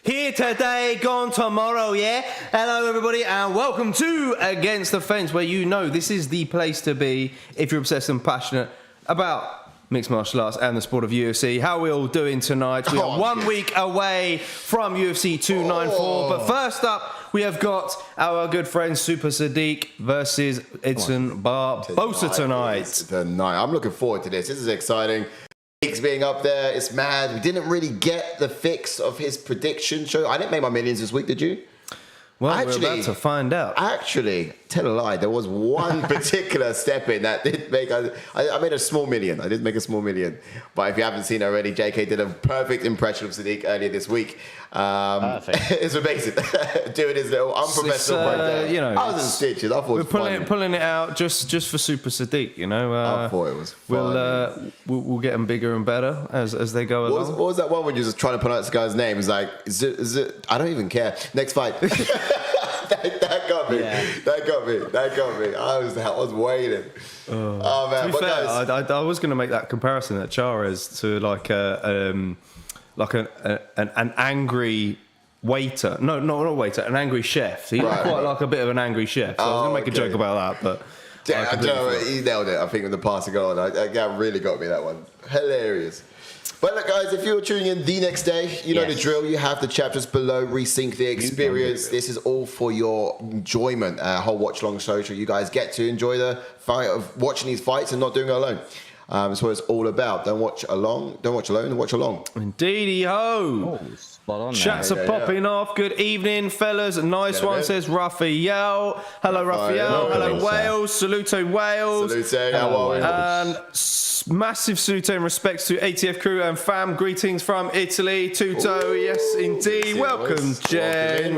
Here today, gone tomorrow, yeah? Hello, everybody, and welcome to Against the Fence, where you know this is the place to be if you're obsessed and passionate about mixed martial arts and the sport of UFC. How are we all doing tonight? We are 1 week away from UFC 294, but first up, we have got our good friend Super Sodiq versus Edson Barboza tonight. I'm looking forward to this. This is exciting. Sodiq's being up there, it's mad. We didn't really get the fix of his prediction show. I didn't make my millions this week, did you? Well, we're about to find out. Actually, tell a lie, there was one particular step in that did make... I made a small million. I did make a small million. But if you haven't seen it already, JK did a perfect impression of Sodiq earlier this week. Perfect. It's amazing. Doing his little unprofessional breakdown. You know, I was in stitches. I thought we're pulling it out just for Super Sodiq, you know. I thought it was fun. We'll get them bigger and better as they go along. What was that one when you were just trying to pronounce the guy's name? It's like, is it? I don't even care. Next fight. that got me. Yeah. That got me. I was waiting. Oh man! To be fair, I was going to make that comparison at Cháirez to an angry waiter. No, not waiter. An angry chef. He's quite like a bit of an angry chef. So I was going to make a joke about that, but he nailed it. I think with the passing on, that really got me, that one. Hilarious. But look, guys, if you're tuning in the next day, you know the drill. You have the chapters below. Resync the experience. This is all for your enjoyment. Whole watch-along show, so you guys get to enjoy the fight of watching these fights and not doing it alone. That's what it's all about. Don't watch alone, watch along. Indeedy-ho. Oh, spot on. Chats are popping off. Good evening, fellas. A nice one, says Raphael. Hello, Raphael. Hello, Wales. Salute, Wales. Salute, how are we? And massive salute and respects to ATF crew and fam. Greetings from Italy. Tuto, yes, indeed. Welcome, Jed.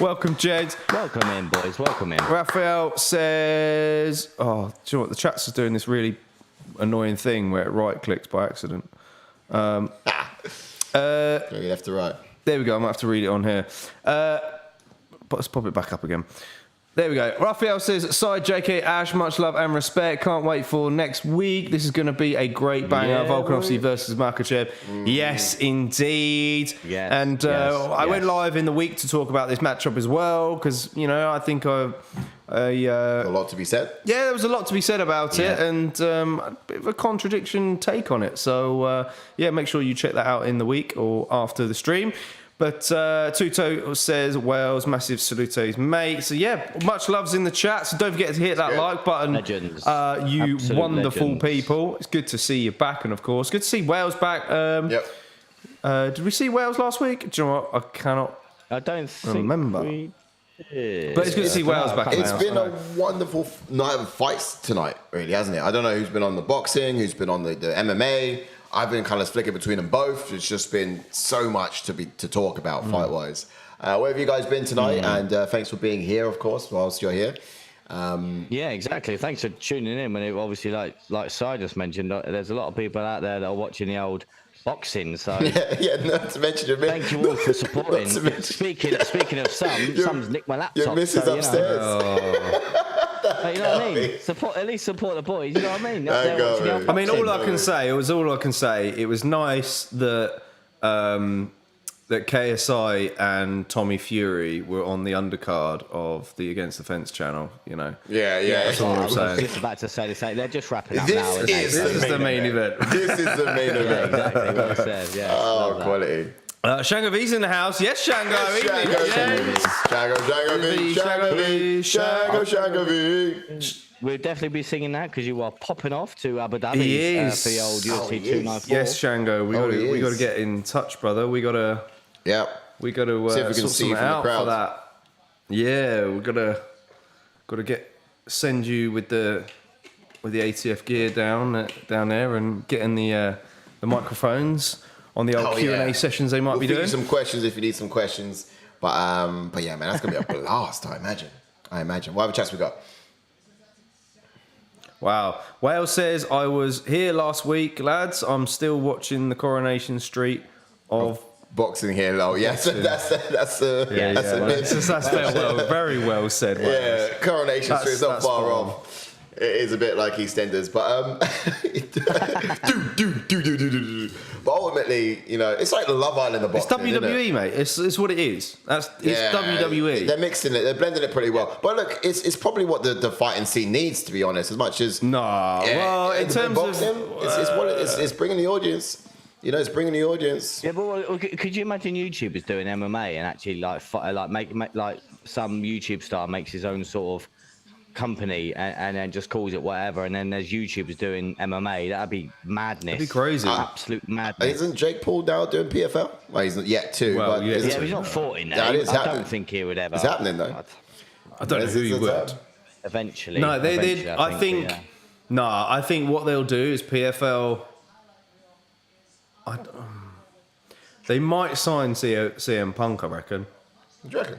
Welcome, Jed. Welcome in, boys. Welcome in. Raphael says, do you know what? The chats is doing this really annoying thing where it right clicks by accident. Go left to right. There we go. I'm gonna have to read it on here. But let's pop it back up again. There we go. Raphael says, side JK Ash, much love and respect. Can't wait for next week. This is going to be a great banger. Volkanovski versus Makhachev. Yes, indeed. Yes, and I went live in the week to talk about this matchup as well because, you know, I think a lot to be said. Yeah, there was a lot to be said about it and a bit of a contradiction take on it. So, make sure you check that out in the week or after the stream. But Tuto says, Wales, massive salutes, mate. So, much love's in the chat. So don't forget to hit that like button. Legends. You Absolute wonderful legends. people. It's good to see you back. And, of course, good to see Wales back. Did we see Wales last week? Do you know what? I don't think remember. we did. But it's good to see Wales back. It's been a wonderful night of fights tonight, really, hasn't it? I don't know who's been on the boxing, who's been on the MMA. I've been kind of flicking between them both. It's just been so much to talk about fight-wise. Where have you guys been tonight? And thanks for being here, of course, whilst you're here. Yeah, exactly. Thanks for tuning in. When it obviously, like Sai just mentioned, there's a lot of people out there that are watching the old boxing. So not to mention your thank you all for supporting. Speaking of some's nicked my laptop. Your missus upstairs. You know what I mean? At least support the boys. You know what I mean? I mean, all I can say, it was nice that that KSI and Tommy Fury were on the undercard of the Against the Fence channel. You know. Yeah. That's all I'm saying. I was just about to say the same. They're just wrapping up now. This is the main event. This is the main event. Exactly what I said. Yeah. Oh, quality. Shango V's in the house. Yes, Shango. Shango V. We'll definitely be singing that because you are popping off to Abu Dhabi for the old UFC 294. Yes, Shango. We got to get in touch, brother. We got to. Yeah. We got to see if we can sort see something from out the crowd. for that. Yeah, we got to send you with the ATF gear down there and getting the microphones on the old Q&A sessions they might be doing. Some questions if you need some questions. But yeah, man, that's gonna be a blast. I imagine. What other chats we got? Wow. Wales says, I was here last week, lads. I'm still watching the Coronation Street of boxing here, lol. Yes, that's very well said. Wales. Yeah, Coronation Street is not far off. It is a bit like EastEnders, but But ultimately, you know, it's like the Love Island of boxing. It's WWE, mate. It's what it is. It's WWE. They're mixing it. They're blending it pretty well. But look, it's probably what the fighting scene needs, to be honest. As much as well, in terms boxing, of it's bringing the audience. You know, it's bringing the audience. Yeah, but could you imagine YouTubers doing MMA and actually make like some YouTube star makes his own sort of company and then just calls it whatever, and then there's YouTubers doing MMA? That'd be madness. That'd be crazy. Absolute madness. Isn't Jake Paul now doing PFL? Well, he's not yet too. Well, but yeah, he's not fought in there. That is I happening. don't think he would ever. It's happening though. I don't know who you would. Eventually. No, I think what they'll do is PFL. They might sign CM Punk, I reckon. Do you reckon?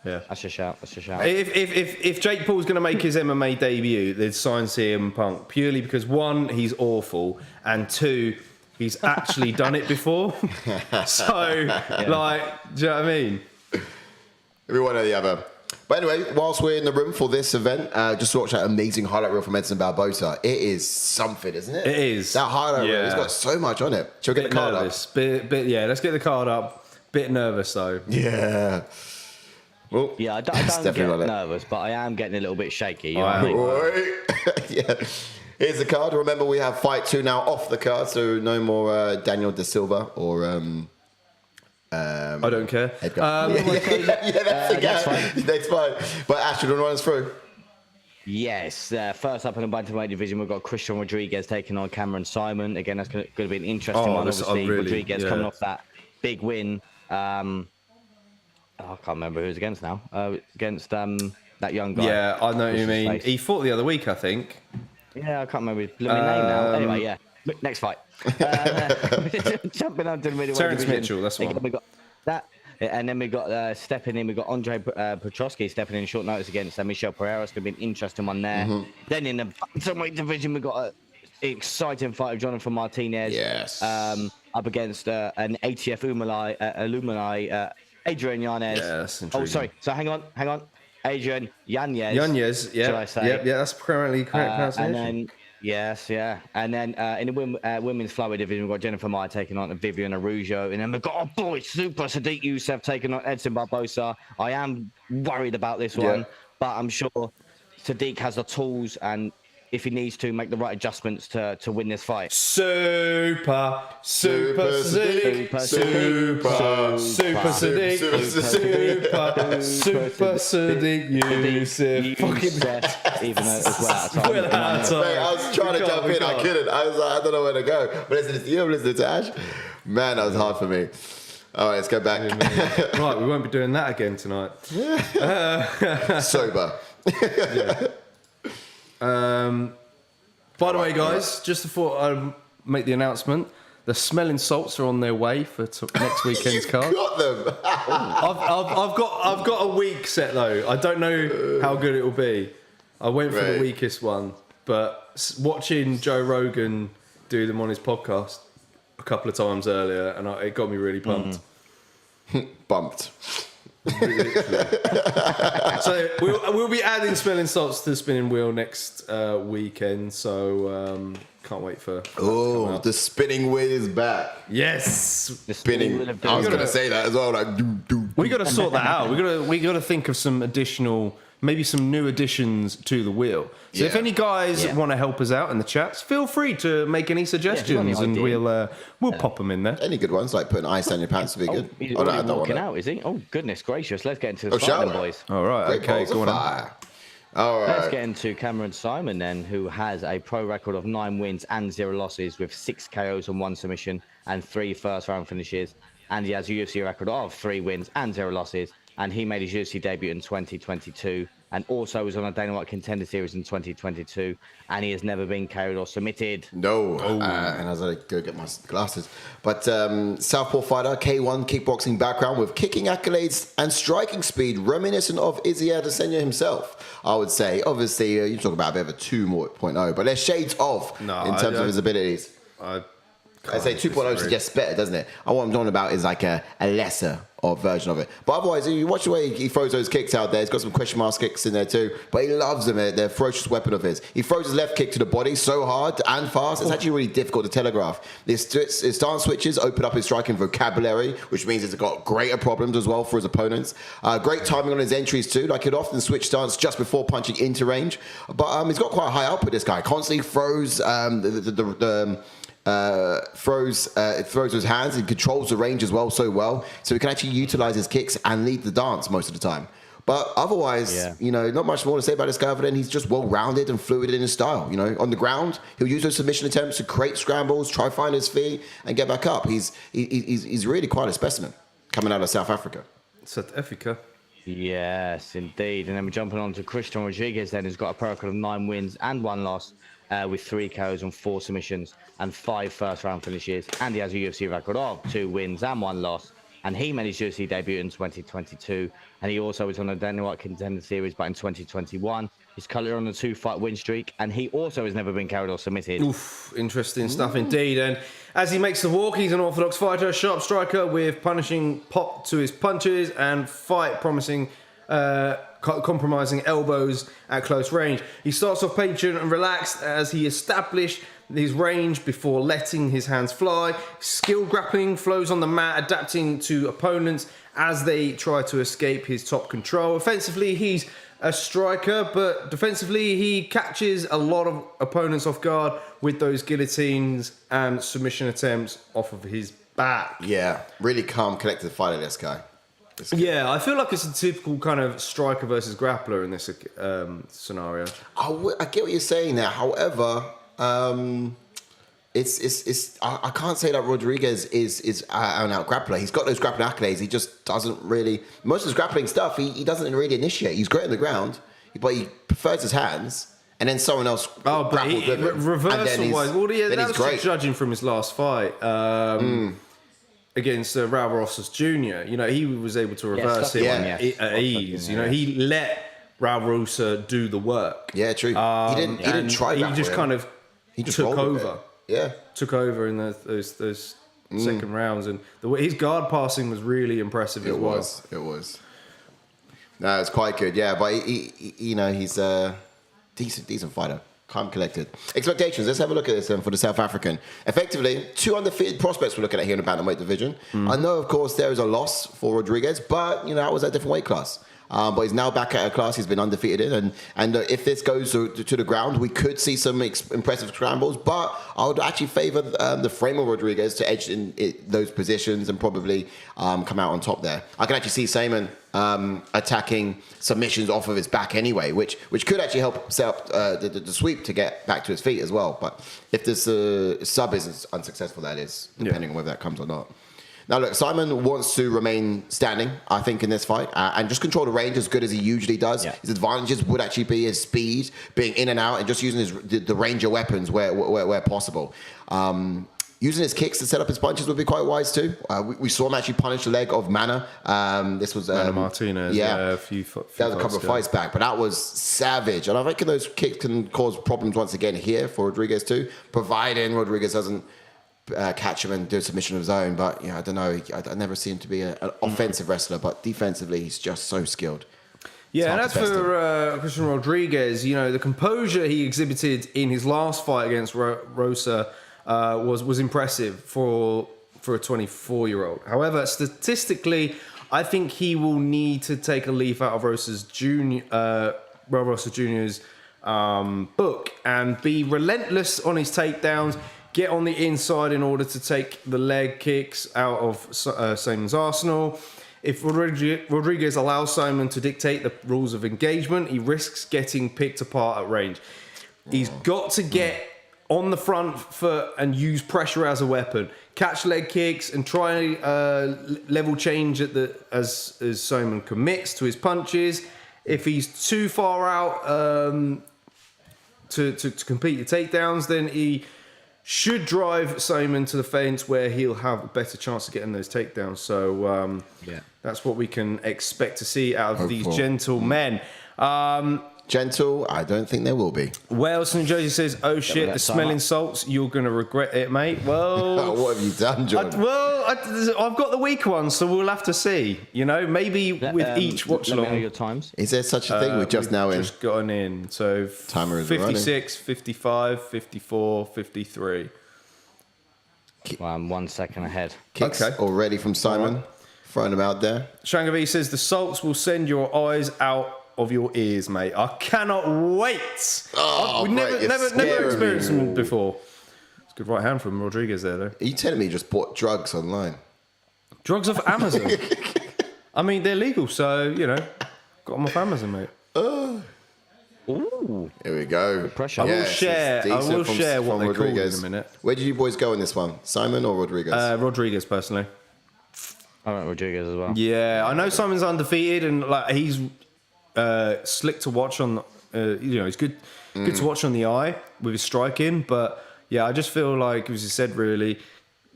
Yeah. That's a shout. If Jake Paul's going to make his MMA debut, they'd sign CM Punk purely because one, he's awful, and two, he's actually done it before. So, like, do you know what I mean? Every one or the other. But anyway, whilst we're in the room for this event, just watch that amazing highlight reel from Edson Barboza. It is something, isn't it? It is. That highlight reel, it's got so much on it. Shall we get the card nervous. up? Let's get the card up. Bit nervous, though. Yeah. Well, I don't get nervous, but I am getting a little bit shaky. You know what I mean? Yeah. Here's the card. Remember, we have fight 2 now off the card, so no more Daniel Da Silva or... I don't care. Edgar. That's the guy. That's fine. But Ash, do you want to run us through? Yes. First up in the bantamweight division, we've got Christian Rodriguez taking on Cameron Saaiman. Again, that's going to be an interesting one. Obviously, Rodriguez coming off that big win. I can't remember who it was against now. Against that young guy. Yeah, I know what you mean. He fought the other week, I think. Yeah, I can't remember his name now. Anyway, yeah. Next fight. Jumping on to the middleweight Terence division. Mitchell, that's one. We got that. And then we got stepping in. We got Andre Petroski stepping in short notice against Michel Pereira. It's going to be an interesting one there. Mm-hmm. Then in the bantamweight division, we got an exciting fight of Jonathan Martinez. Yes. Up against an ATF alumni, Adrian Yanez. Yeah, that's intriguing. Oh, sorry. So hang on. Adrian Yanez. Yanez, yeah. Should I say? Yeah, that's currently correct pronunciation. And then, yes, yeah. And then in the women's flyweight division, we've got Jennifer Maia taking on Viviane Araújo. And then we've got our boy, Super Sodiq Yusuff, taking on Edson Barboza. I am worried about this one, but I'm sure Sodiq has the tools and if he needs to, make the right adjustments to win this fight. Super Sodiq. Yusuff. Fucking even though it's well out of time. Mate, I was trying to jump in, I couldn't. I was like, I don't know where to go. But listening to you, listening to Ash, man, that was hard for me. All right, let's go back. Right, we won't be doing that again tonight. Sober. By the way, guys, just before I make the announcement, the smelling salts are on their way for next weekend's card. Got them. I've got a weak set though. I don't know how good it will be. I went for the weakest one, but watching Joe Rogan do them on his podcast a couple of times earlier, and it got me really pumped. Bumped. So we'll be adding smelling salts to the spinning wheel next weekend. So can't wait for. Oh, the spinning wheel is back. Yes, the spinning. I was gonna say that as well. Like, we got to sort that out. We got to think of some additional, maybe some new additions to the wheel. So if any guys want to help us out in the chats, feel free to make any suggestions, and we'll pop them in there. Any good ones, like putting ice down your pants, would be good. He's already walking out, is he? Oh, goodness gracious. Let's get into the fight then, boys. All right, okay, go on. All right. Let's get into Cameron Saaiman then, who has a pro record of 9 wins and 0 losses with 6 KOs and 1 submission and 3 first round finishes. And he has a UFC record of 3 wins and 0 losses. And he made his UFC debut in 2022 and also was on a Dana White Contender Series in 2022. And he has never been KO'd or submitted. No. And I was like, go get my glasses. But Southpaw fighter, K1 kickboxing background with kicking accolades and striking speed reminiscent of Izzy Adesanya himself, I would say. Obviously, you talk about a bit of a 2.0, but there's shades of in terms of his abilities. I I say 2.0 suggests better, doesn't it? And what I'm talking about is like a lesser version of it. But otherwise, you watch the way he throws those kicks out there. He's got some question mark kicks in there too. But he loves them. They're a ferocious weapon of his. He throws his left kick to the body so hard and fast. It's actually really difficult to telegraph. His stance switches open up his striking vocabulary, which means he's got greater problems as well for his opponents. Great timing on his entries too. Like he'd often switch stance just before punching into range. But he's got quite a high output, this guy. Constantly throws throws his hands and controls the range as well so well, so he can actually utilize his kicks and lead the dance most of the time. But otherwise, not much more to say about this guy other than he's just well-rounded and fluid in his style. On the ground, he'll use those submission attempts to create scrambles, try to find his feet, and get back up. He's really quite a specimen coming out of South Africa. South Africa. Yes, indeed. And then we're jumping on to Christian Rodriguez then, who's got a pro record of 9 wins and 1 loss. With 3 KOs and 4 submissions and 5 first-round finishes. And he has a UFC record of 2 wins and 1 loss. And he made his UFC debut in 2022. And he also was on the Dana White Contender Series, but in 2021. He's currently on a 2-fight win streak. And he also has never been carried or submitted. Oof, interesting stuff indeed. And as he makes the walk, he's an orthodox fighter, a sharp striker with punishing pop to his punches and fight promising compromising elbows at close range. He starts off patient and relaxed as he established his range before letting his hands fly. Skilled grappling flows on the mat, adapting to opponents as they try to escape his top control. Offensively, he's a striker, but defensively, he catches a lot of opponents off guard with those guillotines and submission attempts off of his back. Yeah, really calm, collected fighter, this guy. Yeah, I feel like it's a typical kind of striker versus grappler in this scenario. I get what you're saying there. However, it's I can't say that Rodriguez is an out grappler. He's got those grappling accolades. He just doesn't really. Most of his grappling stuff, he doesn't really initiate. He's great on the ground, but he prefers his hands. And then someone else grapples with him. Reversal-wise, that's great. Judging from his last fight. Against Raul Rosas Jr., he was able to reverse him at ease. He let Raul Rosa do the work. Yeah, true. He didn't try that. He just kind of took over. Yeah, took over in those second rounds, and his guard passing was really impressive as well. It was. No, it's quite good. Yeah, but he's a decent fighter. Calm, collected. Expectations. Let's have a look at this for the South African. Effectively, 2 undefeated prospects we're looking at here in the bantamweight division. I know, of course, there is a loss for Rodriguez, but that was a different weight class. But he's now back at a class he's been undefeated in. And if this goes to the ground, we could see some impressive scrambles. But I would actually favour the frame of Rodriguez to edge in those positions and probably come out on top there. I can actually see Saaiman attacking submissions off of his back anyway, which could actually help set up the sweep to get back to his feet as well. But if this sub is unsuccessful, that is, depending on whether that comes or not. Now, look, Saaiman wants to remain standing, I think, in this fight and just control the range as good as he usually does. Yeah. His advantages would actually be his speed, being in and out, and just using the range of weapons where possible. Using his kicks to set up his punches would be quite wise too. We saw him actually punish the leg of Maia. This was Martinez. Yeah, a few that was a couple of fights back, but that was savage. And I reckon those kicks can cause problems once again here for Rodriguez too, providing Rodriguez doesn't catch him and do a submission of his own. But I don't know. I never see him to be an offensive wrestler, but defensively he's just so skilled. Yeah, and as for Christian Rodriguez, the composure he exhibited in his last fight against Rosa was impressive for a 24-year-old. However, statistically, I think he will need to take a leaf out of Rosa Jr.'s book and be relentless on his takedowns, get on the inside in order to take the leg kicks out of Saaiman's arsenal. If Rodriguez allows Saaiman to dictate the rules of engagement, he risks getting picked apart at range. He's got to get on the front foot and use pressure as a weapon. Catch leg kicks and try level change as Saaiman commits to his punches. If he's too far out to complete the takedowns, then he should drive Saaiman to the fence where he'll have a better chance of getting those takedowns. So that's what we can expect to see out of these gentlemen. gentle? I don't think there will be. Wales, New Jersey says, "Oh shit, the smelling salts. You're gonna regret it, mate." Well, What have you done, John? I've got the weak ones, so we'll have to see. You know, maybe with each watch let me know along. your times. Is there such a thing? We're just now in. Just gotten in. So Timer is 56, 55, 54, 53. 1 second ahead. Kicks Okay. already from Saaiman. Right. Throwing them out there. Shangavi says the salts will send your eyes out of your ears, mate. I cannot wait. Oh, We've mate, you're never scaring experienced me. them before. It's a good right hand from Rodriguez there, though. Are you telling me you just bought drugs online? Drugs off Amazon. I mean, they're legal, so, you know, got them off Amazon, mate. Ooh. Here we go. pressure. I will Yes, share. it's I decent will share what from they called in Rodriguez. a minute. Where did you boys go in this one? Saaiman or Rodriguez? Rodriguez, personally. I went Rodriguez as well. Yeah, I know Simon's undefeated and like he's slick to watch on. You know, he's good to watch on the eye with his striking. But yeah, I just feel like, as you said, really,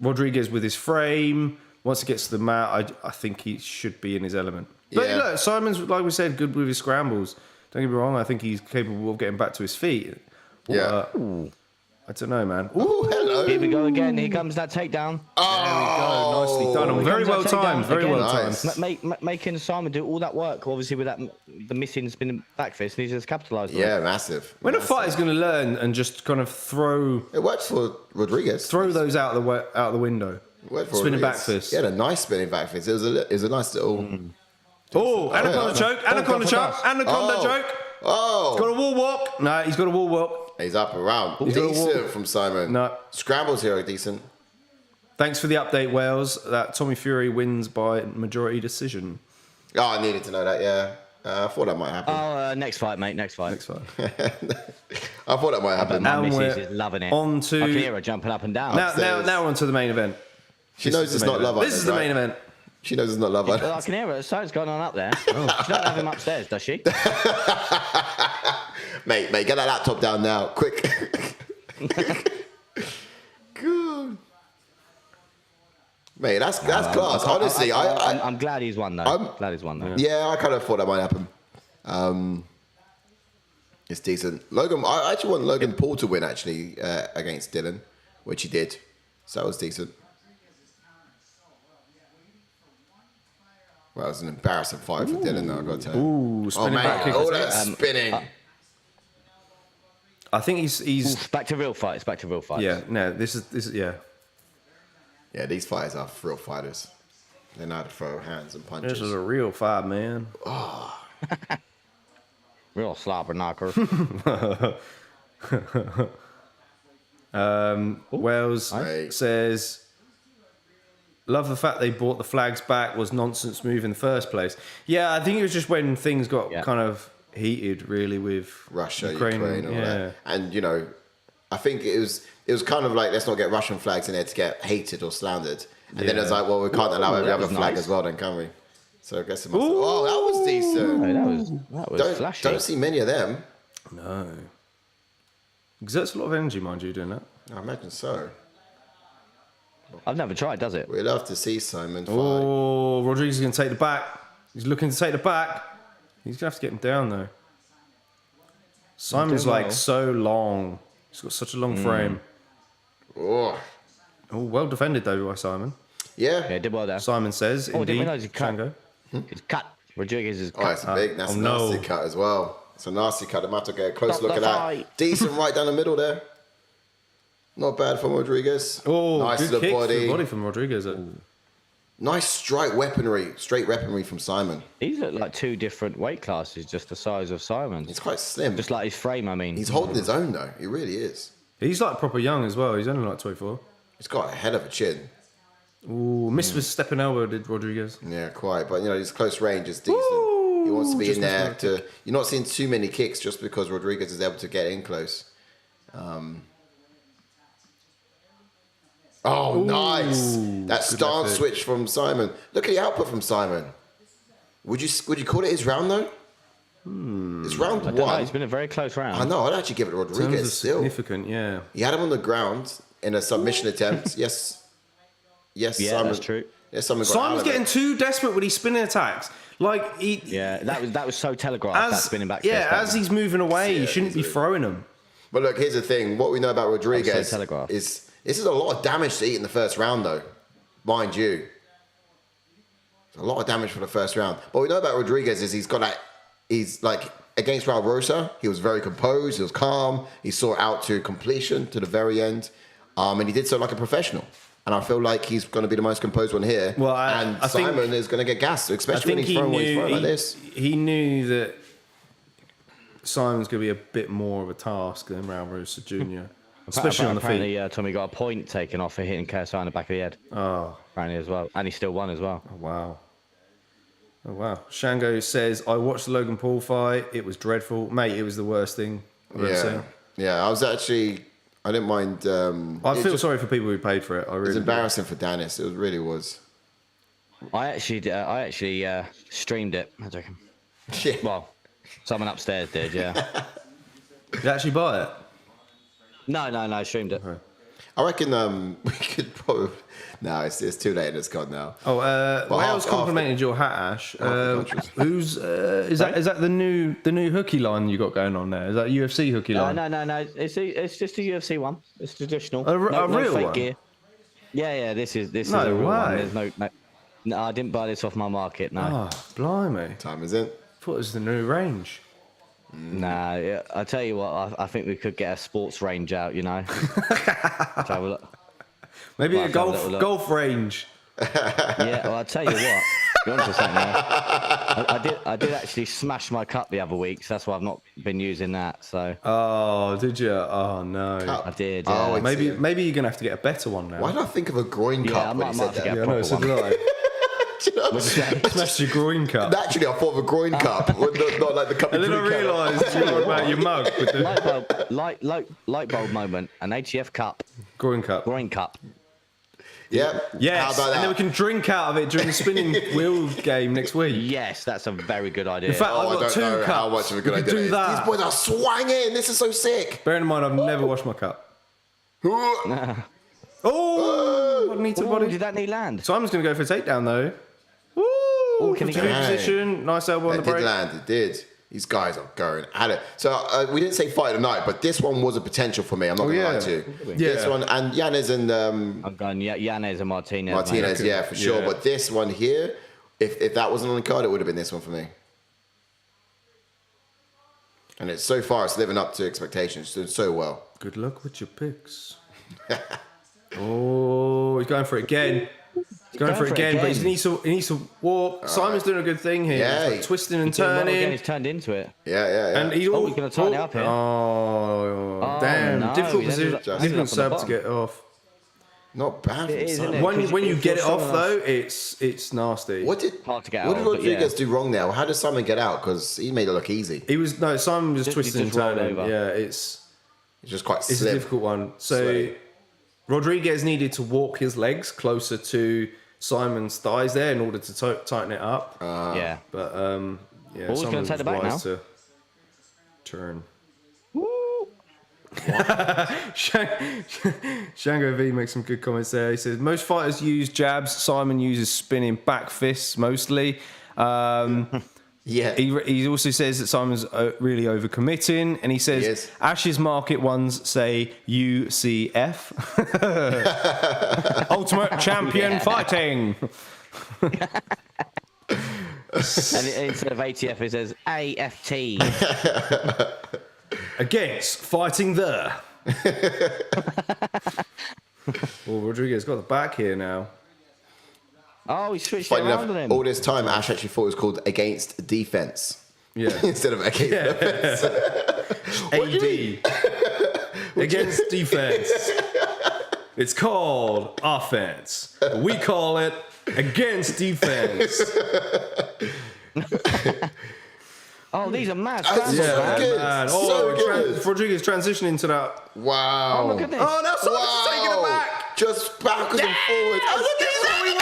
Rodriguez with his frame. Once he gets to the mat, I think he should be in his element. But Yeah. look, Simon's, like we said, good with his scrambles. Don't get me wrong. I think he's capable of getting back to his feet. Yeah. I don't know, man. Ooh, hello. Here we go again. Here comes that takedown. Oh, nicely done. Here Very well comes that takedown timed. Very again. well Nice. timed. Making Simon do all that work, obviously, with that the missing spinning back fist, and he's just capitalised on it. Yeah, massive. When a Massive. fighter's going to learn and just kind of throw It worked for Rodriguez. those out the window, It worked for spinning back Rodriguez. fist. He had a nice spinning back fist. It was a nice little. Oh, anaconda choke, anaconda for choke, us. anaconda Oh. choke. Oh, Got a wall walk. No, he's got a wall walk. he's up around. got a walk. Decent from Saaiman. No. Scrambles here are decent. Thanks for the update, Wales. That Tommy Fury wins by majority decision. Oh, I needed to know that. Yeah, I thought that might happen. Oh, next fight, mate. Next fight. Next fight. I thought that might happen. My And missus we're is loving it. on to- Pereira jumping up and down. Now we're on to the main event. She knows it's not Love This Island, is the right? main event. She knows it's not Love Well, I Island. can hear it. Something's going on up there. She don't have him upstairs, does she? Mate, get that laptop down now, quick. Good. Mate, that's class. Honestly, I'm glad he's won, though. Glad he's won, though. yeah, I kind of thought that might happen. It's decent. I actually want Logan Paul to win actually against Dylan, which he did. So that was decent. Well, it was an embarrassing fight for Dylan, though, I got to tell you. Ooh, spinning back kick. all that spinning. I think he's Oof, back to real fights. Back to real fights. yeah. No, this is yeah. Yeah, these fighters are real fighters. They know how to throw hands and punches. This is a real fight, man. Real slobber knocker. Wells Right. says, "Love the fact they brought the flags back. Was nonsense move in the first place." Yeah, I think it was just when things got kind of heated, really, with Russia, Ukraine, all yeah. that. And you know, I think it was kind of like, let's not get Russian flags in there to get hated or slandered. And then it's like, well, we can't allow every that other was flag nice. as well, then, can we? So I guess it must have, oh, that was decent. That was flashy. Don't see many of them. No, exerts a lot of energy, mind you, doing that. I imagine so. I've never tried, does it? We love to see Saaiman fight. Oh, Rodriguez is going to take the back. He's looking to take the back. He's going to have to get him down though. Simon's doing like well. so long. He's got such a long frame. Oh, Oh, well defended though by Saaiman. yeah. Yeah, did well there. Simon says, Oh, I didn't indeed. realise he cut. Shango. It's cut. Rodriguez is Oh, cut. it's a big, that's oh, a no. nasty cut as well. It's a nasty cut. I might have to get a close Stop look the at that. fight. Decent right down the middle there. Not bad from Rodriguez. Oh, nice good to the kick body. to the body from Rodriguez. Nice strike weaponry, straight weaponry from Saaiman. These look like two different weight classes, just the size of Simon's. He's quite slim. Just like his frame, I mean. He's holding his own though. He really is. He's like proper young as well. He's only like 24. He's got a hell of a chin. Ooh, missed with stepping elbow did Rodriguez. Yeah, quite. But you know, his close range is decent. Ooh, he wants to be just in there. missed with You're not seeing too many kicks just because Rodriguez is able to get in close. Oh, nice! That stance effort. switch from Saaiman. Look at the output from Saaiman. Would you call it his round though? It's round I don't know, one. it's been a very close round. I know. I'd actually give it to Terms Rodriguez of still. significant, yeah. He had him on the ground in a submission attempt. Yes. Yeah, Simon, that's true. Yes, Simon got out Simon's of it. getting too desperate with his spinning attacks. Like he, Yeah, that was so telegraphed. That spinning back. Yeah, fist, as he's moving away, Yeah, you shouldn't be easily. throwing them. But look, here's the thing. What we know about Rodriguez telegraphed. is this is a lot of damage to eat in the first round, though. Mind you. A lot of damage for the first round. What we know about Rodriguez is he's like, against Barboza, he was very composed, he was calm, he saw it out to completion, to the very end. And he did so like a professional. And I feel like he's going to be the most composed one here. Well, and I think- Saaiman is going to get gassed, I especially when think he's throwing what he's throwing like this. he knew that Simon's going to be a bit more of a task than Barboza Jr. Especially on the feet. Apparently, Tommy got a point taken off for hitting KSI in the back of the head. Oh, Apparently as well, and he still won as well. wow. Oh, wow. Shango says, I watched the Logan Paul fight. It was dreadful. Mate, it was the worst thing I've ever seen. Yeah, I didn't mind. I feel sorry for people who paid for it. I It was really do. embarrassing for Dennis. It really was. I actually streamed it. I reckon. Yeah. Well, someone upstairs did. Yeah. Did you actually buy it? No, I streamed it. I reckon we could probably. No, it's too late and it's gone now. Oh, Well, Wales half- complimented your hat, Ash. countries. Who's is that the new hooky line you got going on there? Is that UFC hooky line? No. It's just a UFC one. It's traditional. A real fake one? gear. Yeah. This is No a real one. way. There's no. I didn't buy this off my market. No. Oh, blimey! Time is in. Thought it was the new range. Nah. Yeah, I tell you what. I think we could get a sports range out. You know. Let's have a look. Maybe Well, a I've had a little look. golf range. Yeah, well, I'll tell you what. You're onto something there. I did actually smash my cup the other week, so that's why I've not been using that. So Oh, did you? Oh no. Cup. I did. Oh, Yeah. it's- Maybe you're gonna have to get a better one now. Why did I think of a groin Yeah, cup I when might you said have to that? get a Yeah, no, so proper did one. I. Do you know what I'm saying? Smashed your groin cup. Naturally, I thought of a groin cup, not like the cup. And you then I drink out of. realised you were about your mug with the light bulb moment. An ATF cup, groin cup. groin cup. Yeah. Yes, How about and then we that? can drink out of it during the spinning wheel game next week. Yes, that's a very good idea. In fact, Oh, I I've got don't two know cups. how much of a good we could idea do it is. that. These boys are swanging. This is so sick. Bearing in mind, I've never washed my cup. Oh, what a neat Ooh, body. did that knee land? Simon's going to go for a takedown, though. Ooh, can he good go? position. Nice elbow on It the did break. land. It did. These guys are going at it. So we didn't say fight of the night, but this one was a potential for me. I'm not going to yeah. lie to you. Yeah. This one, and Yanez and I'm going Yanez and Martinez. Martinez, mate. yeah, for sure. Yeah. But this one here, if that wasn't on the card, it would have been this one for me. And it's so far, it's living up to expectations. It's doing so well. Good luck with your picks. Oh, he's going for it again. He's going for it again, but he needs to walk. Simon's doing a good thing here. Yeah. He's like twisting and Doing well again, turning. he's turned into it. Yeah. And he's Oh, he's gonna tighten it up here. Oh, damn. no, Difficult he's ended position. up- Difficult ended up on the sub to bottom. get off. Not bad. It is, from isn't Simon. it? When, Because when you it get it feels off, so though, it's nasty. What did Hard to get what out did of, but yeah. Rodriguez do wrong there? How did Simon get out? Because he made it look easy. Simon was Just- twisting he and just rolled turning. over. Yeah, it's It's just quite a slim. difficult one. So Sweaty. Rodriguez needed to walk his legs closer to Simon's thighs there in order to tighten it up. Yeah. But yeah, Who's gonna Simon take the back was wise now? to turn. Woo. Shango V makes some good comments there. He says most fighters use jabs. Simon uses spinning back fists mostly. Yeah. He also says that Simon's really overcommitting, and he He says is. Ash's market ones say UCF, Ultimate Champion Fighting. And instead of ATF, it says AFT. Against fighting the. Well, Rodriguez got the back here now. Oh, he switched it Funny around on enough, him. all this time, Ash actually thought it was called Against Defense Yeah. instead of Against Defense. AD. Against defense. It's called offense. We call it against defense. Oh, these are mad That's scrambles, so man. good. Man. So Oh, good. Rodriguez transitioning to that. Wow. Oh, look at this. Oh, now Simon's taking it back. Just backwards and forwards. Oh, look at that. We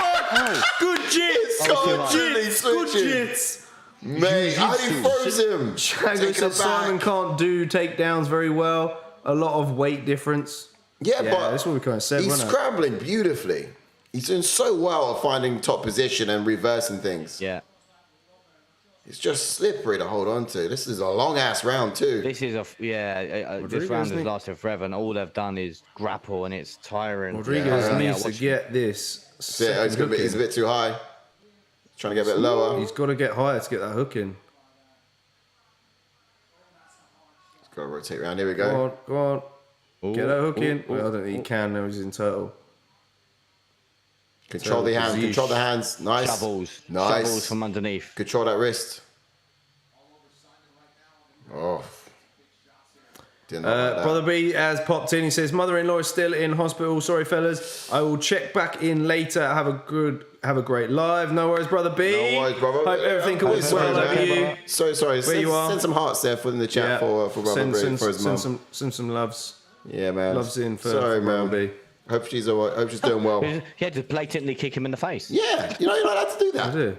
won. Good jits. Oh, Good really jits. Good switching. jits. Mate, how he froze him. Shango Taking said it Simon back. can't do takedowns very well. A lot of weight difference. Yeah, Yeah, but that's what we kind of said, he's wasn't it? scrambling beautifully. He's doing so well at finding top position and reversing things. Yeah. It's just slippery to hold on to. This is a long ass round too. This is this round has lasted forever, and all they've done is grapple, and it's tiring. Rodriguez needs to get this. He's a bit too high. Trying to get a bit lower. He's got to get higher to get that hook in. He's got to rotate around. Here we go. Go on. Get that hook in. Well, I don't think he can now. He's in turtle. Control the hands. Control the hands. Nice. Shovels. Nice. Shovels from underneath. Control that wrist. Oh. Brother B has popped in. He says, "Mother-in-law is still in hospital. Sorry, fellas. I will check back in later. Have a great live. No worries, brother B. No worries, brother. Hope everything goes well over you. Sorry. Where you are? Send some hearts there in the chat for brother B for his mum. Send some loves. Yeah, man. Loves in for Sorry, brother man. B. Hope she's all right. Hope she's doing well. Yeah, just blatantly kick him in the face. Yeah, you're not allowed to do that. I do.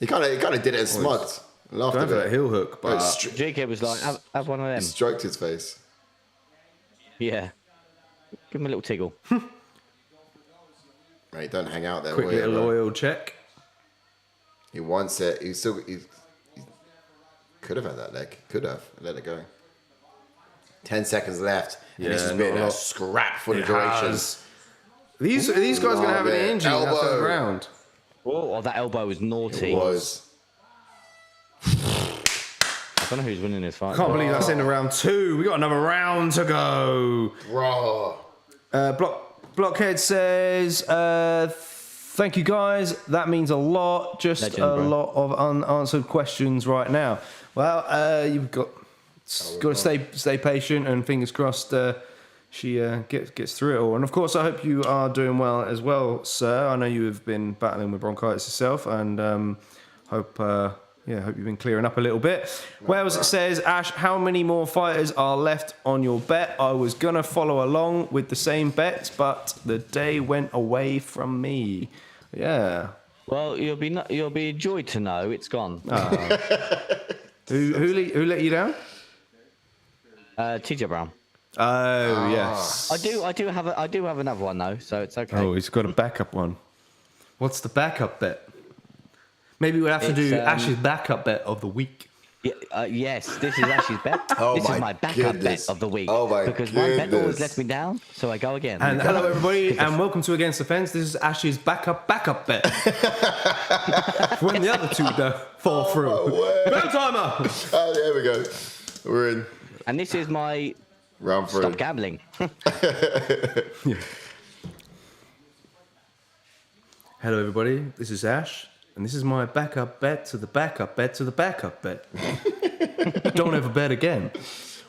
He kind of did it and smuggled. Laughed Going a for that bit. heel hook, but JK was like, have one of them. Stroked his face. Yeah. Give him a little tickle. Mate, don't hang out there. quick little oil check. He wants it. He could have had that leg. Could have let it go. 10 seconds left. And this has been a scrap for the duration. These guys are going to have an injury in that third round. Oh, that elbow was naughty. It was. I don't know who's winning this fight. Can't believe that's into round 2. We got another round to go. Bro. Blockhead says, thank you guys. That means a lot. Just Legend, a bro. lot of unanswered questions right now. Well, you've got to stay patient and fingers crossed she gets through it all. And of course, I hope you are doing well as well, sir. I know you have been battling with bronchitis yourself, and hope you've been clearing up a little bit. Wells says, Ash, how many more fighters are left on your bet? I was going to follow along with the same bets, but the day went away from me. Yeah. Well, you'll be joyed to know it's gone. Who let you down? TJ Brown. Oh, yes. I do have another one though, so it's okay. Oh, he's got a backup one. What's the backup bet? Maybe we'll have to do Ash's backup bet of the week. Yeah, yes, this is Ash's bet. Oh, this my is my backup goodness. bet of the week. Oh, my because one bet always goodness. lets me down, so I go again. And hello, everybody, and welcome to Against the Fence. This is Ash's backup bet. When the other two fall through. Bell timer! Oh, there we go. We're in. And this is my Round 3. stop gambling. Hello, everybody. This is Ash, and this is my backup bet to the backup bet to the backup bet. Don't ever bet again.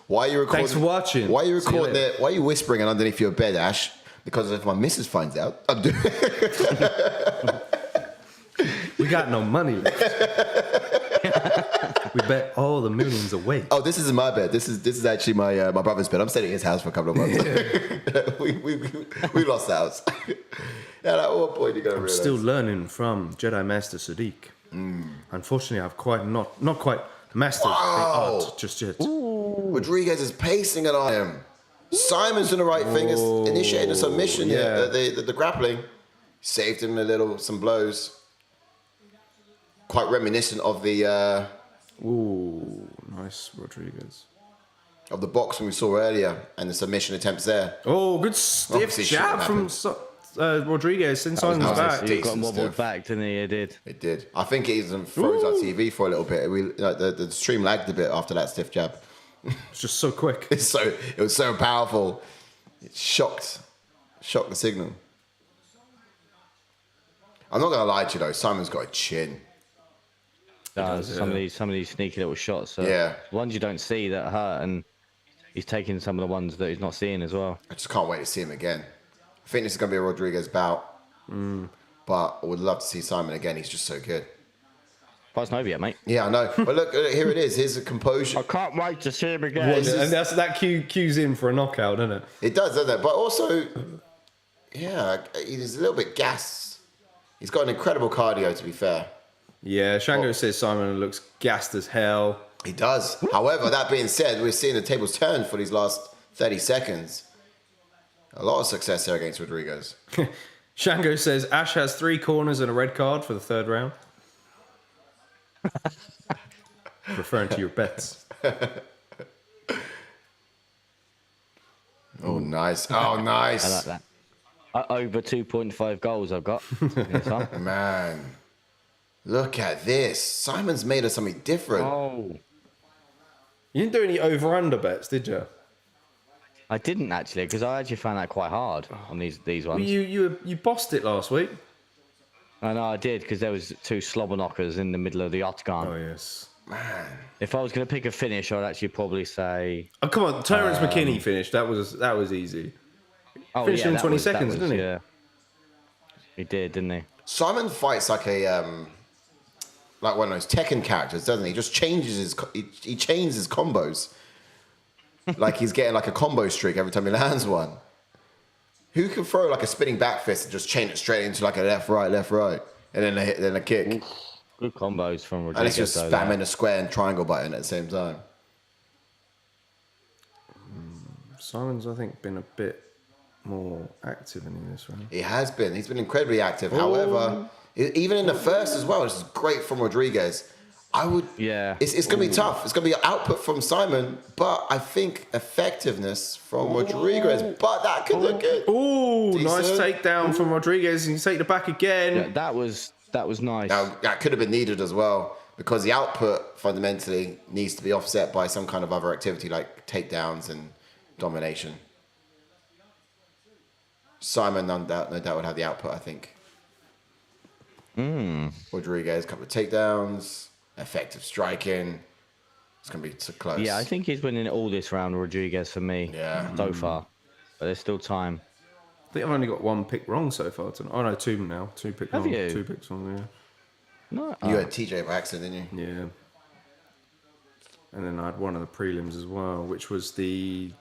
Why are you recording? Thanks for watching. Why are you See you recording later. there? Why are you whispering underneath your bed, Ash? Because if my missus finds out, I'm doing. We got no money left. We bet all the millions away. Oh, this isn't my bed. This is actually my brother's bed. I'm staying at his house for a couple of months. we lost the house. Yeah, at what point you gonna realize? Still learning from Jedi Master Sodiq. Unfortunately, I've not quite mastered the art just yet. Rodriguez is pacing it on him. Simon's doing the right thing. Is initiating the submission. yeah. The grappling saved him some blows. Quite reminiscent of the Ooh, nice Rodriguez. of the boxing we saw earlier and the submission attempts there. Oh, good stiff Obviously jab from Rodriguez since Simon's nice. back. He got Decent wobbled stuff. back, didn't he? It did. It did. I think it even froze our TV for a little bit. The stream lagged a bit after that stiff jab. It's just so quick. It was so powerful. It shocked the signal. I'm not gonna lie to you though. Simon's got a chin. Some of these sneaky little shots. Yeah. Ones you don't see that hurt, and he's taking some of the ones that he's not seeing as well. I just can't wait to see him again. I think this is gonna be a Rodriguez bout. But I would love to see Simon again. He's just so good. Fight's not over yet, mate. Yeah, I know. But look, here it is. Here's a composure. I can't wait to see him again. And that cues in for a knockout, doesn't it? It does, doesn't it? But also, yeah, he's a little bit gassed. He's got an incredible cardio, to be fair. Yeah, Shango says Simon looks gassed as hell. He does. However, that being said, we're seeing the tables turn for these last 30 seconds. A lot of success there against Rodriguez. Shango says Ash has 3 corners and a red card for the third round. Referring to your bets. Oh, nice. Oh, nice. I like that. Over 2.5 goals I've got. Man, look at this. Simon's made us something different. Oh. You didn't do any over-under bets, did you? I didn't actually, because I actually found that quite hard on these ones. Well, you bossed it last week. I know I did, because there was 2 slobber knockers in the middle of the octagon. Oh, yes. Man. If I was going to pick a finish, I'd actually probably say... Oh, come on. Terence McKinney finished. That was easy. Oh, Finished in 20 seconds, didn't he? Yeah. He did, didn't he? Simon fights like a like one of those Tekken characters, doesn't he? He just changes he changes his combos. Like he's getting like a combo streak every time he lands one. Who can throw like a spinning back fist and just chain it straight into like a left, right, and then a hit, then a kick? Oof. Good combos from Rodriguez. And it's just spamming the square and triangle button at the same time. Simon's, I think, been a bit more active in this round. He has been. He's been incredibly active. However, even in the first as well, this is great from Rodriguez. Yeah. It's going to be tough. It's going to be output from Simon, but I think effectiveness from Rodriguez. But that could look good. Oh, nice Decent. takedown from Rodriguez. You can take the back again. Yeah, that was nice. Now, that could have been needed as well because the output fundamentally needs to be offset by some kind of other activity like takedowns and domination. Simon, no doubt would have the output, I think. Rodriguez, a couple of takedowns, effective striking. It's going to be so close. Yeah, I think he's winning all this round, Rodriguez, for me. Yeah. So far. But there's still time. I think I've only got 1 pick wrong so far tonight. Oh, no, 2 now. 2 picks wrong. Have you? 2 picks wrong, yeah. No. You had TJ by accident, didn't you? Yeah. And then I had one of the prelims as well, which was the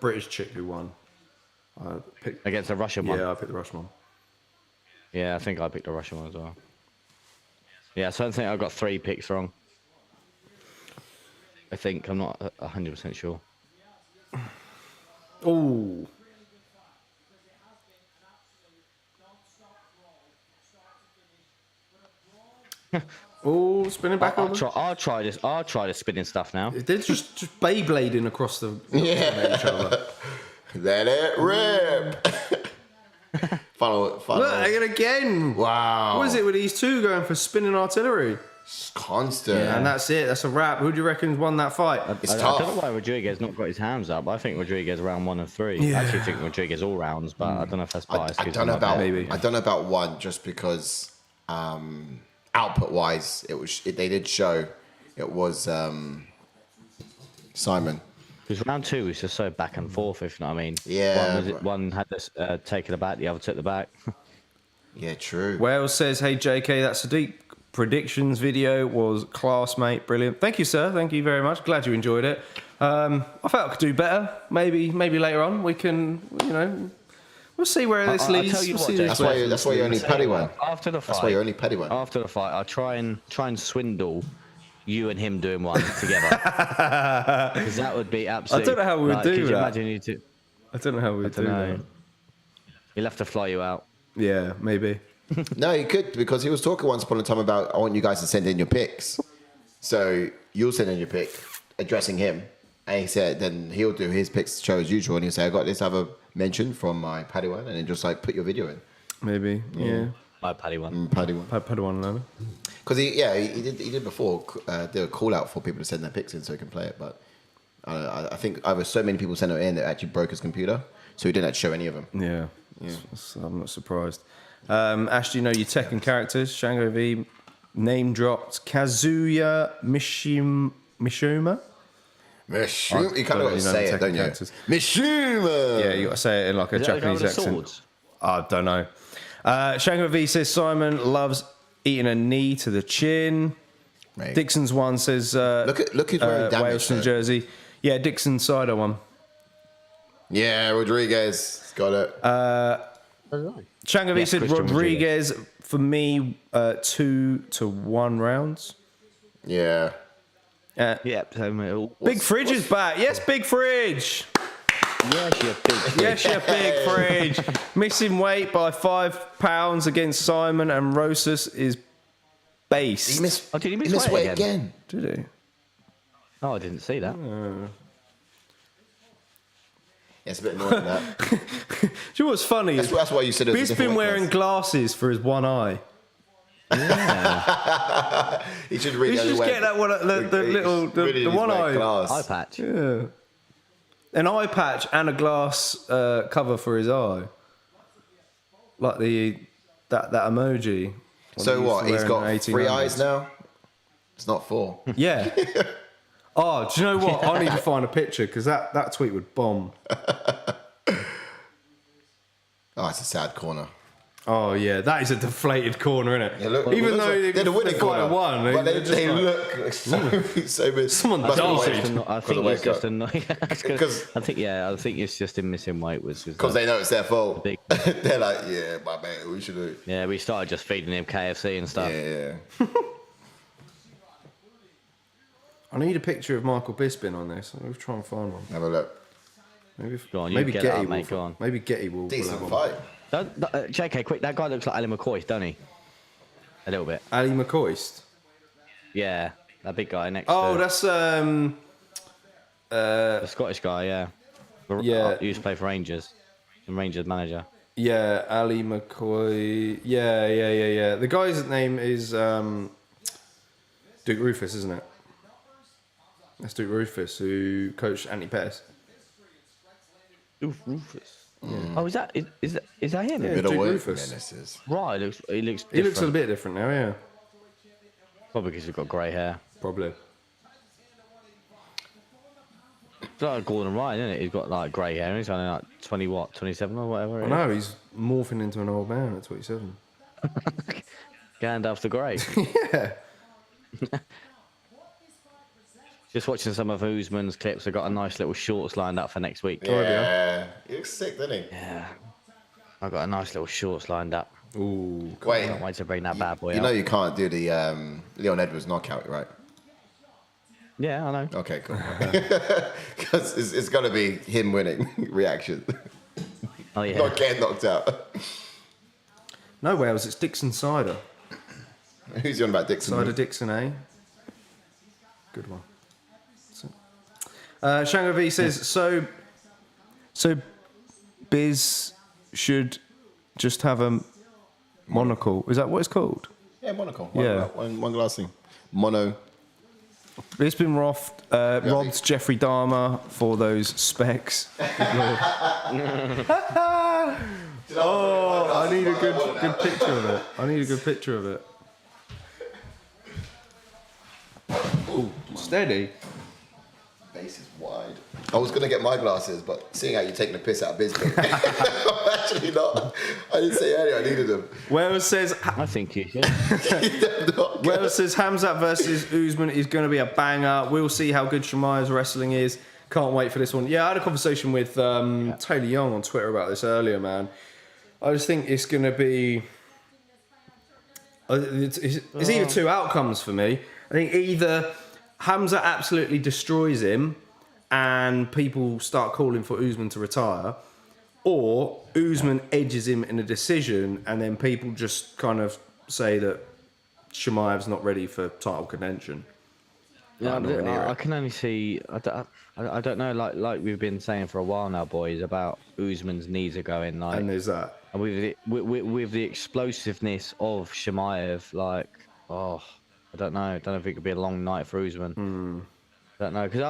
British chick who won. I picked, Against the Russian one. yeah, I picked the Russian one. Yeah, I think I picked the Russian one as well. Yeah, so I think I got 3 picks wrong. I think. I'm not 100% sure. Oh. Oh, spinning back over. I'll try this. I'll try the spinning stuff now. They're just Beyblading across the each other. Let it rip. Follow. Look, again. Wow. What is it with these two going for spinning artillery? It's constant. Yeah, and that's it. That's a wrap. Who do you reckon's won that fight? It's I tough. don't know why Rodriguez not got his hands up. I think Rodriguez round 1 and 3. Yeah. I actually think Rodriguez all rounds, but I don't know if that's biased. I don't know about Maybe. I don't know about one just because output wise they did show it was Simon. Because round 2 was just so back and forth, if you know what I mean. Yeah. One had this taken the back, the other took the back. Yeah, true. Wales says, "Hey JK, that Sodiq predictions video was class, mate. Brilliant. Thank you, sir. Thank you very much. Glad you enjoyed it. I felt I could do better. Maybe later on we can, we'll see where this I'll leads. tell you We'll what, see Jake, this That's why you're only petty one. After the fight, That's why you're only petty one. After the fight, I'll try and swindle you and him doing one together. Because that would be absolutely... I don't know how we would do could you that. imagine you two? I don't know how we would do that. He'll have to fly you out. Yeah, maybe. No, he could because he was talking once upon a time about I want you guys to send in your picks. So you'll send in your pick addressing him, and he said then he'll do his picks show as usual, and he'll say I got this other mention from my Padawan, and then just like put your video in. Maybe. Yeah. My paddy one. Padawan. Padawan learner. Because he did before did a call out for people to send their picks in so he can play it, but I think either so many people sent it in that it actually broke his computer, so he didn't actually show any of them. Yeah. I'm not surprised. Ash, do you know your Tekken characters? Shango V name dropped Kazuya Mishima. Mishuma, you kind of got to say it, don't you? Mishuma. Yeah, you got to say it in like a Is that the guy Japanese with the accent. swords? I don't know. Shango V says Simon loves eating a knee to the chin. Mate. Dixon's one says Look who's wearing damage. Wales New though. Jersey. Yeah, Dixon's cider one. Yeah, Rodriguez got it. Shango V Yeah, said Christian Rodriguez for me 2-1 rounds. Yeah. Yep. Big Fridge is back. Yes, Big Fridge. Yes, you big. Yes, you big Fridge. Missing weight by 5 pounds against Simon and Rosas is base. He missed, Oh, did he miss he missed weight weight again. Did he? Oh, I didn't see that. Yeah, it's a bit annoying that. Do you know what's funny? That's why you said it was He's been wearing glasses for his one eye. Yeah. He should really He should only just wear- get that one, the one eye. Eye patch. Yeah. An eye patch and a glass cover for his eye. Like that emoji. So what? He's got 3 1800s. eyes now? It's not 4. Yeah. Oh, do you know what? I need to find a picture because that tweet would bomb. Oh, it's a sad corner. Oh yeah, that is a deflated corner, isn't it? Yeah, look, Even though they're the winning corner. won, But they just like, look like so bad. Someone Must be died. weight. I For think the it's Wake just Up. annoying. I think it's just him missing weight was Because they know it's their fault. Big- They're like, yeah, my mate, we should do it. Yeah, we started just feeding him KFC and stuff. Yeah. I need a picture of Michael Bisping on this. I'll try and find one. Have a look. Maybe, Go on, you maybe get it Getty up, will. mate, go on. Maybe Getty will. Decent have one. fight. JK, quick, that guy looks like Ali McCoy, don't he? A little bit. Ali McCoist. Yeah, that big guy next Oh, to that's the Scottish guy, yeah. Yeah. He used to play for Rangers. And Rangers manager. yeah, Ali McCoy. Yeah. The guy's name is Duke Rufus, isn't it? That's Duke Rufus who coached Anthony Pettis. Rufus. Oh, is that him? Yeah. Bit of Duke work. Rufus. Menaces. Right, he looks He looks a different. bit different now, yeah. Probably because he's got grey hair. Probably. It's like Gordon Ryan, isn't it? He's got like grey hair and he's only like 27 or whatever. I it know, he's morphing into an old man at 27. is. Gandalf the Grey. Yeah. Just watching some of Usman's clips. I've got a nice little shorts lined up for next week. Yeah. He looks sick, doesn't he? Yeah. I've got a nice little shorts lined up. Ooh. Wait. Can't wait to bring that bad boy You know out. you can't do the Leon Edwards knockout, right? Yeah, I know. Okay, cool. Because it's got to be him winning reaction. Oh, yeah. Not getting knocked out. No Wales, it's Dixon Cider. Who's you on about Dixon? Cider Dixon, eh? Good one. Shango V says, so Biz should just have a monocle. Is that what it's called? Yeah, monocle. Yeah. One glass thing. Mono. It's been robbed Jeffrey Dahmer for those specs. Oh, I need a good picture of it. I need a good picture of it. Ooh, steady. Base is wide. I was going to get my glasses, but seeing how you're taking a piss out of Bisbee, I'm actually not. I didn't say earlier I needed them. Wales says I think you should. Wales says Hamzat versus Usman is going to be a banger. We'll see how good Chimaev's wrestling is. Can't wait for this one. Yeah, I had a conversation with Taylor Young on Twitter about this earlier, man. I just think it's going to be... It's either two outcomes for me. I think either Hamza absolutely destroys him and people start calling for Usman to retire, or Usman edges him in a decision and then people just kind of say that Chimaev's not ready for title contention. Yeah, nowhere near I it. can only see. I don't know. Like we've been saying for a while now, boys, about Usman's knees are going. Like, And there's that. and with the explosiveness of Chimaev, like, oh, I don't know. I don't know if it could be a long night for Usman. I don't know, because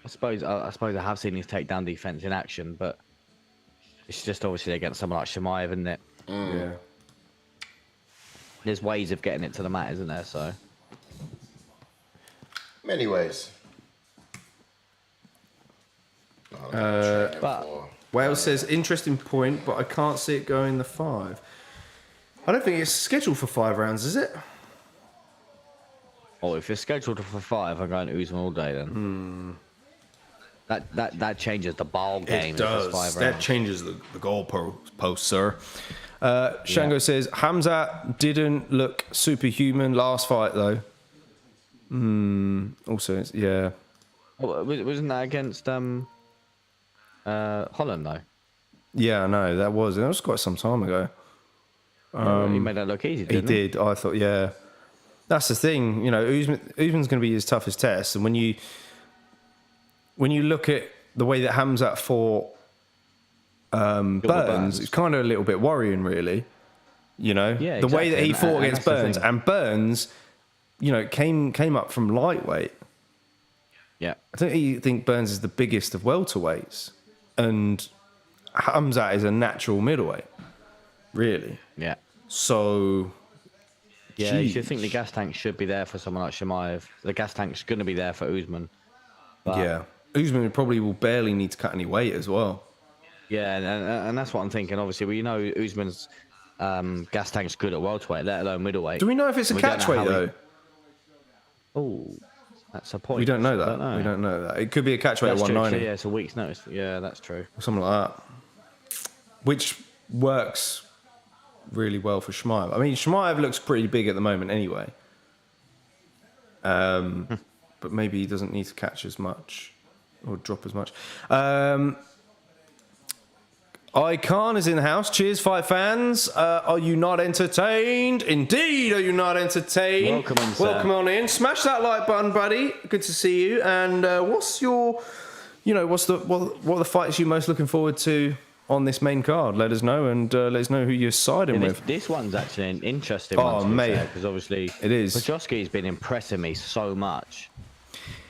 I suppose I have seen his takedown defense in action, but it's just obviously against someone like Chimaev, isn't it? Yeah. There's ways of getting it to the mat, isn't there? So. Many ways. But Wales says, interesting point, but I can't see it going the 5. I don't think it's scheduled for 5 rounds, is it? if you're scheduled for 5, I'm going to Usman all day then. That changes the ball game. It if it's does. 5 That rounds. changes the goal post, sir. Shango says, Hamzat didn't look superhuman last fight, though. Also, yeah. Oh, wasn't that against Holland though? Yeah, I know. That was quite some time ago. He made that look easy, He didn't he? did. I thought, yeah. That's the thing, Usman's going to be his toughest test, and when you look at the way that Hamzat fought Burns, it's kind of a little bit worrying, really. Yeah, the way that he fought against Burns, and Burns, came up from lightweight. Yeah, I don't really think Burns is the biggest of welterweights, and Hamzat is a natural middleweight, really. Yeah. So, yeah, you should think the gas tank should be there for someone like Chimaev. The gas tank's going to be there for Usman. But yeah, Usman probably will barely need to cut any weight as well. Yeah, and that's what I'm thinking. Obviously, Usman's gas tank's good at welterweight, let alone middleweight. Do we know if it's a catchweight though? Oh, that's a point. We don't know that. We don't know that. It could be a catchweight at 190. Yeah, it's a week's notice. Yeah, that's true. Something like that. Which works really well for Chimaev. I mean, Chimaev looks pretty big at the moment anyway. But maybe he doesn't need to catch as much or drop as much. Icon is in the house. Cheers, fight fans. Are you not entertained? Indeed, are you not entertained? Welcome in, sir. Welcome on in. Smash that like button, buddy. Good to see you. And what's your, what are the fights you're most looking forward to on this main card? Let us know, and let us know who you're siding with. This one's actually an interesting one, mate, because obviously it is. Petroski's been impressing me so much.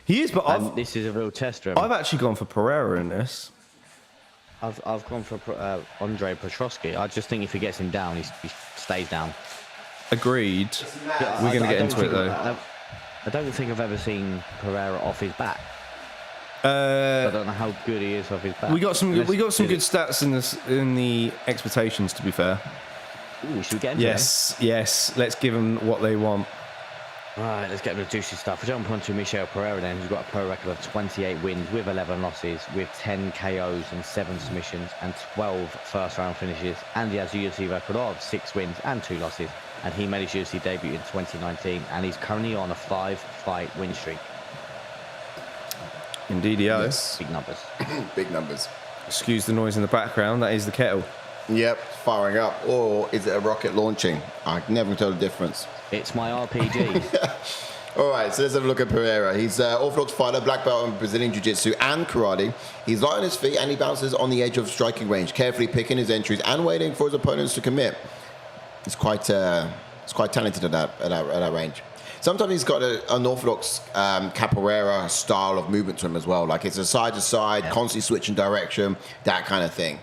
He is, but this is a real test for him. I've actually gone for Pereira in this. I've gone for Andre Petroski. I just think if he gets him down, he stays down. Agreed. We're going to get into it though. I don't think I've ever seen Pereira off his back. I don't know how good he is off his back. We got some good stats in the expectations. To be fair. Ooh, should we get into them? Yes. Let's give them what they want. Right, let's get into the juicy stuff. We jump on to Michel Pereira then, who's got a pro record of 28 wins with 11 losses, with 10 KOs and 7 submissions and 12 first-round finishes. And he has a UFC record of 6 wins and 2 losses. And he made his UFC debut in 2019, and he's currently on a 5-fight win streak. Indeed, he has. Yes. Big numbers. Big numbers. Excuse the noise in the background. That is the kettle. Yep, firing up. Or is it a rocket launching? I can never tell the difference. It's my RPG. All right, so let's have a look at Pereira. He's an orthodox fighter, black belt in Brazilian Jiu-Jitsu and karate. He's light on his feet and he bounces on the edge of striking range, carefully picking his entries and waiting for his opponents to commit. He's quite talented at that range. Sometimes he's got an unorthodox capoeira style of movement to him as well. Like it's a side-to-side, constantly switching direction, that kind of thing.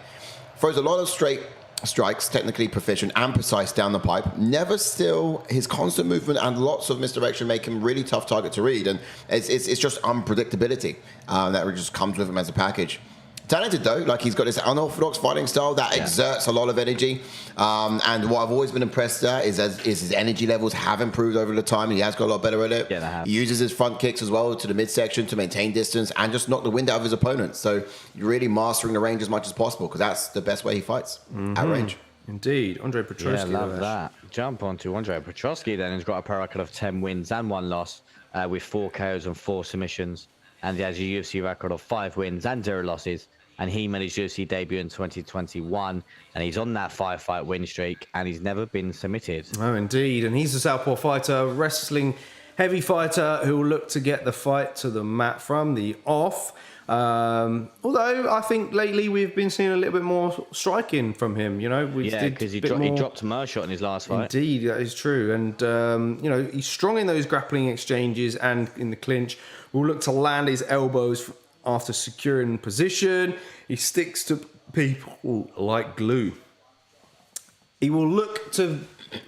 Throws a lot of straight strikes, technically proficient and precise down the pipe. Never still. His constant movement and lots of misdirection make him really tough target to read. And it's just unpredictability that just comes with him as a package. Talented though, like he's got this unorthodox fighting style that exerts a lot of energy. And what I've always been impressed at is his energy levels have improved over the time. And he has got a lot better at it. Yeah, they have. He uses his front kicks as well to the midsection to maintain distance and just knock the wind out of his opponents. So you're really mastering the range as much as possible because that's the best way he fights at range. Indeed. Andre Petroski. Yeah, love that. Jump on to Andre Petroski then. He's got a pro record of 10 wins and 1 loss with 4 KOs and 4 submissions. And he has a UFC record of 5 wins and 0 losses. And he made his UFC debut in 2021, and he's on that 5-fight win streak, and he's never been submitted. Oh, indeed. And he's a southpaw fighter, wrestling heavy fighter who will look to get the fight to the mat from the off. Although I think lately we've been seeing a little bit more striking from him. Because he dropped a Mershot in his last fight. Indeed, that is true. And, he's strong in those grappling exchanges and in the clinch. Will look to land his elbows after securing position. He sticks to people like glue. He will look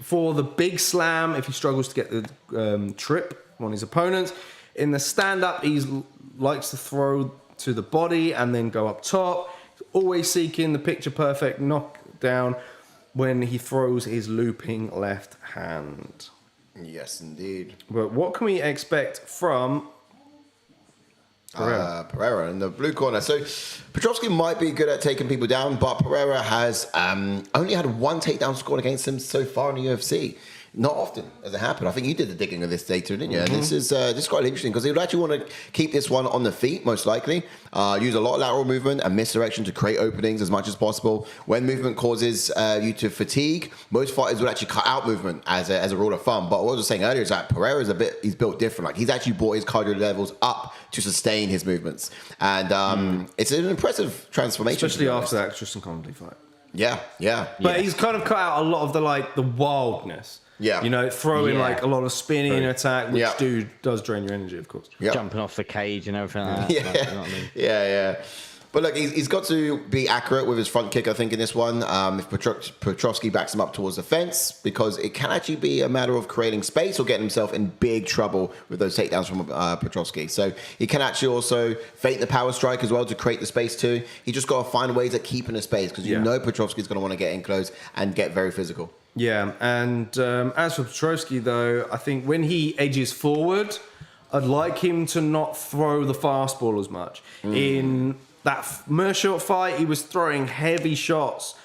for the big slam if he struggles to get the trip on his opponents. In the stand-up, he likes to throw to the body and then go up top. He's always seeking the picture-perfect knockdown when he throws his looping left hand. Yes, indeed. But what can we expect from Pereira in the blue corner? So Petroski might be good at taking people down, but Pereira has only had 1 takedown scored against him so far in the UFC. Not often does it happen. I think you did the digging of this data, didn't you? And this is quite interesting because they would actually want to keep this one on the feet, most likely. Use a lot of lateral movement and misdirection to create openings as much as possible. When movement causes you to fatigue, most fighters would actually cut out movement as a rule of thumb. But what I was saying earlier is that Pereira is he's built different. Like he's actually brought his cardio levels up to sustain his movements. And it's an impressive transformation. Especially after that Tristan Connolly fight. Yeah. But he's kind of cut out a lot of the wildness. Yeah. You know, throwing like a lot of spinning in attack, which does drain your energy, of course. Yeah. Jumping off the cage and everything like that. Yeah. Like, you know what I mean? Yeah. But look, he's got to be accurate with his front kick, I think, in this one. If Petroski backs him up towards the fence, because it can actually be a matter of creating space or getting himself in big trouble with those takedowns from Petroski. So he can actually also feint the power strike as well to create the space too. He just got to find ways of keeping the space because you know Petroski's going to want to get in close and get very physical. Yeah, and as for Petroski, though, I think when he edges forward, I'd like him to not throw the fastball as much. In that Meerschaert fight, he was throwing heavy shots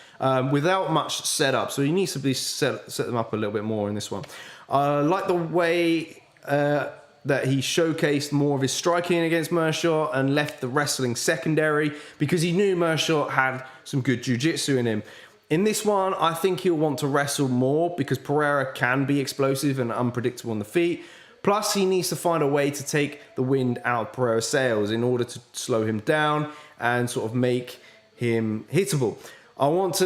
without much setup, so he needs to be set them up a little bit more in this one. I like the way that he showcased more of his striking against Meerschaert and left the wrestling secondary because he knew Meerschaert had some good jiu-jitsu in him. In this one, I think he'll want to wrestle more because Pereira can be explosive and unpredictable on the feet. Plus, he needs to find a way to take the wind out of Pereira's sails in order to slow him down and sort of make him hittable. I want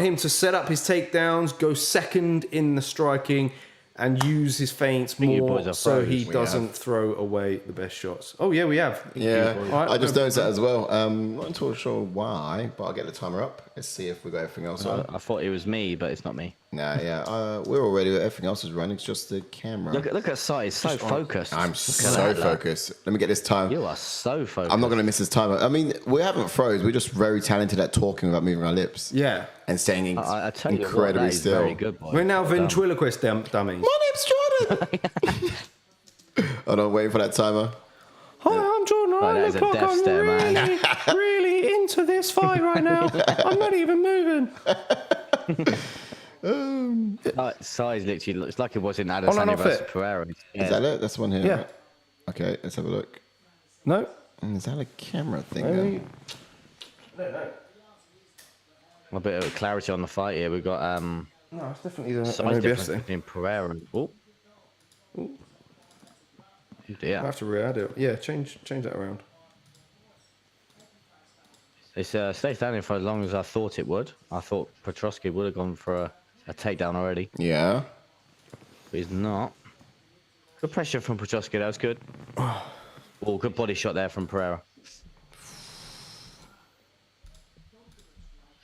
him to set up his takedowns, go second in the striking, and use his feints more so he doesn't throw away the best shots. Oh, yeah, we have. Yeah, right, I just noticed that as well. Not entirely sure why, but I'll get the timer up. Let's see if we got everything else on. I thought it was me, but it's not me. Nah, we're already, everything else is running, it's just the camera. Look at Sai, so focused. I'm so focused. Let me get this time. You are so focused. I'm not going to miss this timer. I mean, we haven't froze, we're just very talented at talking without moving our lips. Yeah. And staying incredibly what, that is still. Very good, boy. We're now ventriloquist dummies. My name's Jordan! Hold on, waiting for that timer. Hi, I'm Jordan. I look like I'm really into this fight right now. I'm not even moving. Size literally looks like it was in Adesanya versus Pereira. Is that it? That's one here. Yeah. Right? Okay, let's have a look. No. Is that a camera thing? No. A bit of clarity on the fight here. We've got No, it's definitely the size difference between Pereira and dear. I have to re-add it. Yeah, change that around. It's stayed standing for as long as I thought it would. I thought Petroski would have gone for a takedown already. Yeah. But he's not. Good pressure from Petroski. That was good. Oh, good body shot there from Pereira.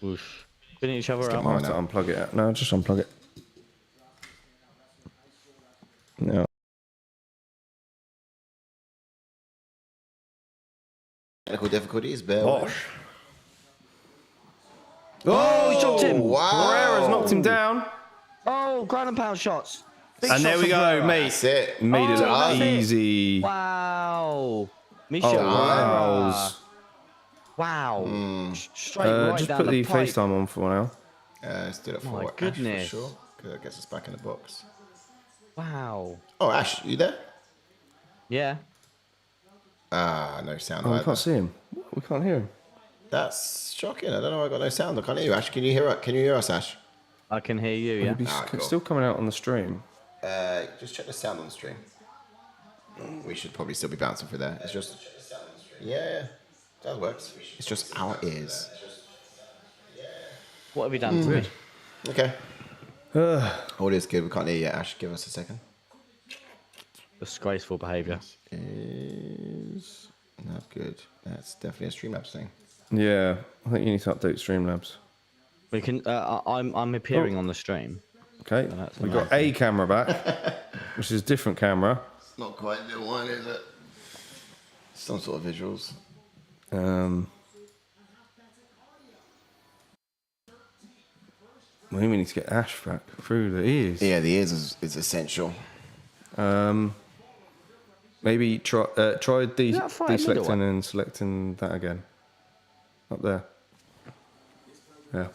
Whoosh. Spinning each other I have to unplug it. No, just unplug it. No. Technical difficulties, bear. Oh, he chopped him. Wow. Pereira's knocked him down. Oh, ground and pound shots. Big And shots there we from go, Pereira. mate. That's it. Made it that's look it. easy. Wow. Michel. Wow. Wow. Straight right Just down put the pipe. FaceTime on for now. Let's do it for My Ash goodness. for sure. Because that gets us back in the box. Wow. Oh, Ash, you there? Yeah. No sound. Oh, we either. can't see him. We can't hear him. That's shocking. I don't know why I got no sound. I can't hear you, Ash. Can you hear us, Ash? I can hear you, yeah. He's cool. still coming out on the stream. Just check the sound on the stream. We should probably still be bouncing through there. It's just... Yeah. That works. It's just our ears. What have you done to me? Okay. All is good. We can't hear you yet, Ash. Give us a second. Disgraceful behaviour. Is not good. That's definitely a Streamlabs thing. Yeah, I think you need to update Streamlabs. We can. I'm appearing on the stream. Okay, that's we got a camera back, which is a different camera. Not quite the one, is it? Some sort of visuals. We need to get Ash back through the ears. Yeah, the ears is essential. Maybe try deselecting and selecting that again. Up there. Yeah.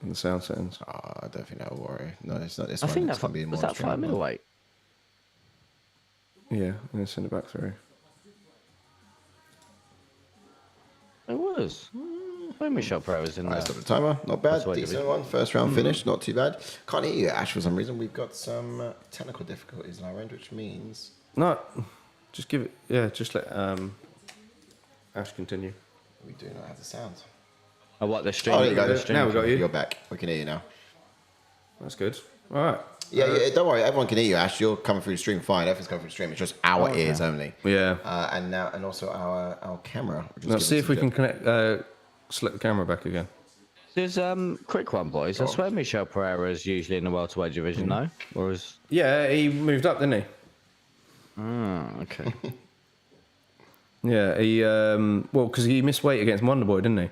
in the sound settings. Oh, I don't think that'll worry. No, it's not this I one. think It's that gonna be was more that fight middleweight. Yeah, I'm going to send it back through. It was. When Michel Pereira was in Alright, there. stop the timer. Not bad. That's what I Decent did. one. First round finished. Not too bad. Can't hear you, Ash, for some reason. We've got some technical difficulties in our end, which means... No, just give it. Yeah, just let Ash continue. We do not have the sound. Oh, what, the stream? Oh, there you go. Now we got you. You're back. We can hear you now. That's good. All right. Yeah, don't worry. Everyone can hear you, Ash. You're coming through the stream fine. Everything's coming through the stream. It's just our ears only. Yeah. And also our camera. Now see if we can connect. Select the camera back again. There's quick one, boys. I swear Michel Pereira is usually in the welterweight division, no? Or is... Yeah, he moved up, didn't he? Okay. Yeah, he well, because he missed weight against Wonderboy, didn't he?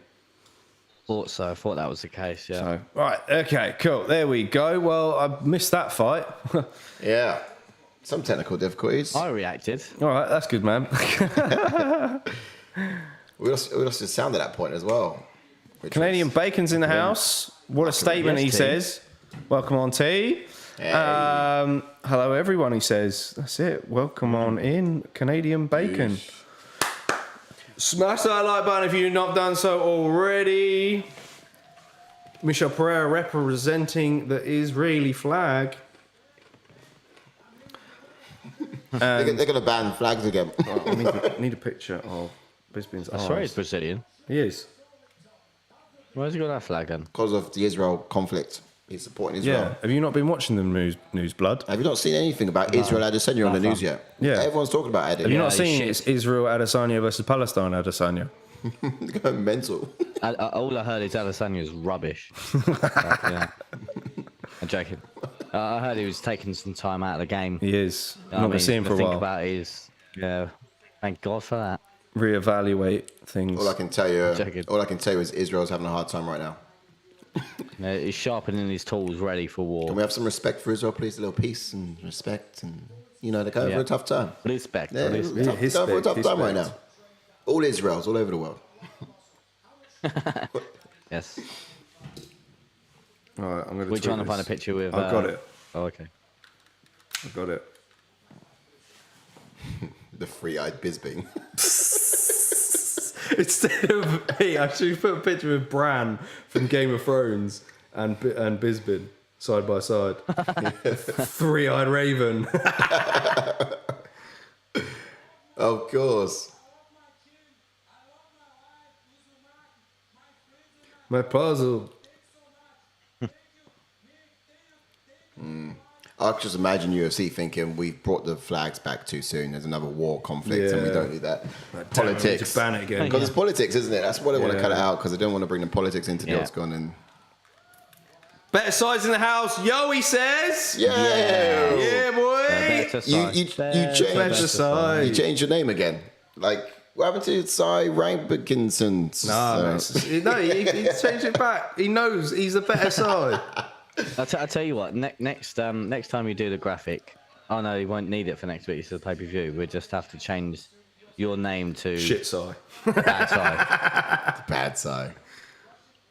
Thought so. I thought that was the case, yeah. So, right, okay, cool. There we go. Well, I missed that fight. Yeah. Some technical difficulties. I reacted. All right, that's good, man. We lost the sound at that point as well. Canadian Bacon's in the house. What a statement, Yes, he T. says. Welcome on, T. Hey. Hello, everyone, he says. That's it. Welcome on in, Canadian Bacon. Smash that like button if you've not done so already. Michel Pereira representing the Israeli flag. They're going to ban flags again. I need a picture of Bisbin's I swear he's arms. Brazilian. He is. Where's he got that flag then? Because of the Israel conflict. He's supporting Yeah. Israel. Have you not been watching the news, blood? Have you not seen anything about Israel Adesanya on the news yet? Yeah. Everyone's talking about Have you Adesanya. not seen shit. it's Israel Adesanya versus Palestine Adesanya? Going mental. All I heard is Adesanya is rubbish. Yeah. I'm joking. I heard he was taking some time out of the game. He is. I Not mean, going to see him for a think while. about it is, yeah, thank God for that. Reevaluate things. All I can tell you, Joking. all I can tell you is Israel's having a hard time right now. He's sharpening his tools, ready for war. Can we have some respect for Israel, please? A little peace and respect, and they're going for a tough time. Respect. Yeah, Respect. they're going for a tough time right now. respect. All Israels, all over the world. Yes. All right, I'm going to. We're trying to find a picture with. I've got it. Oh, okay. I've got it. The free-eyed Bisbing. Instead of me, I should put a picture of Bran from Game of Thrones and Bisbin side by side. Three-eyed raven. Of course. My puzzle. I can just imagine UFC thinking we've brought the flags back too soon. There's another war conflict, and we Yeah. don't need that. Damn, we need Politics. to ban it again. Because it's politics, isn't it? That's why they want to Yeah. cut it out, because they don't want to bring the politics into the Yeah. Octagon. And Better sides in the house, yo, he says. yeah, Yeah, boy. Better side. you changed- Better side. you changed your name again. Like, what happened to Cy Rainbickinson? No, he changed it back. He knows he's the better side. I'll tell you what. Next time you do the graphic, oh no, you won't need it for next week's pay per view. We'll just have to change your name to Shit side. Bad Side. Bad Cy.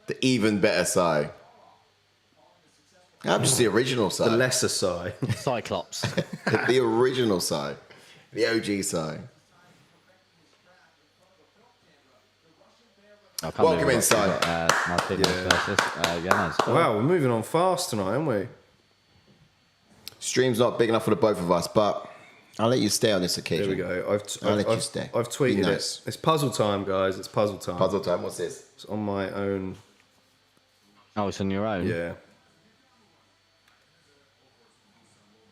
The even better Cy. I'm just the original Cy. The lesser side. Cyclops. The original Cy. The OG Cy. I can't Welcome believe inside. we've got, Martinez versus Yanez. Wow, we're moving on fast tonight, aren't we? Stream's not big enough for the both of us, but I'll let you stay on this occasion. Here we go. I'll let you stay. I've tweeted Be nice. it. It's puzzle time, guys. It's puzzle time. Puzzle time, what's this? It's on my own. Oh, it's on your own. Yeah.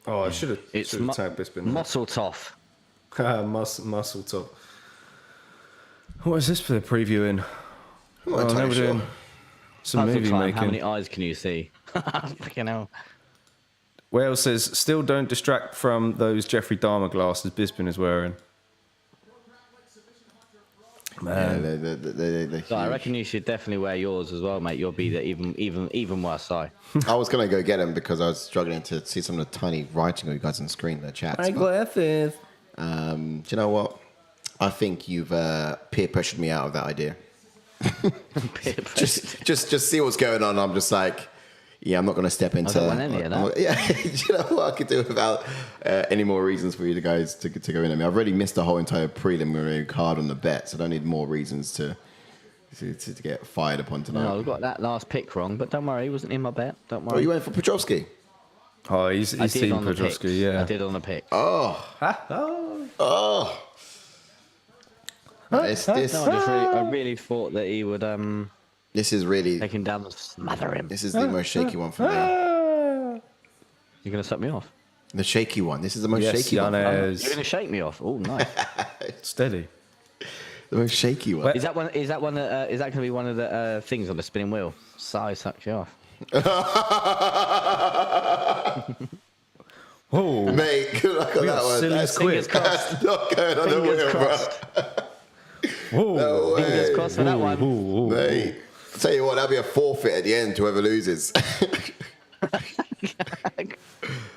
Oh, I should It's have tagged Bisbin. Muscle Toff. Muscle top. What is this for the previewing? I'm not entirely now we're sure. doing some Puzzle movie time. making. How many eyes can you see? Fucking hell. Wales says, still don't distract from those Jeffrey Dahmer glasses Bisbin is wearing. Yeah, Man. they're So I huge. reckon you should definitely wear yours as well, mate. You'll be the even worse side. I was going to go get them because I was struggling to see some of the tiny writing of you guys on the screen, the chats. My glasses. Do you know what? I think you've peer pressured me out of that idea. just see what's going on. I'm just like, yeah, I'm not going to step into. I don't want any of that. Yeah, do you know what I could do without any more reasons for you guys to go in at me? I've already missed the whole entire preliminary card on the bet, so I don't need more reasons to get fired upon tonight. No, I've got that last pick wrong, but don't worry, he wasn't in my bet. Don't worry. Oh, you went for Petroski? Oh, he's team Petroski, yeah. I did on the pick. Oh. Oh. I really thought that he would This is really take him down and smother him. This is the most shaky one for me. You're going to set me off? The shaky one. This is the most shaky one. You're going to shake me off? Oh, nice. Steady. The most shaky one. Is that going to be one of the things on the spinning wheel? Sai sucks you off. Oh, mate, good luck on that one. That's not going on the wheel, bro. oh. Fingers crossed for that one. Mate, I'll tell you what, that'll be a forfeit at the end to whoever loses.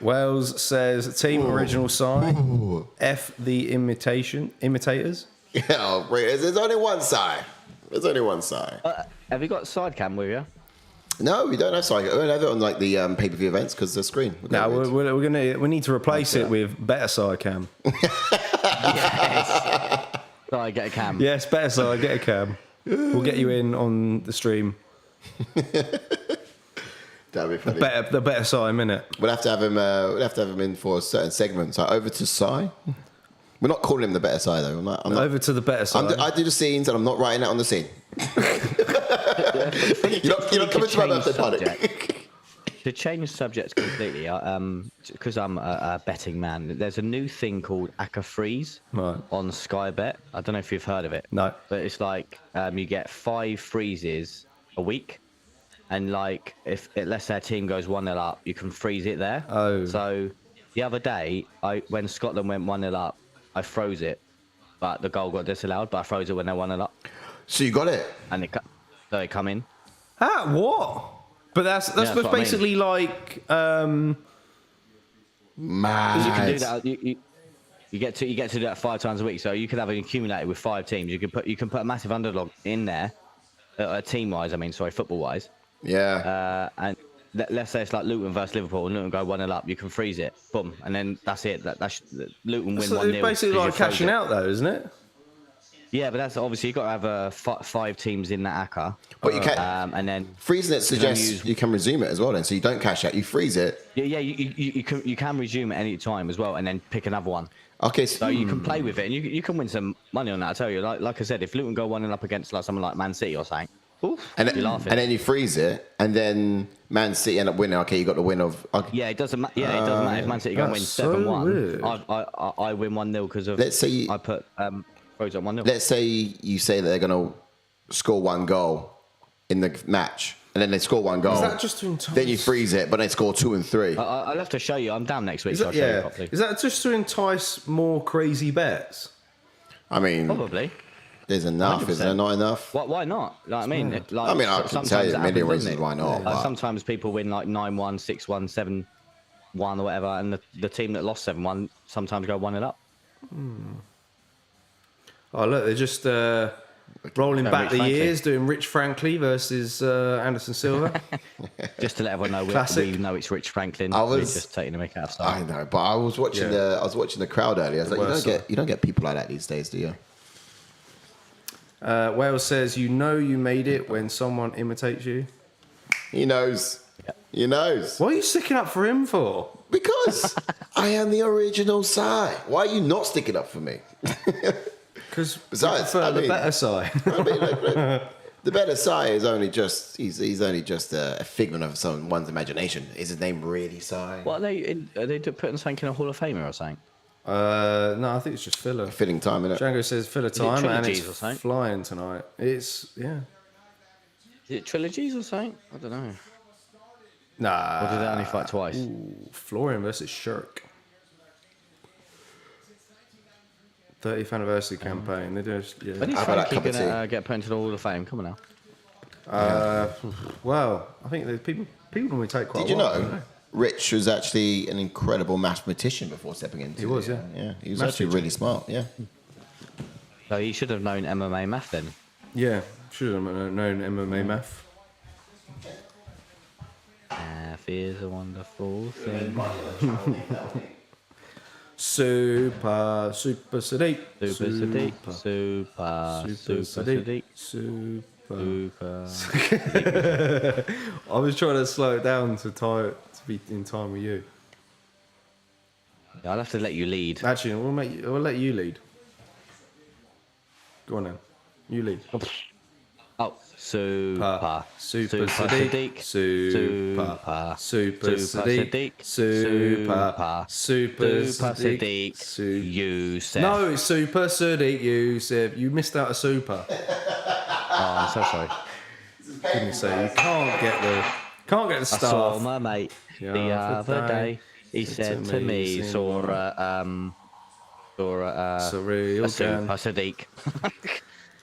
Wells says team original sign. F the imitators. Yeah, there's only one side. There's only one side. Have you got side cam with you? No, we don't have side. We don't have it on like the pay-per-view events because the screen. No, we need to replace it with better side cam. Yes. Sorry, get a cam. Yes, better side, get a cam. We'll get you in on the stream. That'd be funny. The better side, innit? We'll have to have him. We'll have to have him in for a certain segment. So over to Sai. We're not calling him the better side though. I'm not, over to the better side. I do the scenes, and I'm not writing that on the scene. You're not coming to my birthday party. To change subjects completely, because I'm a betting man, there's a new thing called Aka Freeze on Sky Bet. I don't know if you've heard of it. No. But it's like you get 5 freezes a week. And like, let's say a team goes 1-0 up, you can freeze it there. Oh. So the other day, when Scotland went 1-0 up, I froze it. But the goal got disallowed, but I froze it when they 1-0 up. So you got it? And they come in. Ah, what? But that's basically like mad. You can do that. You get to do that 5 times a week. So you could have an accumulated with 5 teams. You can put a massive underdog in there, team wise. I mean, sorry, football wise. Yeah. And let's say it's like Luton versus Liverpool, and Luton go 1-0 up. You can freeze it, boom, and then that's it. That's Luton win 1-0. It's basically like cashing out, though, isn't it? Yeah, but that's obviously you've got to have 5 teams in that ACCA. But you can, and then freezing it suggests you can resume it as well. Then, so you don't cash out, you freeze it. Yeah, you can resume at any time as well, and then pick another one. Okay, so you can play with it, and you can win some money on that. I tell you, like I said, if Luton go 1-0 up against like someone like Man City or something, and you're laughing. And then you freeze it, and then Man City end up winning. Okay, you got the win of. Okay. Yeah, it doesn't matter. Yeah, it doesn't matter if Man City go win 7-1. I win 1-0 because of. Let's say I put froze on 1-0. Let's say you say that they're going to score 1 goal in the match, and then they score 1 goal. Is that just to entice? Then you freeze it, but they score 2 and 3. I'll have to show you. I'm down next week, so I'll show you properly. Is that just to entice more crazy bets? I mean, probably. There's enough. 100%. Is there not enough? Why not? Like, I mean, I can tell you a million reasons why not. Like, sometimes people win like 9-1, 6-1, 7-1 or whatever, and the team that lost 7-1 sometimes go 1-0 up. Oh, look, they're just rolling back the years, doing Rich Franklin versus Anderson Silva. Just to let everyone know, we know it's Rich Franklin. We're just taking the mick out of stuff. I know, but I was watching the crowd earlier. I was like, you don't get people like that these days, do you? Wales says, you know you made it when someone imitates you. He knows. Yeah. He knows. What are you sticking up for him for? Because I am the original Sai. Why are you not sticking up for me? Because the better side. I mean, look, the better Sai is only just he's only just a figment of someone's imagination. Is his name really Sai? What are they putting something in a Hall of Famer or something? No, I think it's just filler. Fitting time, innit? Django says filler time, and it's flying tonight. It's Is it trilogies or something? I don't know. Nah. Or did they only fight twice? Florian versus Shirk. 30th anniversary campaign. They just When is Frankie gonna get put into the Hall of Fame? Come on now. Well, I think people normally take quite. Did you know? Rich was actually an incredible mathematician before stepping into. He was, yeah. He was actually really smart. Yeah. So he should have known MMA math then. Yeah, Should have known MMA math. Math is a wonderful thing. Super Sadiq. Super Sadiq. Super Sadiq. Super. I was trying to slow it down to be in time with you. Yeah, I'll have to let you lead. Actually, we'll let you lead. Go on then. You lead. Oh, super Sadiq. Super Sadiq. Super Sadiq. Yusuff. No, it's Super Sadiq. Yusuff. You missed out a super. Oh, I'm so sorry. Goodness sake, you can't get the I stuff. saw my mate the other day. He said to me, saw a super Sadiq.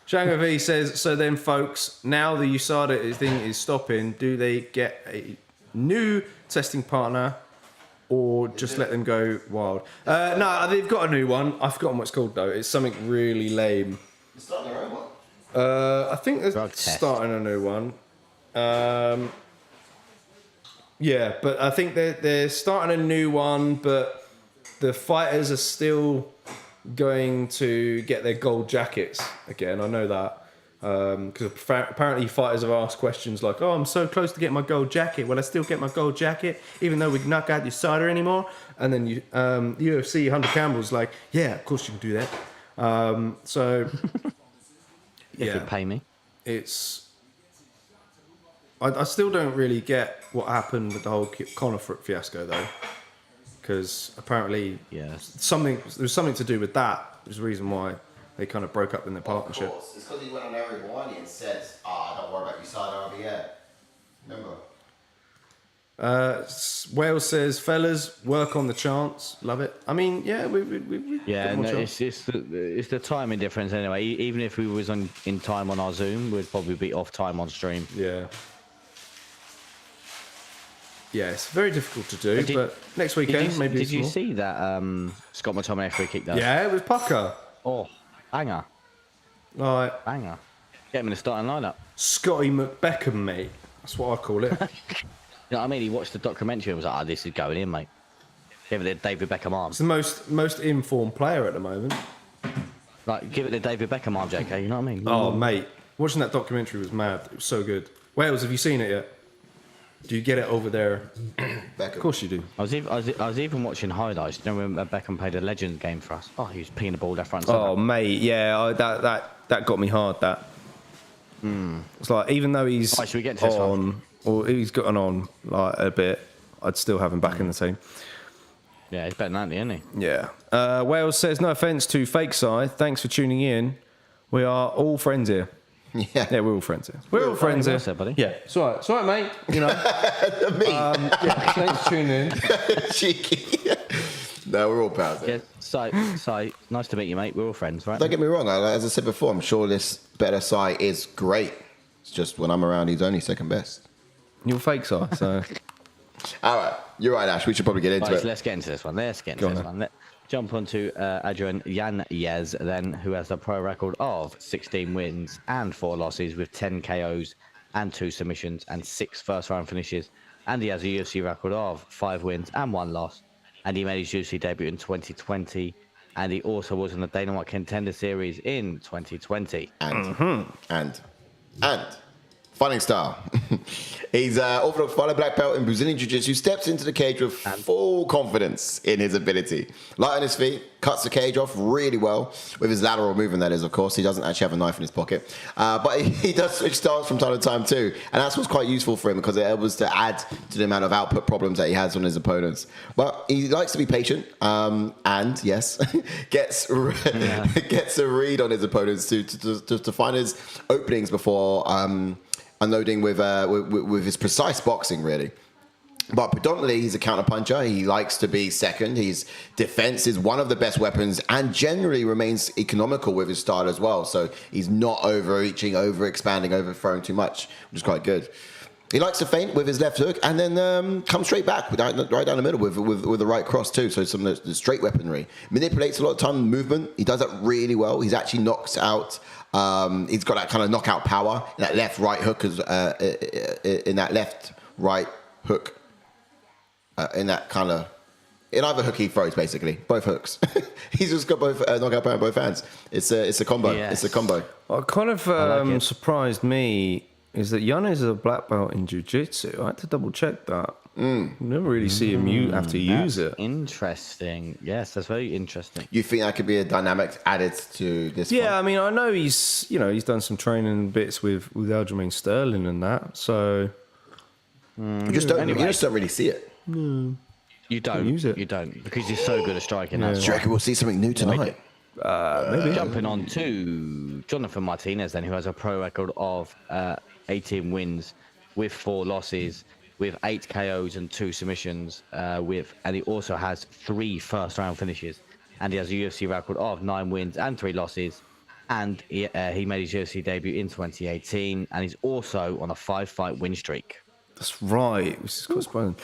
Shango V says, so then folks, now the USADA thing is stopping, do they get a new testing partner or just let them go wild? No, they've got a new one. I've forgotten what it's called though. It's something really lame. They're starting their own one. I think they're starting a new one. Yeah, but I think they're starting a new one, but the fighters are still going to get their gold jackets again. I know that because apparently fighters have asked questions like, "Oh, I'm so close to getting my gold jacket. Will I still get my gold jacket even though we knock out USADA anymore?" And then UFC Hunter Campbell's like, "Yeah, of course you can do that." So If you pay me. it's. I still don't really get what happened with the whole Conor fiasco though. Because apparently, Yes. there was something to do with that. There's a reason why they kind of broke up in their partnership. Of course. It's because he went on Viviane and said, don't worry about USADA over here. Remember? Wales says, fellas, work on the chance. Love it. I mean, yeah, we Yeah, got more no, chance. it's the timing difference anyway. Even if we was in time on our Zoom, we'd probably be off time on stream. Yeah. Yeah, it's very difficult to do, but next weekend maybe. Did you see that Scott McTominay free kick though? Yeah, it was pucker. Oh, banger, Like banger. Get him in the starting lineup. Scotty McBeckham, mate. That's what I call it. You know what I mean? He watched the documentary and was like, this is going in, mate. Give it the David Beckham arm. It's the most informed player at the moment. Like, give it the David Beckham arm, JK. You know what I mean? Oh, mate. Watching that documentary was mad. It was so good. Wales, have you seen it yet? Do you get it over there? Beckham. Of course you do. I was even watching highlights. Do you know when Beckham played a Legends game for us? Oh, he was peeing the ball left, front, and Oh, centre. mate. Yeah, that got me hard, that. It's like, even though he's Right, should we get to this on, or he's gotten on like a bit, I'd still have him back in the team. Yeah, he's better than Andy, isn't he? Yeah. Wales says, no offence to Fake Side. Thanks for tuning in. We are all friends here. Yeah. Yeah, we're all friends here. We're all friends here. well said, buddy. Yeah, it's all right. It's all right, mate. You know. Me. Yeah, thanks for tuning in. Cheeky. No, we're all pals. Yeah, so nice to meet you, mate. We're all friends, right? Don't get me wrong. As I said before, I'm sure this better side is great. It's just when I'm around, he's only second best. You're Fake Side, so. All right. You're right, Ash. We should probably get into Right, it. so let's get into this one. Let's jump on to Adrian Yanez, then, who has a pro record of 16 wins and 4 losses with 10 KOs and 2 submissions and 6 first-round finishes. And he has a UFC record of 5 wins and 1 loss. And he made his UFC debut in 2020. And he also was in the Dana White Contender Series in 2020. And fighting style. He's orthodox fighter, black belt in Brazilian Jiu-Jitsu, steps into the cage with full confidence in his ability. Light on his feet, cuts the cage off really well with his lateral movement, that is, of course. He doesn't actually have a knife in his pocket. But he does switch styles from time to time too. And that's what's quite useful for him because it helps to add to the amount of output problems that he has on his opponents. But he likes to be patient and, yes, gets a read on his opponents to find his openings before unloading with his precise boxing, really. But predominantly, he's a counter-puncher. He likes to be second. His defense is one of the best weapons and generally remains economical with his style as well. So he's not overreaching, over-expanding, over-throwing too much, which is quite good. He likes to feint with his left hook and then come straight back, right down the middle with the right cross too. So some of the straight weaponry. Manipulates a lot of time movement. He does that really well. He's actually knocks out He's got that kind of knockout power, that left-right hook, in that left-right hook, in that kind of, in either hook he throws, basically, both hooks. He's just got both knockout power in both hands. It's a combo. Yes. It's a combo. What kind of surprised me is that Yanez is a black belt in jiu-jitsu. I had to double check that. You never really see him have to use it. Interesting. Yes, that's very interesting. You think that could be a dynamic added to this Yeah, fight? I mean, I know he's done some training bits with Aljamain Sterling and that. So You just don't really see it. You don't use it. You don't, because he's so good at striking. Yeah. That's Do you why. reckon we'll see something new tonight? maybe. Jumping on to Jonathan Martinez, then, who has a pro record of 18 wins with 4 losses, with 8 KOs and 2 submissions, and he also has 3 first-round finishes, and he has a UFC record of 9 wins and 3 losses, and he made his UFC debut in 2018, and he's also on a 5-fight win streak. That's right, which is quite surprising.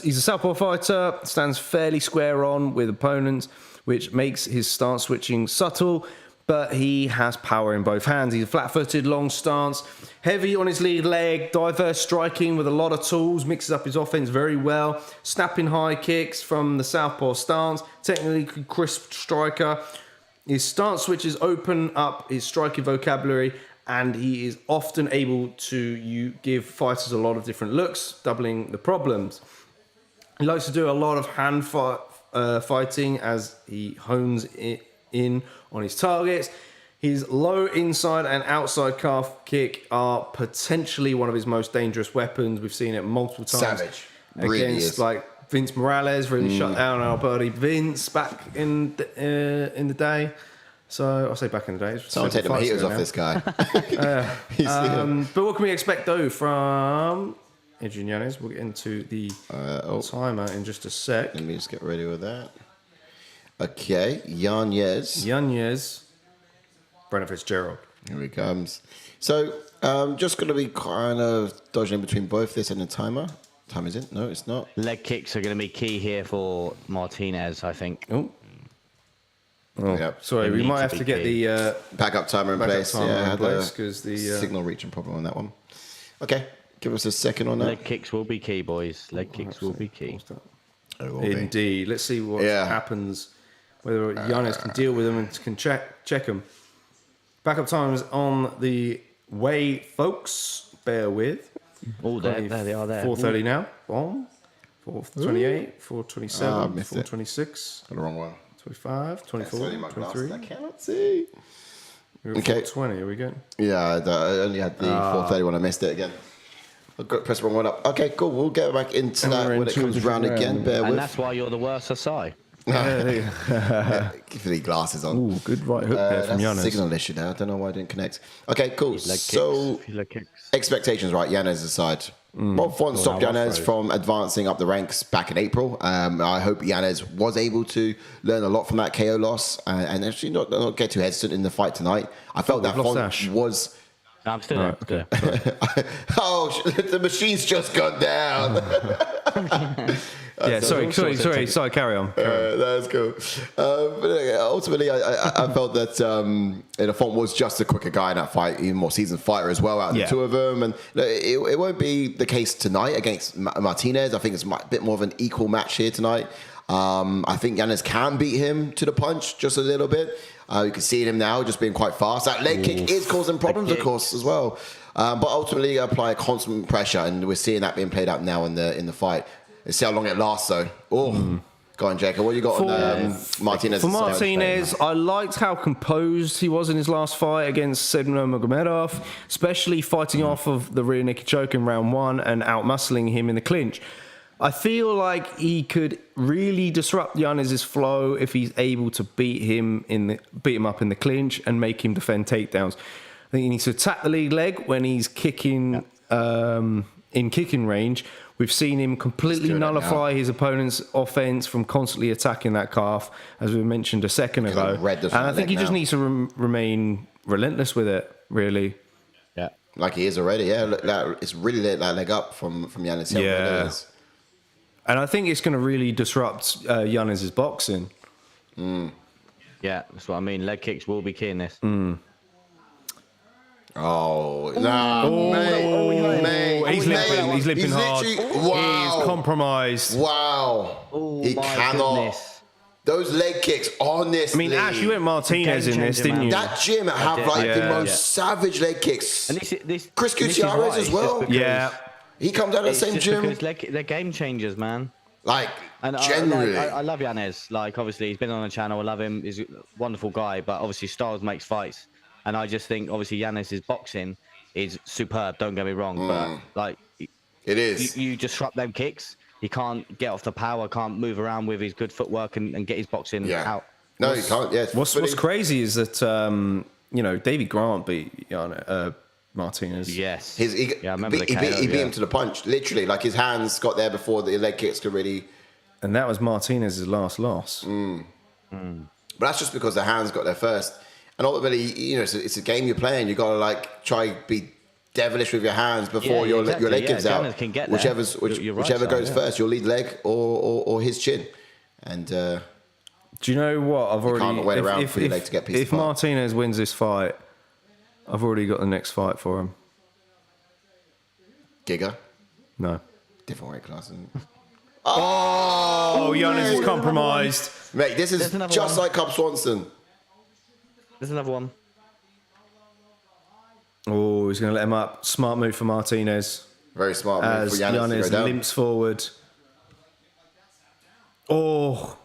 He's a southpaw fighter, stands fairly square on with opponents, which makes his stance switching subtle, but he has power in both hands. He's a flat-footed, long stance, heavy on his lead leg, diverse striking with a lot of tools, mixes up his offense very well, snapping high kicks from the southpaw stance, technically crisp striker. His stance switches open up his striking vocabulary, and he is often able to give fighters a lot of different looks, doubling the problems. He likes to do a lot of hand fighting as he hones in on his targets. His low inside and outside calf kick are potentially one of his most dangerous weapons. We've seen it multiple times. Savage. Really Against is. like Vince Morales, really shut down our buddy Vince back in the day. So I'll say back in the day. Someone take the heaters off this guy. But what can we expect though from Adrian Yanez? We'll get into the timer in just a sec. Let me just get ready with that. Okay, Yanez. Brennan Fitzgerald. Here he comes. So, just going to be kind of dodging between both this and the timer. Time is it? No, it's not. Leg kicks are going to be key here for Martinez, I think. Oh, Yep. sorry, we Need might to have be to get key. the Backup timer in place. timer Yeah, in had place a 'cause the signal reaching problem on that one. Okay, give us a second on that. Leg kicks will be key, boys. Leg kicks will be key. It will be. Indeed. Let's see what happens. Whether Yanez can deal with them and can check them. Backup times on the way, folks. Bear with. Oh, there they are there. 4:30 now. Boom. 4:28, 4:27, missed it. 4:26, Got the wrong one. 25, 24, Sorry, my glasses, 23. I cannot see. We're at Okay. 4:20. Are we good? Yeah, I only had the 4:30 when I missed it again. I got press the wrong one up. Okay, cool. We'll get back into And that we're when it into a comes round different again. round. Bear And with. that's why you're the worst Asai. Give the glasses on. Ooh, good right hook there from That's a Yanez. signal issue now. I don't know why I didn't connect. Okay, cool. Leg So kicks. Leg kicks. expectations, right? Yanez aside. What font stopped now Yanez afraid. from advancing up the ranks back in April? I hope Yanez was able to learn a lot from that KO loss and actually not get too hesitant in the fight tonight. I felt that We've lost font Ash. was. No, I'm still there. Okay. Oh, the machine's just gone down. Yeah, sorry, carry on. That's cool. But ultimately, I felt that the font was just a quicker guy in that fight, even more seasoned fighter as well out of the two of them. And it won't be the case tonight against Martinez. I think it's a bit more of an equal match here tonight. I think Yanez can beat him to the punch just a little bit. You can see him now just being quite fast. That leg kick is causing problems, of course, as well. But ultimately, apply constant pressure, and we're seeing that being played out now in the fight. Let's see how long it lasts, though. Oh, go on, Jacob. What you got on Martinez? For Martinez, I liked how composed he was in his last fight against Saaiman Magomedov, especially fighting off of the rear naked choke in round 1 and out-muscling him in the clinch. I feel like he could really disrupt Yanez's flow if he's able to beat him up in the clinch and make him defend takedowns. I think he needs to attack the lead leg when he's kicking in kicking range. We've seen him completely nullify his opponent's offense from constantly attacking that calf, as we mentioned a second ago. And I think he just needs to remain relentless with it, really. Yeah. Like he is already, yeah. Look, it's really lit that leg up from Yanez. Yeah. And I think it's going to really disrupt Yanez's boxing. Yeah, that's what I mean. Leg kicks will be key in this. Oh, nah, mate. He's limping. He's limping hard. Wow. He's compromised. Wow. Oh, He my cannot. goodness. Those leg kicks, honestly. I mean, Ash, you went Martinez in this, Game changer, didn't man. you? That gym have like the most savage leg kicks. And this Chris this is Gutierrez why, as it's just well. because- Yeah. He comes out of the It's same just gym. because they're game changers, man. Like, And generally. I love Yanez. Like, obviously, he's been on the channel. I love him. He's a wonderful guy. But obviously, styles makes fights. And I just think, obviously, Yanez's boxing is superb. Don't get me wrong. But, like, it is. you disrupt them kicks. He can't get off the power, can't move around with his good footwork and get his boxing out. No, you can't. Yeah, What's crazy is that, David Grant beat Martinez. Yes. I remember he beat him to the punch. Literally, like his hands got there before the leg kicks could really. And that was Martinez's last loss. But that's just because the hands got there first. And ultimately, it's a game you're playing. You got to like try be devilish with your hands before your leg gives out. Yanez can get there. Whichever goes first, your lead leg or his chin. And do you know what? I've already. can't wait around for your leg to get pieced If apart. Martinez wins this fight, I've already got the next fight for him. Giga, No. different weight class. Oh, Yanez is compromised. Mate, this is There's another just one. like Cub Swanson. There's another one. Oh, he's going to let him up. Smart move for Martinez. Very smart move As for Yanez to Yanez go down. limps forward. Oh.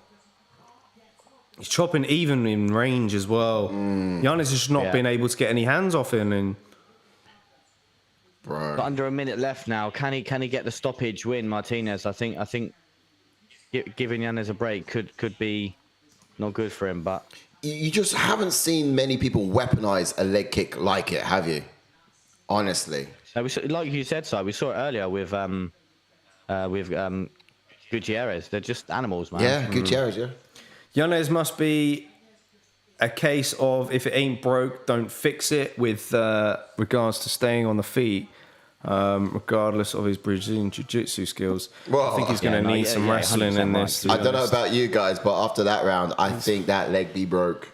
He's chopping even in range as well. Yanez has just not been able to get any hands off him. And Bro. But under a minute left now. Can he get the stoppage win, Martinez? I think giving Yanez a break could be not good for him. But You just haven't seen many people weaponize a leg kick like it, have you? Honestly. like you said, we saw it earlier with Gutierrez. They're just animals, man. Yeah, Gutierrez, yeah. Yanez must be a case of if it ain't broke, don't fix it with regards to staying on the feet, regardless of his Brazilian Jiu-Jitsu skills. Well, I think he's going to need some wrestling 100% in right. this. to be I don't know honest. about you guys, but after that round, I think that leg be broke.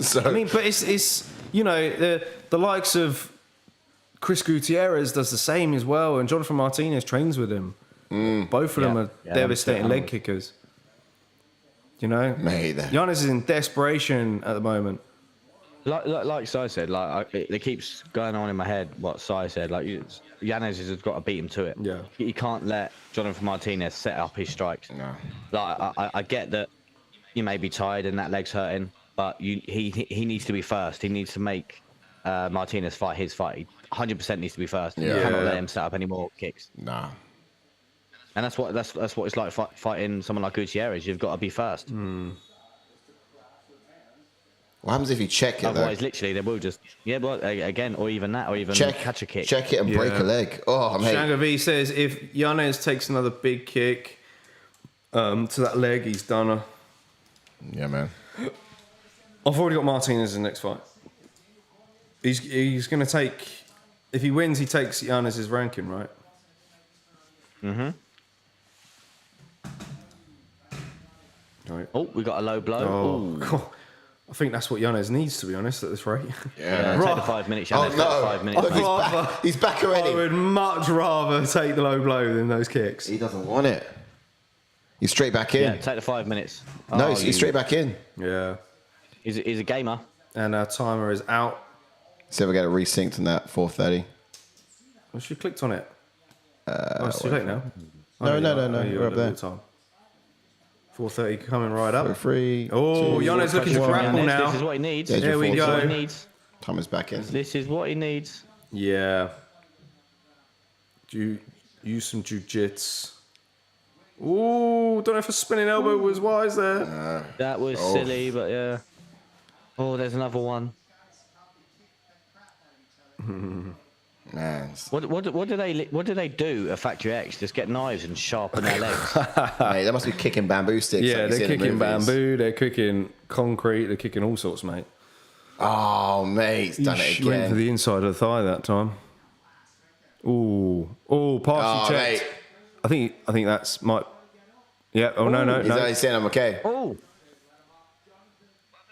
So I mean, but it's the likes of Chris Gutierrez does the same as well, and Jonathan Martinez trains with him. Both of them are devastating leg kickers. mate, Yanez is in desperation at the moment. Like Sai said, it keeps going on in my head what Sai said. Like Yanez has got to beat him to it. Yeah. You can't let Jonathan Martinez set up his strikes. No. Like I get that you may be tired and that leg's hurting, but he needs to be first. He needs to make Martinez fight his fight. He 100% needs to be first. You cannot let him set up any more kicks. Nah. And that's what it's like fighting someone like Gutierrez. You've got to be first. What happens if you check it, though? Otherwise, literally, they will just again, or even catch a kick. Check it and break a leg. Oh, mate. Shanga V says if Yanez takes another big kick to that leg, he's done her. Yeah, man. I've already got Martinez in the next fight. He's going to take... If he wins, he takes Yanez's ranking, right? Mm-hmm. Right. Oh, we got a low blow. Oh, Ooh. God. I think that's what Yanez needs, to be honest, at this rate. Yeah. Take the 5 minutes. Oh, Yanez, take the 5 minutes. Look, I'd he's back I already. would much rather take the low blow than those kicks. He doesn't want it. He's straight back in. Yeah, take the 5 minutes. No, Oh, he's straight back in. Yeah. He's a gamer. And our timer is out. See if we get it resynced in that 4:30. Well, she clicked on it. It's too late now. No. You're We're up there. 4:30 coming right up. 3. Oh, Yanez looking to Pressure on grapple Yanez. now. This is what he needs. Yeah, There we This is what go. he needs. Time is back in. This is what he needs. Yeah. Use some jiu-jits. Ooh, don't know if a spinning elbow was wise there. That was silly, but yeah. Oh, there's another one. Man. What do they do at Factory X? Just get knives and sharpen their legs. Mate, they must be kicking bamboo sticks. Yeah, like you they're see in the kicking movies. bamboo, they're kicking concrete, they're kicking all sorts, mate. Oh, mate, he's done it He went for again. the inside of the thigh that time. Ooh, partially checked. Mate. I think that's my. Yeah. Oh no. He's saying I'm okay. Oh.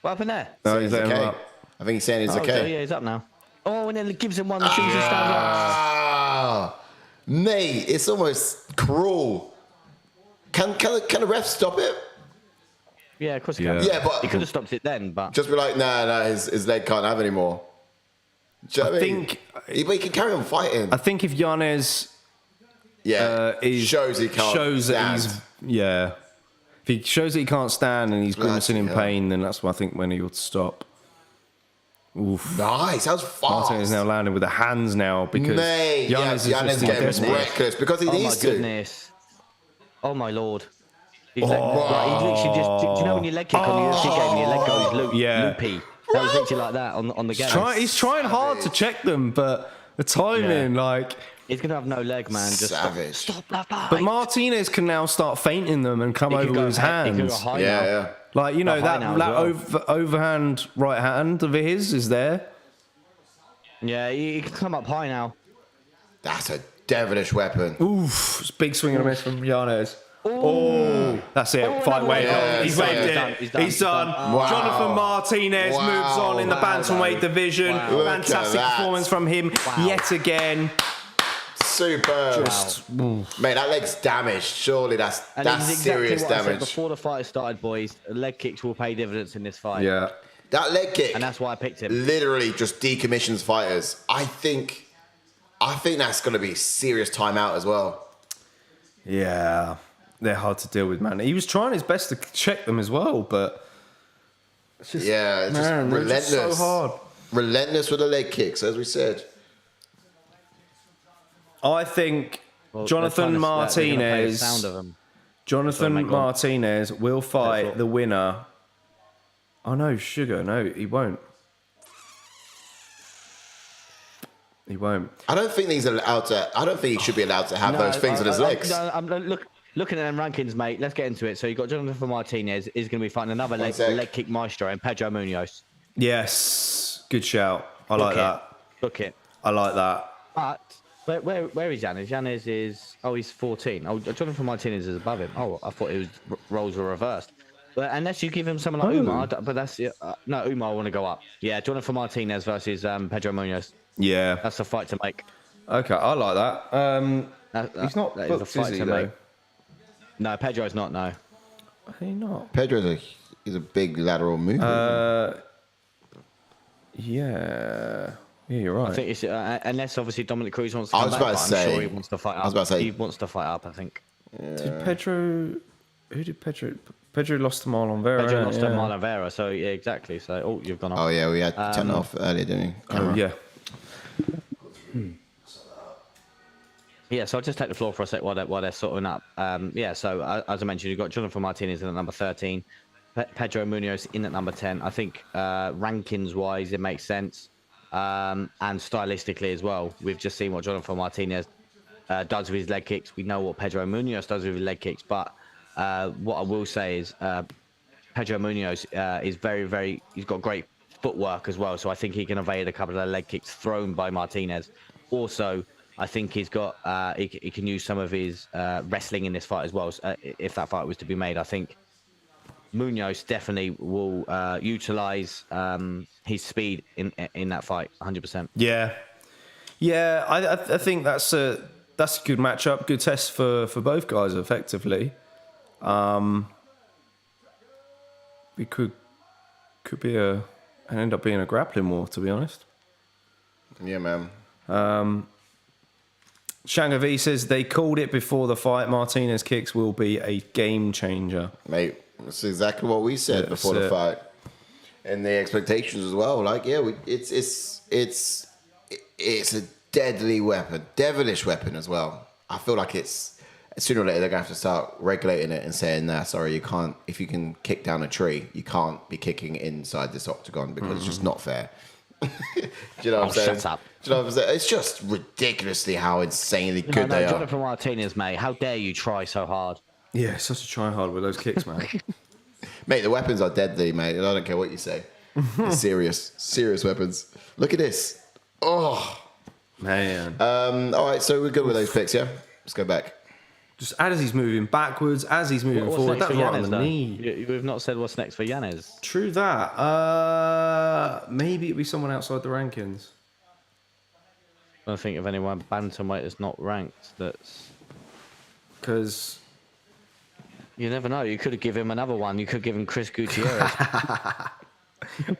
What happened there? No, he's He's letting him okay. up. I think he's saying he's Oh, okay. yeah, he's up now. Oh, and then it gives him one as soon as he stands up. Mate, it's almost cruel. Can the ref stop it? Yeah, of course he can. Yeah, but he could have stopped it then, but just be like, nah, his leg can't have any more. Do you know what I mean? But he can carry on fighting. I think if Yanez shows he can't shows that stand. if he shows that he can't stand and he's grimacing in pain, then that's I think when he would stop. Oof. Nice, that was fast. Martinez is now landing with the hands now because Yanez is getting reckless because he needs to. Oh my goodness. Oh my lord. He's he literally just, do you know when you leg kick on the UFC game and your leg goes loopy? That was literally like that on the game. He's trying hard to check them, but the timing, he's gonna have no leg, man. Just savage. Stop that fight. But Martinez can now start feinting them and come over with his hands. He can go high now. Like, that overhand right hand of his is there. Yeah, he can come up high now. That's a devilish weapon. Oof, it's big swing and a miss from Yanez. Oh, that's it. Fight wave. He's waved it. He's done. Wow. Jonathan Martinez moves on in the bantamweight division. Fantastic performance from him yet again. Super. Mate, that leg's damaged. Surely that's serious damage. Before the fight started, boys, leg kicks will pay dividends in this fight. Yeah. That leg kick. And that's why I picked him. Literally just decommissions fighters. I think that's going to be serious timeout as well. Yeah. They're hard to deal with, man. He was trying his best to check them as well, but it's just, it's just relentless. Just so hard. Relentless with the leg kicks, as we said. I think Jonathan Martinez will fight the winner. Oh no, Sugar. No, he won't. He won't. I don't think he's allowed to. I don't think he should be allowed to have those things on his legs. Looking at them rankings, mate. Let's get into it. So you got Jonathan Martinez is going to be fighting another leg kick maestro and Pedro Munoz. Yes, good shout. I like that. Book it. I like that. But where is Yanez? Yanez is he's 14. Oh, Jonathan Martinez is above him. Oh, I thought roles were reversed. But unless you give him someone like Umar, but that's no Umar. I want to go up. Yeah, Jonathan Martinez versus Pedro Munoz. Yeah, that's the fight to make. Okay, I like that. He's not booked, is he, though? No, Pedro's not. No, he not. Pedro's he's a big lateral mover. Yeah, you're right. I think it's unless obviously Dominic Cruz wants to come back, I'm sure he wants to fight up. I was about to say he wants to fight up. I think. Who did Pedro? Pedro lost to Marlon Vera. Pedro lost to Marlon Vera. So yeah, exactly. So you've gone off. Oh yeah, we had 10 off earlier, didn't we? Oh yeah. Yeah, so I'll just take the floor for a sec while they're sorting up. So as I mentioned, you've got Jonathan Martinez in at number 13, Pedro Munoz in at number 10. I think rankings-wise, it makes sense. And stylistically as well. We've just seen what Jonathan Martinez does with his leg kicks. We know what Pedro Munoz does with his leg kicks. But what I will say is Pedro Munoz is very, he's got great footwork as well. So I think he can evade a couple of the leg kicks thrown by Martinez. Also, I think he's got he can use some of his wrestling in this fight as well. If that fight was to be made, I think Munoz definitely will utilize his speed in that fight, 100%. Yeah, I think that's a good matchup, good test for both guys. Effectively, it could be and end up being a grappling war, to be honest. Yeah, man. Shanga V says they called it before the fight. Martinez kicks will be a game changer. Mate, that's exactly what we said before the fight. And the expectations as well. Like, yeah, it's a deadly weapon, devilish weapon as well. I feel like it's sooner or later they're going to have to start regulating it and saying, nah, sorry, you can't, if you can kick down a tree, you can't be kicking inside this octagon because it's just not fair. Do you know what I'm saying? Shut up. Do you know what I'm saying? It's just ridiculously how insanely good they are. Jonathan Martinez, mate, how dare you try so hard? Yeah, such a try hard with those kicks, man. Mate, the weapons are deadly, mate. I don't care what you say. They're serious weapons. Look at this. Oh, man. All right, so we're good with those picks, yeah? Let's go back. Just as he's moving backwards, as he's moving forward, that's right on the knee. We've not said what's next for Yanez. True that. Maybe it'll be someone outside the rankings. I don't think of anyone bantamweight that's not ranked. That's Because you never know. You could have given him another one. You could give him Chris Gutierrez. I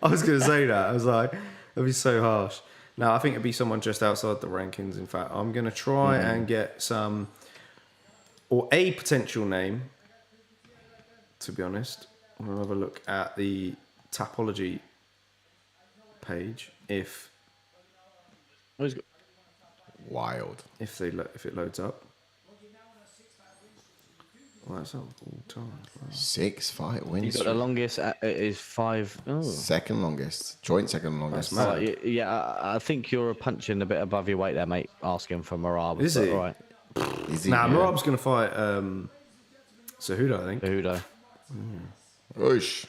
was going to say that. I was like, that'd be so harsh. No, I think it'd be someone just outside the rankings. In fact, I'm going to try and get some, or a potential name, to be honest. I'm going to have a look at the Tapology page if Wild. if it loads up. Well, that's all time. 6 fight wins. He's got the longest. Is 5. Oh. Second longest. Joint second longest. That's mad. Yeah, I think you're punching a bit above your weight there, mate. Asking for Marab. Is he? All right. Is he? Nah, Marab's going to fight Cejudo, I think. Cejudo. Oosh.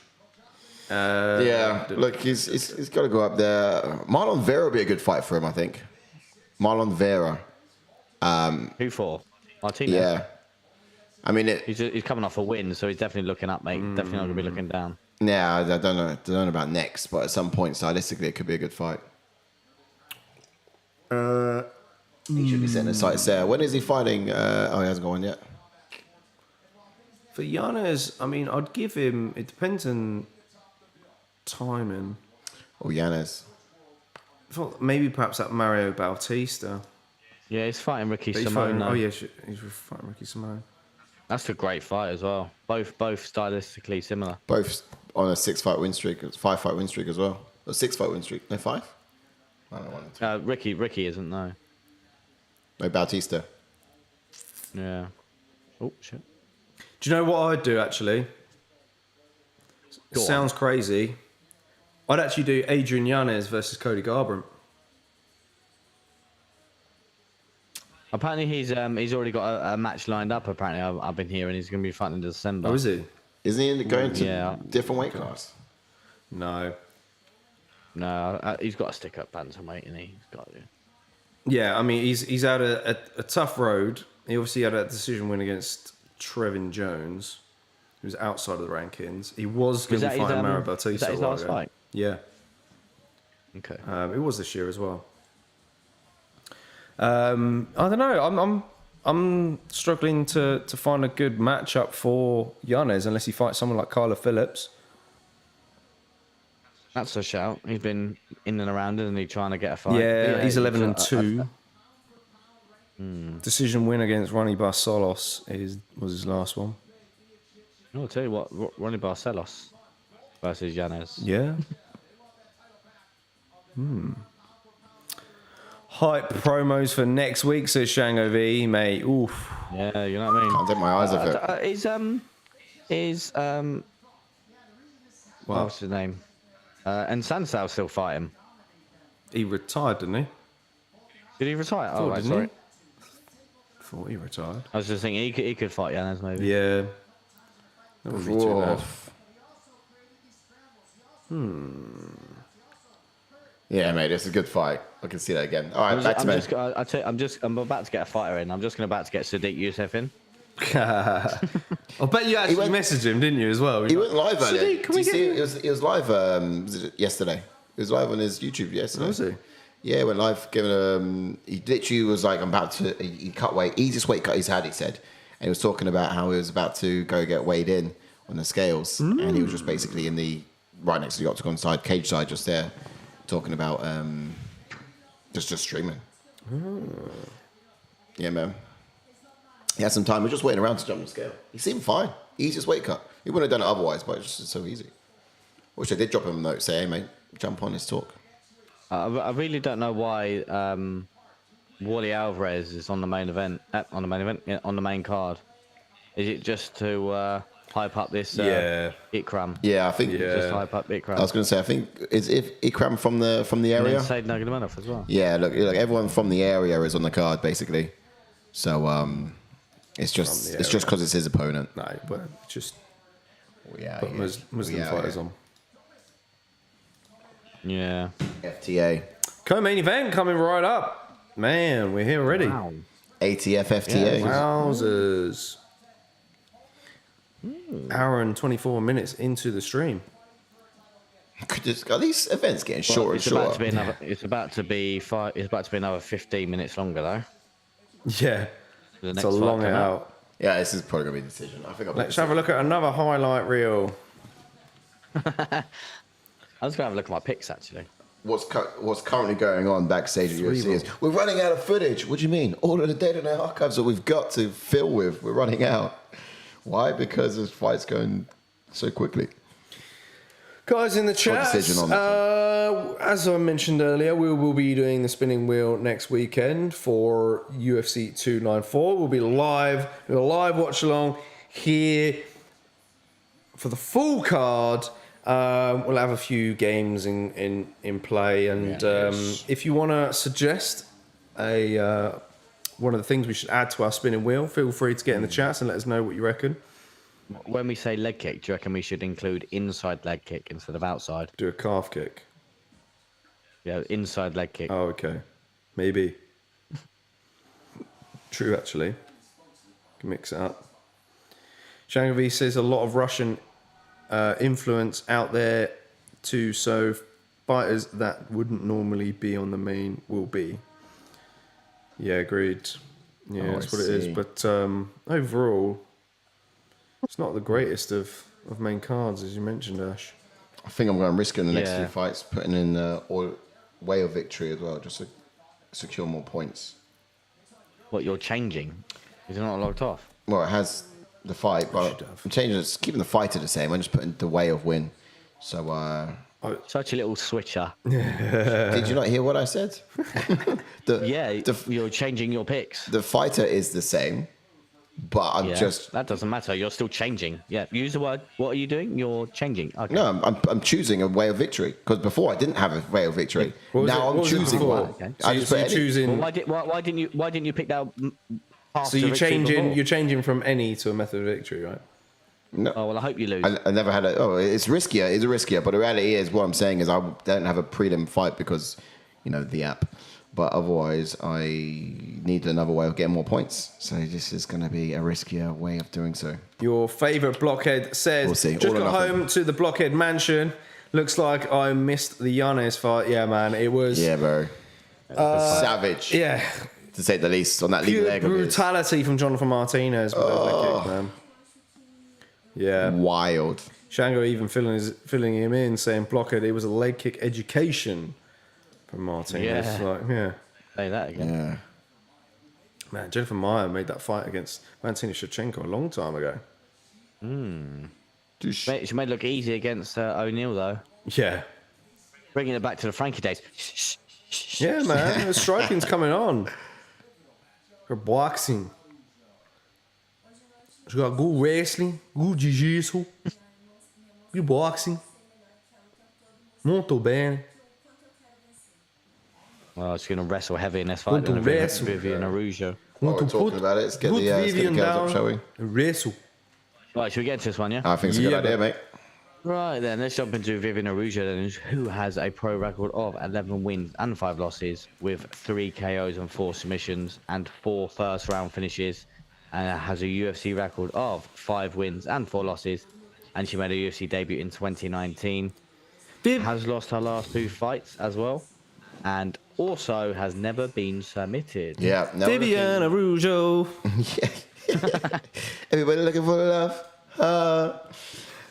Yeah, look, he's got to go up there. Marlon Vera would be a good fight for him, I think. Marlon Vera. Who for? Martinez. Yeah. I mean, He's coming off a win, so he's definitely looking up, mate. Definitely not going to be looking down. yeah, I don't know about next, but at some point, stylistically, it could be a good fight. He should be setting his sights there. When is he fighting? He hasn't got one yet. For Yanez, I mean, I'd give him. It depends on timing. Or Yanez. I thought maybe perhaps that Mario Bautista. Yeah, he's fighting Ricky But he's Simone. fighting, now. he's fighting Ricky Simone. That's a great fight as well. Both stylistically similar. Both on a 6-fight win streak. It's 5-fight win streak as well. A 6-fight win streak. No, 5? I don't know. Ricky isn't, no. No, Bautista. Yeah. Oh, shit. Do you know what I'd do actually? Go on. Sounds crazy. I'd actually do Adrian Yanez versus Cody Garbrandt. Apparently he's already got a match lined up. Apparently I've been hearing he's going to be fighting in December. Oh, is he? Isn't he going to Yeah. different weight class? No. No, he's got to stick up bantamweight, and he's got to. Yeah, I mean, he's had a tough road. He obviously had a decision win against Trevin Jones, who was outside of the rankings. He was going to be fighting Mario Bautista. Is that his last fight? Yeah. Okay. It was this year as well. I don't know. I'm struggling to find a good matchup for Yanez unless he fights someone like Kyler Phillips. That's a shout. He's been in and around, isn't he, trying to get a fight? Yeah, he's 11-2. Decision win against Ronnie Barcelos was his last one. I'll tell you what, Ronnie Barcelos versus Yanez. Yeah. Hype promos for next week, says Shango V, mate. Oof. Yeah, you know what I mean? Can't take my eyes off it. What's his name? And Sansao still fighting. He retired, didn't he? Did he retire? Thought, Oh, right, didn't sorry. he? Thought he retired. I was just thinking he could fight Yanez maybe. Yeah. That would be too bad. Yeah, mate, it's a good fight. I can see that again. All right, back to me. I'm about to get a fighter in. I'm just about to get Sodiq Yusuff in. I bet you actually messaged him, didn't you, as well? He went live earlier. Sodiq, can we Did get you him? see it was live was it yesterday. It was live on his YouTube yesterday. Oh, was he? Yeah, went live. He literally was like, I'm about to. He cut weight, easiest weight cut he's had. He said, and he was talking about how he was about to go get weighed in on the scales, and he was just basically in the right next to the octagon side, cage side, just there, talking about just streaming. Yeah, man. He had some time. He was just waiting around to jump on the scale. He seemed fine. Easiest weight cut. He wouldn't have done it otherwise, but it's just so easy. Wish I did drop him a note, say, hey, mate, jump on, let's talk. I really don't know why Wally Alvarez is on the main event. On the main card. Is it just to hype up this Ikram? Yeah, I think. Just hype up Ikram. I was going to say, I think is if Ikram from the area. And Said Nurmagomedov as well. Yeah, look, everyone from the area is on the card basically. So it's just because it's his opponent. No, but just Yeah, put Muslim fighters on. Yeah. FTA. Co-main event coming right up. Man, we're here already. Wow. ATF FTA. Wowzers. Hour and 24 minutes into the stream. Are these events getting shorter and shorter? It's about to be another 15 minutes longer though. Yeah. The It's a long it out. Yeah, this is probably gonna be a decision. I think. Let's have a look at another highlight reel. I was gonna have a look at my picks actually. What's currently going on backstage at UFC is we're running out of footage. What do you mean? All of the data in our archives that we've got to fill with, we're running out. Why? Because this fight's going so quickly. Guys in the chat, as I mentioned earlier, we will be doing the spinning wheel next weekend for UFC 294. We'll be live, a live watch along here for the full card. We'll have a few games in play, and if you want to suggest one of the things we should add to our spinning wheel, feel free to get in the chats and let us know what you reckon. When we say leg kick, do you reckon we should include inside leg kick instead of outside? Do a calf kick. Yeah, inside leg kick. Oh, okay. Maybe. True, actually. Can mix it up. Shangavi says a lot of Russian influence out there too, so fighters that wouldn't normally be on the main will be. Yeah, agreed. Yeah, that's what it is. But overall, it's not the greatest of main cards, as you mentioned, Ash. I think I'm going to risk it in the next few fights, putting in way of victory as well, just to secure more points. What, you're changing? Is it not locked off? Well, it has the fight, but I'm changing it, keeping the fighter the same. I'm just putting the way of win. So, such a little switcher. Did you not hear what I said? You're changing your picks. The fighter is the same, but I'm just... That doesn't matter. You're still changing. Yeah, use the word. What are you doing? You're changing. Okay. No, I'm choosing a way of victory, because before I didn't have a way of victory. Now I'm choosing one. Okay. So you're choosing... Well, why didn't you pick that? So you're changing from any to a method of victory, right? No. Oh, well, I hope you lose. I never had it's riskier. It's riskier. But the reality is, what I'm saying is I don't have a prelim fight because, the app. But otherwise, I need another way of getting more points. So this is going to be a riskier way of doing so. Your favourite blockhead says, we'll see. Just got home to the blockhead mansion. Looks like I missed the Yanez fight. Yeah, man. It was... Yeah, bro. Savage. Yeah. To say the least, on that lead leg. Brutality from Jonathan Martinez. With that kick, man. Yeah. Wild. Shango even filling him in, saying, blockhead, it was a leg kick education from Martinez. Say that again. Yeah. Man, Jennifer Maia made that fight against Valentina Shevchenko a long time ago. She made it look easy against O'Neal, though. Yeah. Bringing it back to the Frankie days. Yeah, man. The striking's coming on. Her boxing. She got good wrestling, good jiu-jitsu, good boxing. Muito bem. Well, she's going to wrestle heavy in this fight. Viviane Araújo. While we're talking about it, let's get the girls up, shall we? Wrestle. Right, should we get into this one, yeah? I think it's a good idea, mate. Right, then, let's jump into Viviane Araújo, who has a pro record of 11 wins and 5 losses, with 3 KOs and 4 submissions, and 4 first-round finishes, and has a UFC record of 5 wins and 4 losses, and she made a UFC debut in 2019. Has lost her last 2 fights as well, and also has never been submitted. Yeah. Viviane Araújo. Yeah. Everybody looking for love.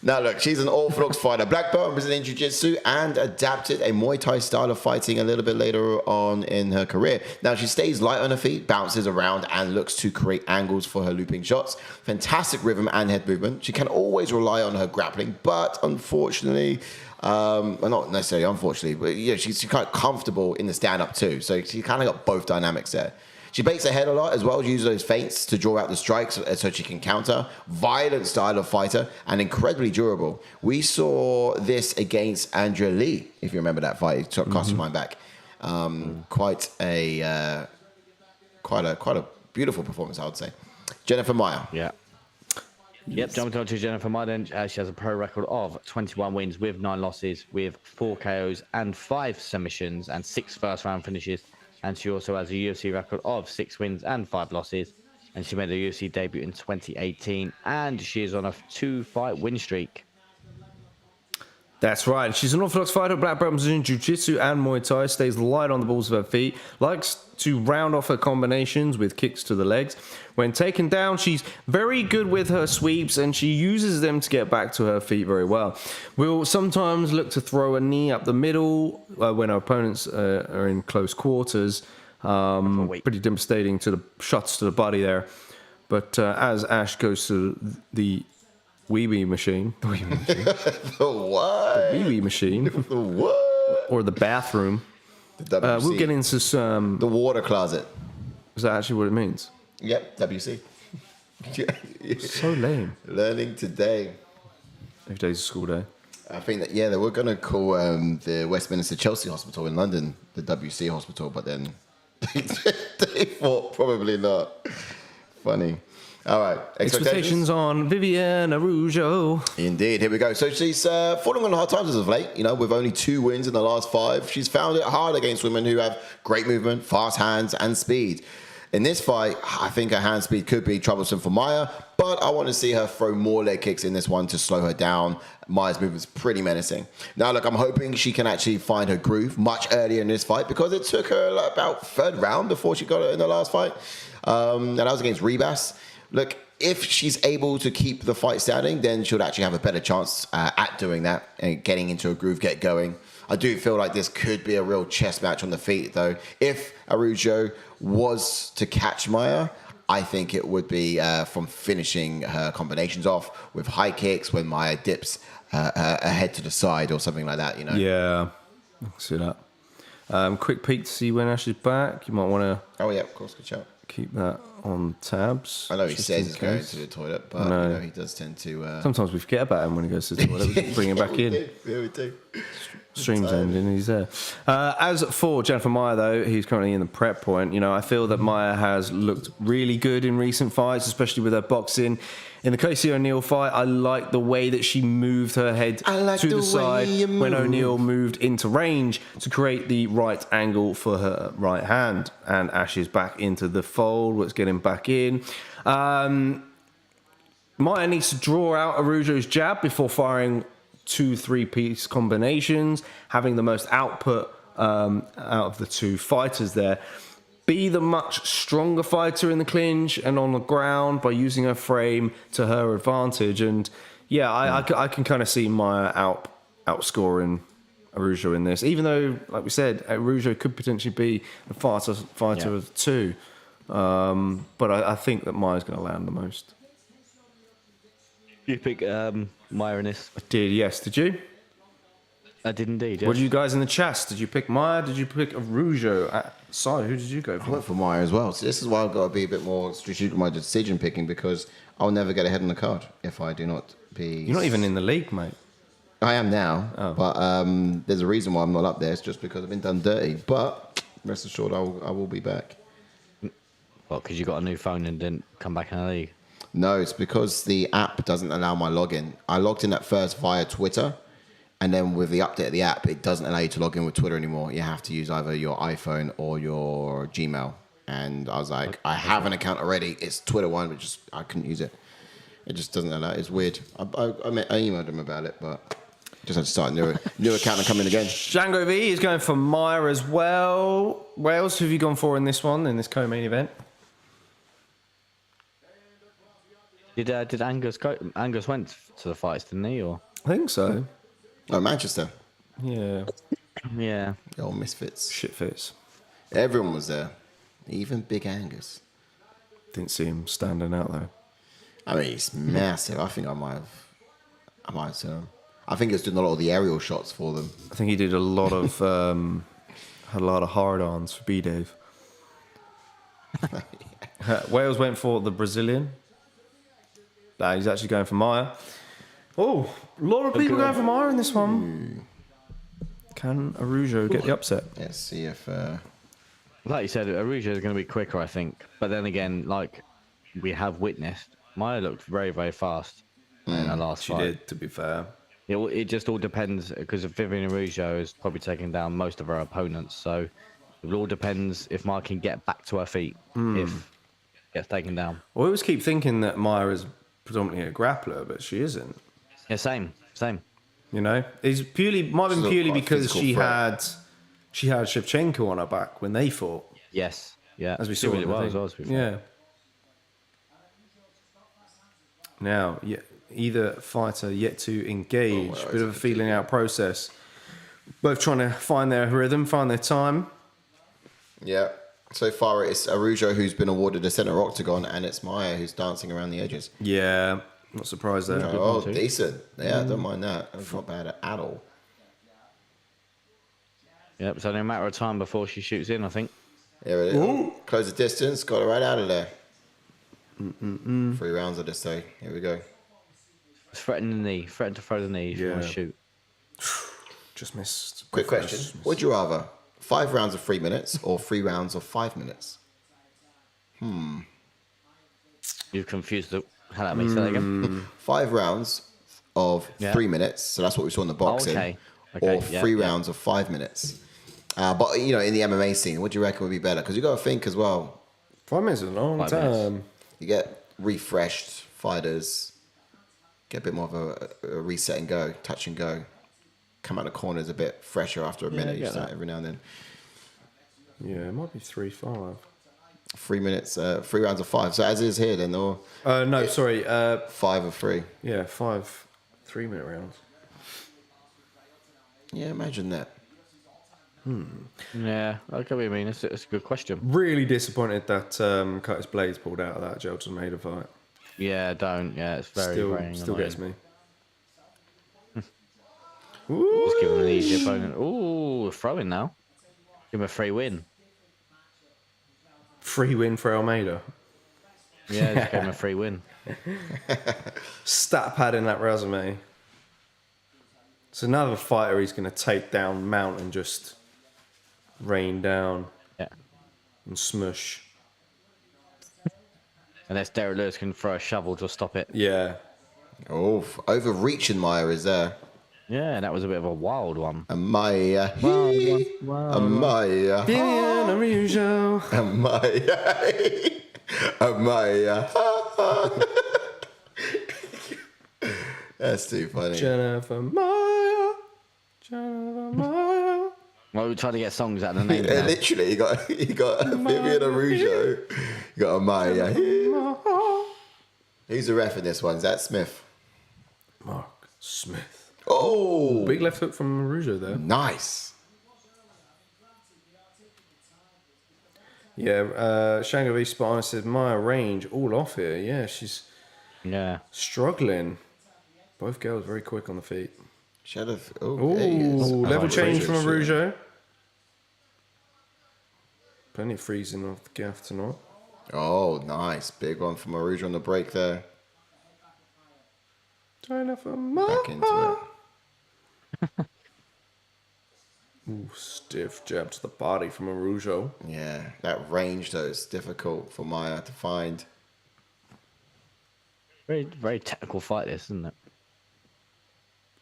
Now, look, she's an orthodox fighter. Black belt in Brazilian Jiu-Jitsu and adapted a Muay Thai style of fighting a little bit later on in her career. Now, she stays light on her feet, bounces around, and looks to create angles for her looping shots. Fantastic rhythm and head movement. She can always rely on her grappling, but unfortunately... well, not necessarily unfortunately, but she's quite comfortable in the stand-up too. So she kind of got both dynamics there. She bakes her head a lot as well. She uses those feints to draw out the strikes so she can counter. Violent style of fighter and incredibly durable. We saw this against Andrea Lee, if you remember that fight. It cost your mind back. Quite a beautiful performance, I would say. Jennifer Maia. Yeah. Yep, jumping on to Jennifer Maia, then she has a pro record of 21 wins with 9 losses, with 4 KOs and 5 submissions and 6 first-round finishes. And she also has a UFC record of 6 wins and 5 losses. And she made a UFC debut in 2018. And she is on a 2-fight win streak. That's right. She's an orthodox fighter, black belt in jiu-jitsu and Muay Thai, stays light on the balls of her feet, likes to round off her combinations with kicks to the legs. When taken down, she's very good with her sweeps and she uses them to get back to her feet very well. Will sometimes look to throw a knee up the middle when her opponents are in close quarters. Pretty devastating to the shots to the body there. But as Ash goes to the wee machine. The wee machine. The what? The wee machine. The what? Or the bathroom. The WC. We'll get into some... The water closet. Is that actually what it means? Yep, WC. So lame. Learning today. Every day's a school day. I think that, they were going to call the Westminster Chelsea Hospital in London the WC Hospital, but then they thought probably not. Funny. All right. Expectations on Viviane Araújo. Indeed. Here we go. So she's falling on hard times as of late. With only 2 wins in the last 5. She's found it hard against women who have great movement, fast hands, and speed. In this fight, I think her hand speed could be troublesome for Maia, but I want to see her throw more leg kicks in this one to slow her down. Maia's movement's pretty menacing. Now, look, I'm hoping she can actually find her groove much earlier in this fight because it took her about 3rd round before she got it in the last fight. And that was against Rebas. Look, if she's able to keep the fight standing, then she'll actually have a better chance at doing that and getting into a groove, get going. I do feel like this could be a real chess match on the feet, though. If Araújo was to catch Maia, I think it would be from finishing her combinations off with high kicks when Maia dips her head to the side or something like that, Yeah, I can see that. Quick peek to see when Ash is back. You might want to... Oh, yeah, of course, good shout. Keep that on tabs. I know he says he's going to the toilet, but he does tend to... Sometimes we forget about him when he goes to the toilet. We bring him back in. Yeah, we do. Stream's ending, he's there. As for Jennifer Maia, though, he's currently in the prep point. I feel that Maia has looked really good in recent fights, especially with her boxing. In the Casey O'Neill fight, I like the way that she moved her head to the side when O'Neill moved into range to create the right angle for her right hand. And Ash is back into the fold. Let's get him back in. Maia needs to draw out Araújo's jab before firing 2 3-piece combinations, having the most output out of the 2 fighters there. Be the much stronger fighter in the clinch and on the ground by using her frame to her advantage. And I can kind of see Maia outscoring Araújo in this, even though, like we said, Araújo could potentially be the fastest fighter of the 2. But I think that Maia's going to land the most. You pick Maia in this? I did, yes. Did you? I did indeed, yes. What did you guys in the chats? Did you pick Maia? Did you pick Araújo? Sorry, who did you go for? I went for Maia as well. So this is why I've got to be a bit more strategic with my decision picking because I'll never get ahead on the card if I do not be... You're not even in the league, mate. I am now, but there's a reason why I'm not up there. It's just because I've been done dirty. But rest assured, I will be back. Well, because you got a new phone and didn't come back in the league? No, it's because the app doesn't allow my login. I logged in at first via Twitter, and then with the update of the app, it doesn't allow you to log in with Twitter anymore. You have to use either your iPhone or your Gmail. And I was like, I have an account already. It's Twitter one, but just I couldn't use it. It just doesn't allow. It's weird. I emailed them about it, but just had to start a new account and come in again. Django V is going for Maia as well. Wales, who have you gone for in this one, in this co-main event? Did Angus go? Angus went to the fights, didn't he? Or I think so. Oh, Manchester. Yeah. Yeah. The old misfits. Shit fits. Everyone was there. Even Big Angus. Didn't see him standing out though. I mean, he's massive. I think I might have seen him. I think he was doing a lot of the aerial shots for them. I think he did a lot of had a lot of hard-ons for B-Dave. Wales went for the Brazilian. He's actually going for Maia. Oh, a lot of people going for Maia in this one. Can Araújo get the upset? Let's see if... Like you said, Araújo is going to be quicker, I think. But then again, like we have witnessed, Maia looked very, very fast in the last fight. She did, to be fair. It just all depends, because Viviane Araújo is probably taking down most of her opponents. So it all depends if Maia can get back to her feet if gets taken down. I always keep thinking that Maia is predominantly a grappler, but she isn't. Yeah, same. You know, it's might have been Still purely quite a because physical she threat. had Shevchenko on her back when they fought, Yes. Yeah. as we She saw. really in the well thing. as well, to be fair. Yeah. Now, yeah, either fighter yet to engage. Oh, wow, Bit of a it's feeling out process. Both trying to find their rhythm, find their time. Yeah. So far, it's Araújo who's been awarded a centre octagon, and it's Maia who's dancing around the edges. Yeah, not surprised there. Oh, one too. decent. Yeah, I don't mind that. That's not bad at all. Yep. It's only a matter of time before she shoots in, I think. Here it is. Close the distance. Got it right out of there. 3 rounds of this day. Here we go. It's threatening the knee. Threaten to throw the knee if you want to Yeah. shoot. Just missed. Quick question. Would you rather 5 rounds of 3 minutes or 3 rounds of 5 minutes? You've confused the hell out of me. Say that again. 5 rounds of Yeah. 3 minutes. So that's what we saw in the boxing. okay. Or Okay, yeah, 3 yeah. rounds of 5 minutes. But, you know, in the MMA scene, what do you reckon would be better? Because you got to think as well. 5 minutes is a long 5 time. minutes. You get refreshed fighters, get a bit more of a reset and go, touch and go. Come out the corners a bit fresher after a Yeah, I minute. You get start that. every now and then. Yeah, it might be 3-5. 3 minutes, 3 rounds of 5. So as is here then, or No, sorry. 5 of 3. Yeah, 5 3-minute rounds. Yeah, imagine that. Yeah, I get what you mean. It's a good question. Really disappointed that Curtis Blades pulled out of that Jelton Maida fight. Yeah, don't. Yeah, it's very, Still very annoying. gets me. Just give him an easy opponent. Ooh, throwing now. Give him a free win. Free win for Almeida. Yeah, just give him a free win. Stat pad in that resume. It's another fighter he's going to take down, mount, and just rain down Yeah. and smush. Unless Derek Lewis can throw a shovel to stop it. Yeah. Oh, overreaching Maia is there. Yeah, that was a bit of a wild one. And Maia. Wow. And Maia. Viviane Araújo. And Maia. And Maia. That's too funny. Jennifer Maia. Jennifer Maia. Well, we're trying to get songs out of the name. Yeah, now. literally, you got Viviane Araújo. You got a Maia. Who's the ref in this one? Is that Smith? Mark Smith. Oh, Big left hook from Araújo there. nice. Yeah, Shango V Spana said Maya range all off here. Yeah, she's Yeah. struggling. Both girls very quick on the feet. Shadow. Ooh, Oh, there he is. level Oh, change from Araújo. Araújo. Plenty of freezing off the gaff tonight. Oh, nice. Big one from Araújo on the break there. Jennifer Back into Maia. it. Ooh, stiff jab to the body from Araújo. Yeah, that range though is difficult for Maia to find. Very, very technical fight, this, isn't it?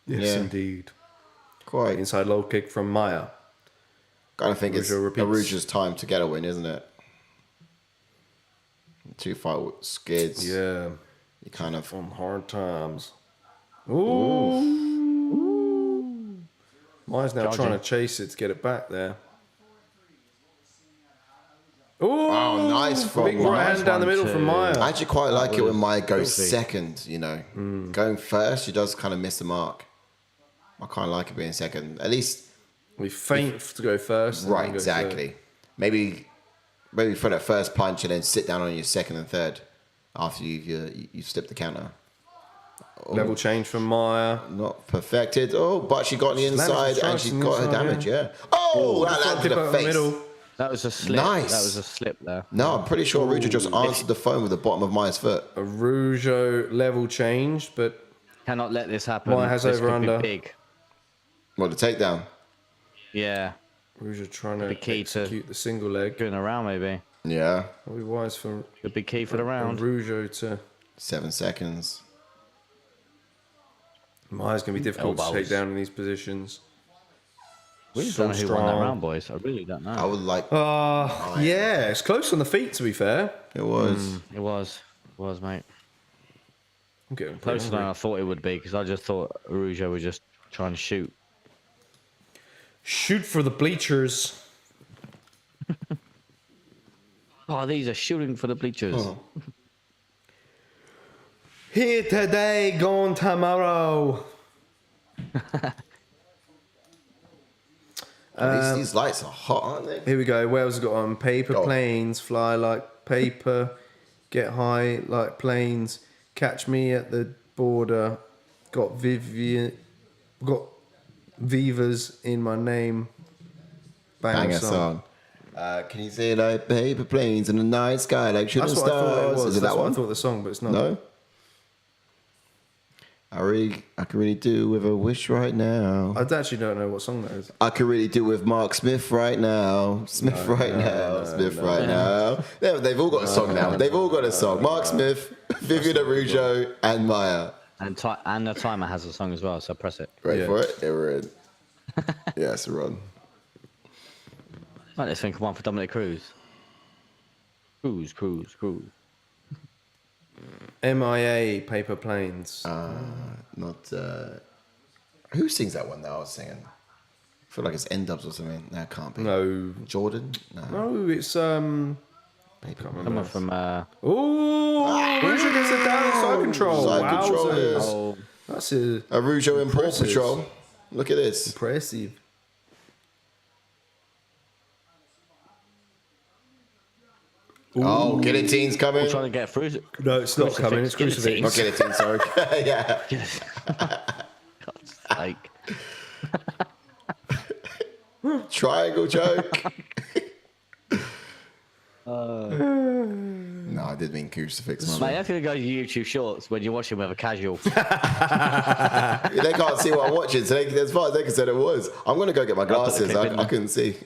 Yes, Yeah. indeed. Quite. Inside low kick from Maya. Kind of think it's Araújo repeats. Araújo's time to get a win, isn't it? 2 fight skids. Yeah, You kind of. on hard times. Ooh. Maya's now Charging. trying to chase it to get it back there. Ooh, Oh, nice from big right Maya. hand down the middle from I Maya. actually quite like it when Maya goes filthy. second, you know. Going first, she does kind of miss the mark. I kind of like it being second. At least, We feint to go first. and right, then go exactly. Maybe for that first punch and then sit down on your second and third after you slip the counter. third. Level change from Maya. Not perfected. Oh, but she got on the Landed some inside and strikes she on the got her inside, damage, yeah. Oh, that Front landed tip the out the face. middle. That was a slip. Nice. That was a slip there. No, I'm pretty sure Araújo just answered the phone with the bottom of Maya's foot. Araújo level changed, but Cannot let this happen. Maya has This over could be under. big. Well, the takedown. Yeah. Araújo trying to The key to- execute the single leg. Going around, maybe. Yeah. Probably wise for The big key for the round. Araújo to. 7 seconds. Maya's going to be difficult to Elbows. take down in these positions. We So don't know who won that strong. round, boys. I really don't know. I would like. Yeah, it's close on the feet, to be fair. It was. It was, mate. I'm getting pretty Closer than hungry. I thought it would be because I just thought Araújo would just Try and shoot. Shoot for the bleachers. Oh, these are shooting for the bleachers. Oh. Here today, gone tomorrow. These lights are hot, aren't they? Here we go. Wales got on paper Go on. planes, fly like paper, get high like planes, catch me at the border. Got Viviane, got Vivas in my name. Banger song. Can you say like paper planes in the night sky like shooting That's what I thought it stars? was. Is it That's that what one? I thought the song, but it's not. No. I can really do with a wish right now. I actually don't know what song that is. I can really do with Mark Smith right now. Smith right now. Yeah, they've all got a song now. They've all got a song. Mark Smith, Viviane Araújo, and Maia. And the timer has a song as well, so press it. Ready for it? Yeah, we're in. Yes, we're on. Right, let's think of one for Dominic Cruz. Cruz. MIA, paper planes. Not. Who sings that one that I was singing? I feel like it's N-Dubs or something. No, it can't be. No. Jordan? No, it's Someone from. Oh, Rouge gets it down in side control. Side control, Wowzers. yes. Oh, That's Araújo and Paw Impressive. Patrol. Look at this. impressive. Oh, guillotine's coming. we're trying to get through. No, it's not coming. It's crucifix. Not guillotine, sorry. Yeah. God's sake. Triangle choke. No, I did mean crucifix. Mate, Man. I feel go to YouTube Shorts when you're watching with a casual. They can't see what I'm watching, so as far as they can say it was. I'm going to go get my glasses. I couldn't see.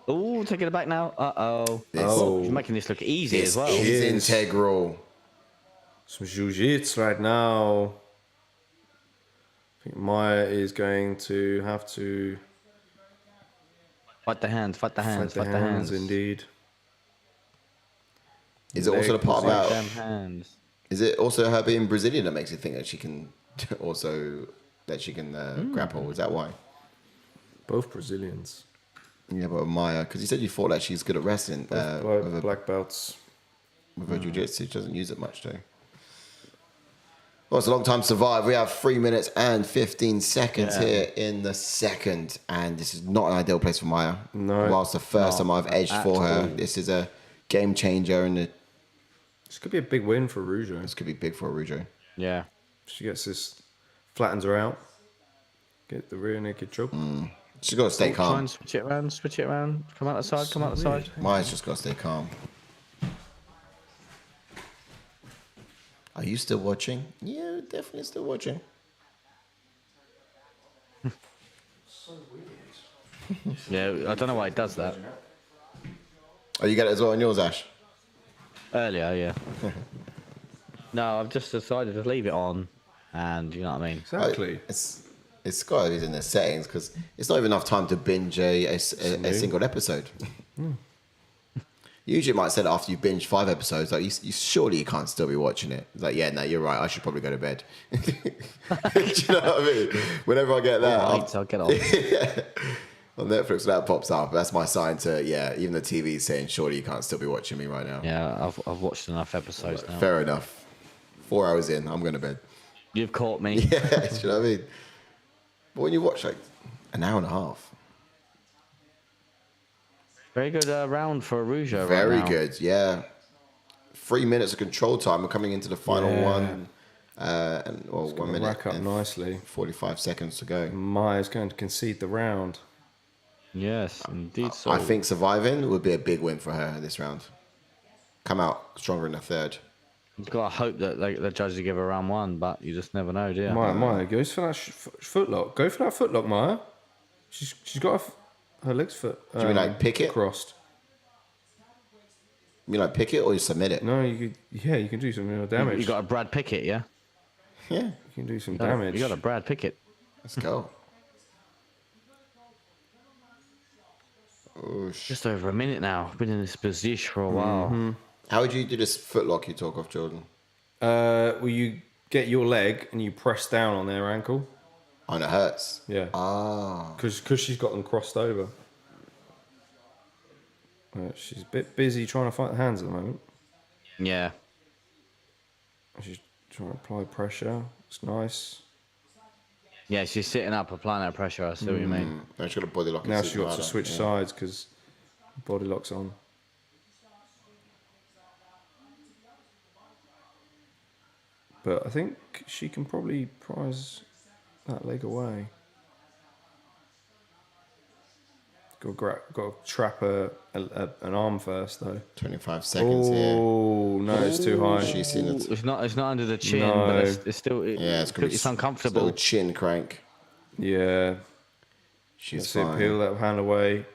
Oh, taking it back now. Uh-oh. Oh. He's making this look easy This as well. is Yes. integral. Some jiu-jitsu right now. I think Maia is going to have to Fight the hands. fight the hands, indeed. Is it also the part about? Damn hands. Is it also her being Brazilian that makes you think that she can grapple? Is that why? Both Brazilians. Yeah, but Maya, because you said you thought that she's good at wrestling. Both black belts. With her jiu-jitsu, she doesn't use it much though. Well, it's a long time to survive. We have 3 minutes and 15 seconds here in the second, and this is not an ideal place for Maya. No. Whilst the first time I've edged for her, all. this is a game changer, and This could be a big win for Rouge. this could be big for Araújo. Yeah. She gets this, flattens her out. Get the rear naked choke. She's got to stay Try calm. and switch it around. Come out the side. Maya's just got to stay calm. Are you still watching? Yeah, definitely still watching. Yeah, I don't know why it does that. Oh, you get it as well on yours, Ash? Earlier, yeah. No, I've just decided to leave it on, and you know what I mean. Exactly. It's got to be in the settings because it's not even enough time to binge a single episode. Usually, it might say that after you binge 5 episodes, like you surely you can't still be watching it. It's like, yeah, no, you're right. I should probably go to bed. Do you know what I mean? Whenever I get that, I'll get on. on Netflix, that pops up. That's my sign to even the TV is saying, surely you can't still be watching me right now. Yeah, I've watched enough episodes now. Fair enough. 4 hours in, I'm going to bed. You've caught me. Yeah, do you know what I mean? But when you watch like an hour and a half, Very good round for Araújo. very right now. good, yeah. 3 minutes of control time. We're coming into the final one, and 1 minute Rack up and nicely. 45 seconds to go. Maya's going to concede the round. Yes, indeed. So I think surviving would be a big win for her this round. Come out stronger in the third. you've got to hope that the judges give her round 1, but you just never know, do you? Maia goes for that footlock. Go for that footlock, Maia. She's got her legs foot. Do you mean like pick it? Crossed. You mean like pick it or you submit it? No, you can do some real damage. You got a Brad Pickett, yeah? Yeah, You can do some damage. You got a Brad Pickett. let's go. Oh, Just over a minute now. Been in this position for a while. How would you do this footlock you talk of, Jordan? Well, you get your leg and you press down on their ankle. Oh, and it hurts. Yeah. Ah. Because she's got them crossed over. She's a bit busy trying to fight the hands at the moment. Yeah. She's trying to apply pressure. It's nice. Yeah, she's sitting up, applying that pressure. I see what you mean. Now she's got a body lock. Now she's got to switch sides because body lock's on. But I think she can probably prize that leg away. Got to trap an arm first, though. 25 seconds here. Oh, no, it's too high. She's seen it. It's not under the chin, No. but it's still it's uncomfortable. Little chin crank. Yeah. She's That's it. fine. Peel that hand away.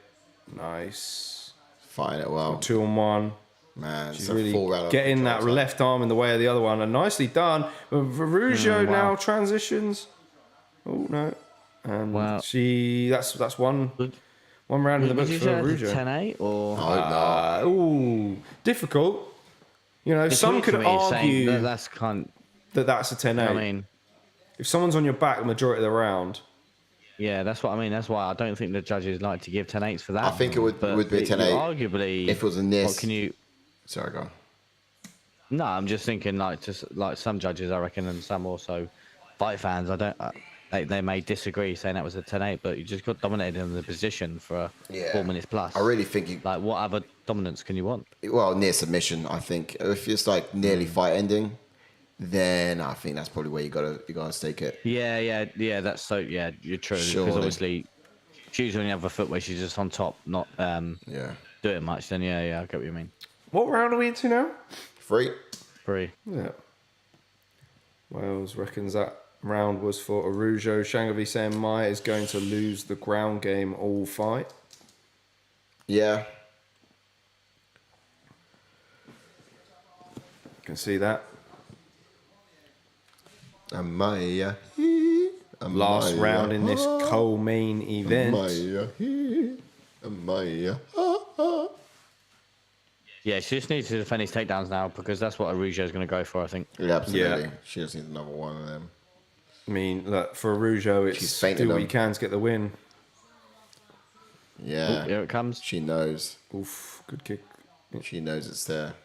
Nice. Fighting it well. 2-on-1. Man, She's it's a really full round of getting that control. left arm in the way of the other one, and nicely done. Araújo now transitions. Oh no, and Wow. that's one round in the Would books you for say it's Araújo. 10-8 or? Oh, no. Ooh, difficult. You know, It's some weird could to me saying argue that that's kind. that's a 10-8. I mean, if someone's on your back the majority of the round, yeah, that's what I mean. That's why I don't think the judges like to give 10-8s for that. I think it would be a 10-8. Arguably, If it was a NIS. what can you? Sorry, go on. No, I'm just thinking like some judges, I reckon, and some also fight fans. I don't. They may disagree, saying that was a 10-8, but you just got dominated in the position for 4 minutes plus. I really think you. Like, what other dominance can you want? Well, near submission, I think. If it's like nearly fight ending, then I think that's probably where you gotta stake it. Yeah. That's so. Yeah, you're true. Surely. Because obviously, she's on the other foot where she's just on top, not doing much. Then yeah, I get what you mean. what round are we into now? 3. 3. Yeah. Wales reckons that round was for Araújo. Shangavi saying Maia is going to lose the ground game all fight. Yeah. Can see that. Maia. Last round in this co-main event. Maia. Yeah, she just needs to defend his takedowns now because that's what Araújo is going to go for, I think. Yeah, absolutely. Yeah. She just needs another one of them. I mean, look, for Araújo, She's it's fainted do what them. you can to get the win. Yeah. Oh, here it comes. She knows. Oof, good kick. She knows it's there.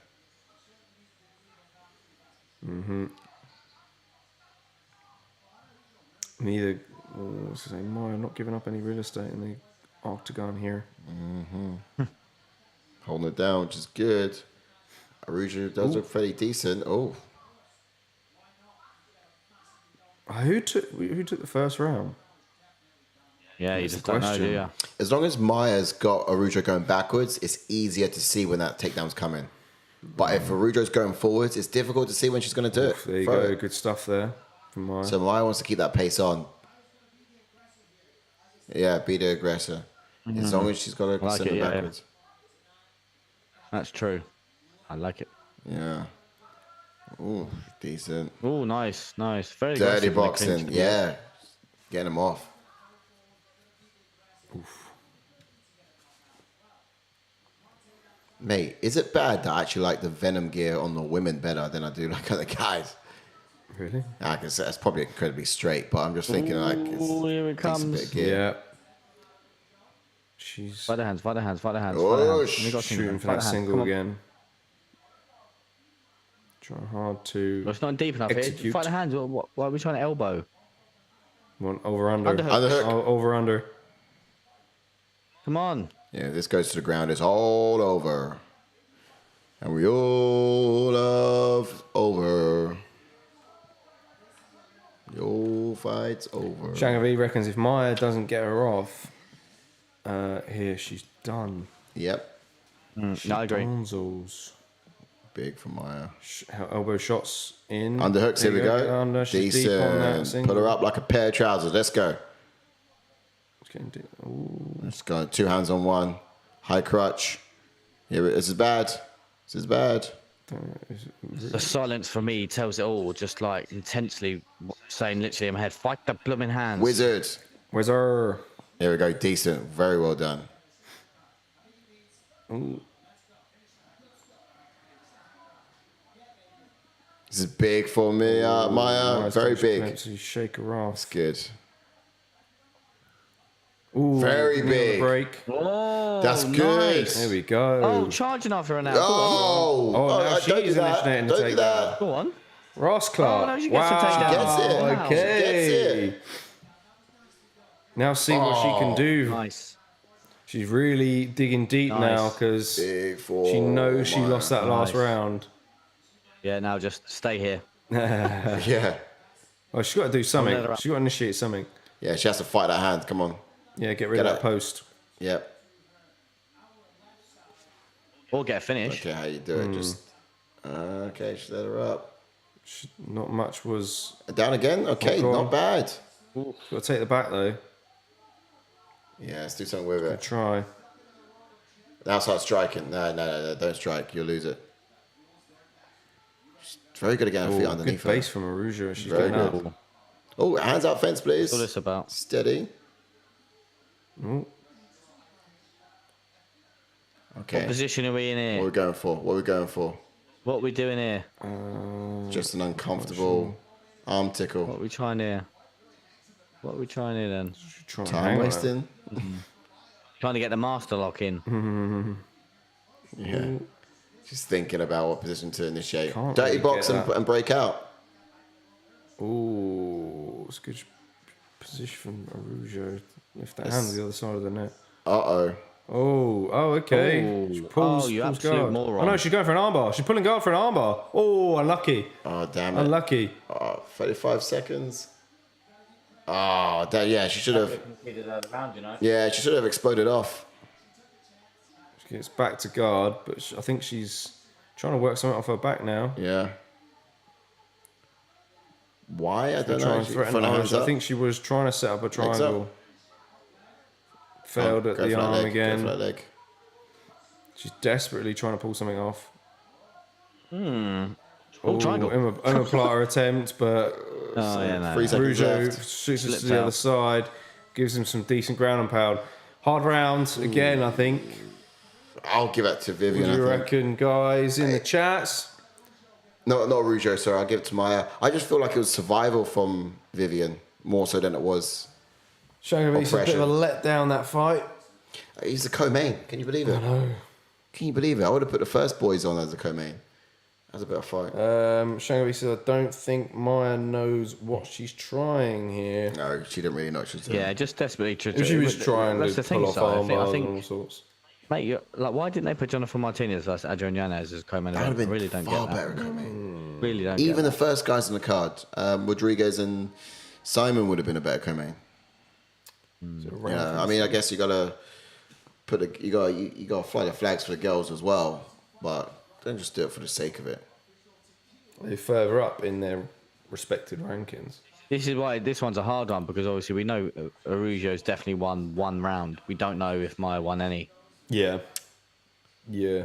Neither, what's his name? Maia not giving up any real estate in the octagon here. Holding it down, which is good. Araújo does look fairly decent. Oh. Who took the first round? Yeah, you That's just the don't know, question. do you? As long as Maia's got Araújo going backwards, it's easier to see when that takedown's coming. But if Araujo's going forwards, it's difficult to see when she's going to do it. There you Throw go, it. good stuff there from Maia. So Maia wants to keep that pace on. Yeah, be the aggressor. As long as she's got to like send it, it yeah. backwards. That's true. I like it. Yeah. Ooh, decent. Oh, nice. Very Dirty aggressive in the boxing. clinch. Yeah. Getting him off. Mate, is it bad that I actually like the Venom gear on the women better than I do like on the guys? Really? I can say that's probably incredibly straight, but I'm just thinking like it's Ooh, here it decent comes. bit of gear. Yeah. She's Fight the hands. Oh, You got single. shooting for Fight that the hands. single Come on. again. Trying hard to Well, it's not deep enough here. execute. Fight the hands. Why are we trying to elbow? One over under. Underhook. Underhook. Over under. Come on. Yeah, this goes to the ground. It's all over. And we all love over. Your fight's over. Shangavi reckons if Maia doesn't get her off, here she's done. Yep. No, I agree. Donzels. Big for Maia. Her elbow shots in. Underhooks, There here we you go. Under. She's deep on that Decent. single. Put her up like a pair of trousers. Let's go. It's getting deep. Ooh. Let's go. 2 hands on one. High crutch. Here, this is bad. This is bad. The silence for me tells it all. Just like intensely saying literally in my head, fight the blooming hands. Wizard. Where's her? Here we go. Decent. Very well done. Ooh. This is big for me, Maia. Nice Very touch. big. Actually shake her off. That's good. Ooh, Very knee on the big. break. Oh, That's good. nice. There we go. Oh, charging after an hour. Oh, now don't do she's that. initiating Don't the do takedown. that. Go on. Ross Clark. Oh, no, she gets the wow. takedown. She gets it. Wow. She Okay. gets it. Now see what she can do. Nice. She's really digging deep now because Big she knows she Maia. lost that last Nice. round. Yeah, now just stay here. Yeah. Oh, she's got to do something. let her up. She's got to initiate something. Yeah, she has to fight that hand. Come on. Yeah, get rid Get of out. that post. Yep. Or get a finish. Okay, how you do it? Just okay. She let her up. Not much was. Down again. Okay, go on. not bad. Got to take the back though. Yeah, let's do something with it. Try. Now start striking. No, don't strike. You'll lose it. She's very good at getting her feet Good underneath her. base from Araújo. She's Very getting good. up. Oh, hands out fence, please. What's all this about? Steady. Ooh. Okay. What position are we in What are here? we going for? What are we going for? What are we doing here? Just an uncomfortable arm tickle. What are we trying here? What are we trying here then? Try and Time hang on it. wasting. Trying to get the master lock in. Yeah. Just thinking about what position to initiate. Can't Dirty really box get and, that. and break out. Ooh, it's a good position from Araújo. Lift that hand to the other side of the net. Uh-oh. Oh, okay. Ooh. She pulls, Oh, you pulls absolute guard. moron. Oh no, she's going for an armbar. She's pulling guard for an armbar. Oh, unlucky. Oh, damn it. Unlucky. Oh, 35 seconds. Oh, yeah, she should have. Yeah, she should have exploded off. She gets back to guard, but I think she's trying to work something off her back now. Yeah. Why? I don't Trying know. to She- threaten front hands Araújo. I up. think she was trying to set up a Legs up. triangle. Failed at Go the for that arm leg, go again. for that leg. She's desperately trying to pull something off. Oh, triangle. Omoplata attempt, but Oh, yeah, no. 3 seconds Araújo left. shoots it to Slipped the out. other side, gives him some decent ground and pound. Hard round again, I think. I'll give it to What Viviane, do you I think. reckon, guys, in the chats? No, not Rougeau, sorry. I'll give it to Maia. I just feel like it was survival from Viviane, more so than it was. Showing a bit of a Oppression. letdown, that fight. He's the co-main. Can you believe it? Can you believe it? I would have put the first boys on as a co-main. That was a better fight. Shangabi said, I don't think Maia knows what she's trying here. No, she didn't really know what she was doing. Yeah, just desperately. She was trying That's to the thing, pull off Si. I armbars think, and all sorts. mate, why didn't they put Jonathan Martinez versus Adrian Yanez as co-main That would event? have I been really don't far get that. better co-main. Really don't Even get the first guys on the card, Rodriguez and Saaiman would have been a better co-main. Yeah, I mean, I guess you gotta you gotta fly the flags for the girls as well, but don't just do it for the sake of it. They're further up in their respected rankings. This is why this one's a hard one, because obviously we know Araújo's definitely won one round. We don't know if Maia won any. Yeah. Yeah.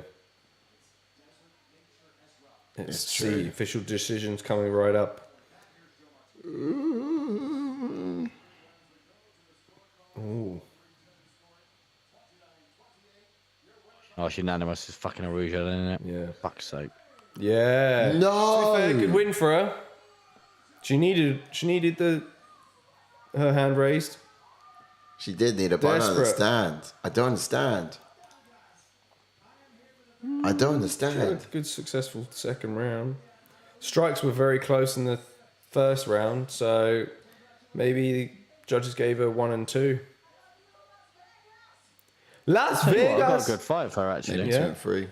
Let's It's see. true. Official decisions coming right up. Ooh. Oh, she's unanimous as fucking Araújo, isn't it? Yeah. Fuck's sake. Yeah. No! To be fair, good win for her. She needed her hand raised. She did need it, but I don't Desperate. understand. I don't understand. I don't understand. Good successful second round. Strikes were very close in the first round, so maybe the judges gave her 1 and 2. Las Tell you what, I got a Vegas. good fight for her, actually. Maybe Yeah. 2 and 3.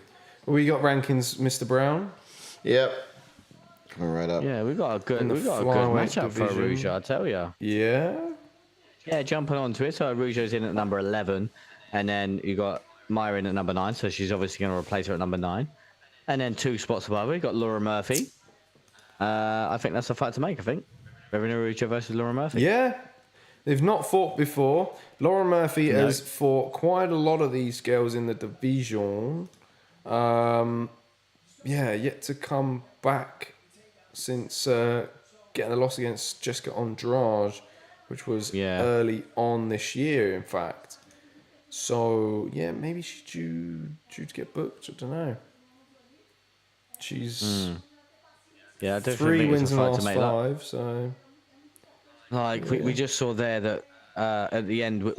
We got rankings, Mr. Brown. Yep. Coming right up. Yeah, we got a good the flyweight matchup for division. Araújo, I tell you. Yeah. Yeah, jumping onto it. So Araújo's in at number 11, and then you got Maia in at number 9. So she's obviously going to replace her at number 9. And then 2 spots above her, you got Laura Murphy. I think that's a fight to make. I think Viviane Araújo versus Laura Murphy. Yeah. They've not fought before. Laura Murphy has fought quite a lot of these girls in the division. Yet to come back since getting a loss against Jessica Andrade, which was early on this year, in fact. So, yeah, maybe she's due to get booked. I don't know. She's Yeah, I definitely 3 think wins it's a in the fight last to make. 5, so... Like we just saw there that at the end,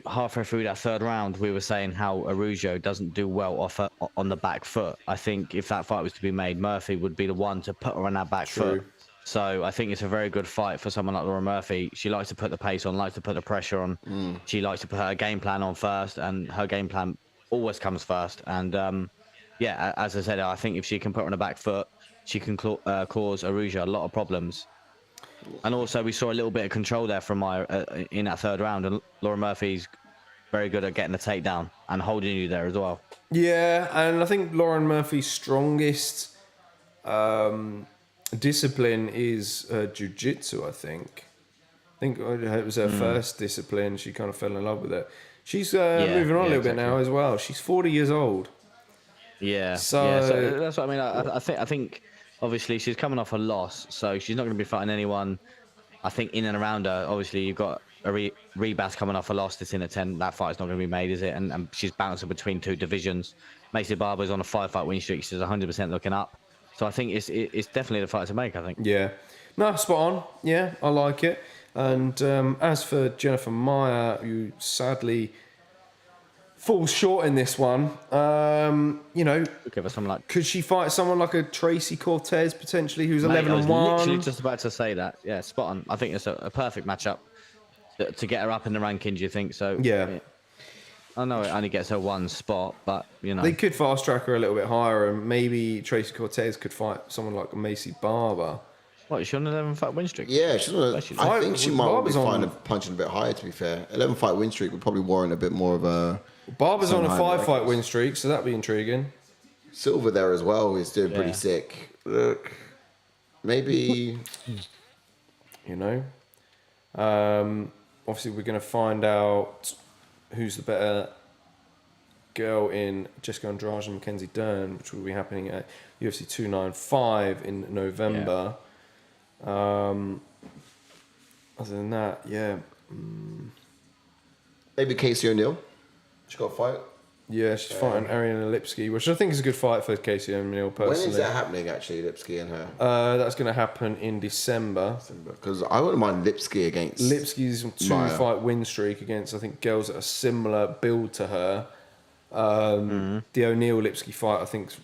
halfway through that third round, we were saying how Araújo doesn't do well on the back foot. I think if that fight was to be made, Murphy would be the one to put her on that back foot. So I think it's a very good fight for someone like Laura Murphy. She likes to put the pace on, likes to put the pressure on. She likes to put her game plan on first, and her game plan always comes first. And yeah, as I said, I think if she can put her on the back foot, she can cause Araújo a lot of problems. And also, we saw a little bit of control there from Maia in that third round, and Laura Murphy's very good at getting the takedown and holding you there as well. Yeah, and I think Lauren Murphy's strongest discipline is jiu-jitsu, I think. It was her first discipline. She kind of fell in love with it. She's moving on a little bit now as well. She's 40 years old. Yeah. So that's what I mean. I think obviously she's coming off a loss, so she's not going to be fighting anyone. I think in and around her. Obviously, you've got a Rebas coming off a loss. That's in a 10. That fight's not going to be made, is it? And she's bouncing between two divisions. Macy Barboza's on a 5-fight win streak. She's 100% looking up. So I think it's definitely the fight to make, I think. Yeah. No, spot on. Yeah, I like it. And as for Jennifer Maia, who sadly falls short in this one, Give us someone like... could she fight someone like a Tracy Cortez potentially, who's 11-1? I was literally just about to say that. Yeah, spot on. I think it's a perfect matchup to get her up in the rankings, you think? So yeah. I know it only gets her one spot, but, They could fast track her a little bit higher, and maybe Tracy Cortez could fight someone like Macy Barber. What, is she on an 11-fight win streak? Yeah, she's on I think she might be punching a bit higher, to be fair. 11-fight win streak would probably warrant a bit more of a... Barber's on a 5-fight win streak, so that'd be intriguing. Silver there as well is doing pretty sick. Look, maybe... Obviously we're going to find out who's the better girl in Jessica Andrade and Mackenzie Dern, which will be happening at UFC 295 in November. Other than that, yeah. Maybe Casey O'Neill. She got a fight. Yeah, she's fighting Ariana Lipski, which I think is a good fight for Casey O'Neill personally. When is that happening, actually, Lipski and her? That's going to happen in December. Because I wouldn't mind Lipski against Lipski's 2-fight win streak against, I think, girls that are similar build to her. The O'Neill-Lipski fight, I think, is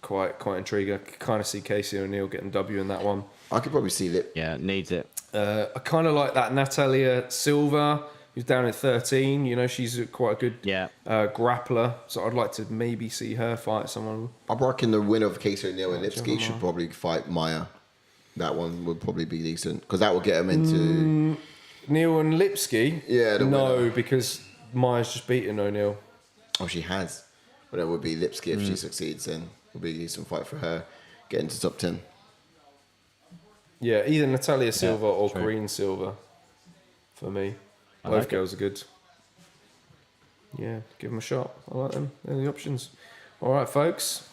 quite intriguing. I could kind of see Casey O'Neill getting W in that one. I could probably see Lip. Yeah, needs it. I kind of like that Natalia Silva, who's down at 13. She's quite a good grappler. So I'd like to maybe see her fight someone. I reckon the winner of Casey O'Neill and Lipski should probably fight Maia. That one would probably be decent because that would get them into Neil and Lipski. Yeah, no, because Maia's just beaten O'Neill. Oh, she has. But it would be Lipski if she succeeds. Then it would be a decent fight for her. Get into top 10. Yeah, either Natalia Silva or Green Silva for me. Both girls are good. Yeah, give them a shot. I like them. They're the options. All right, folks.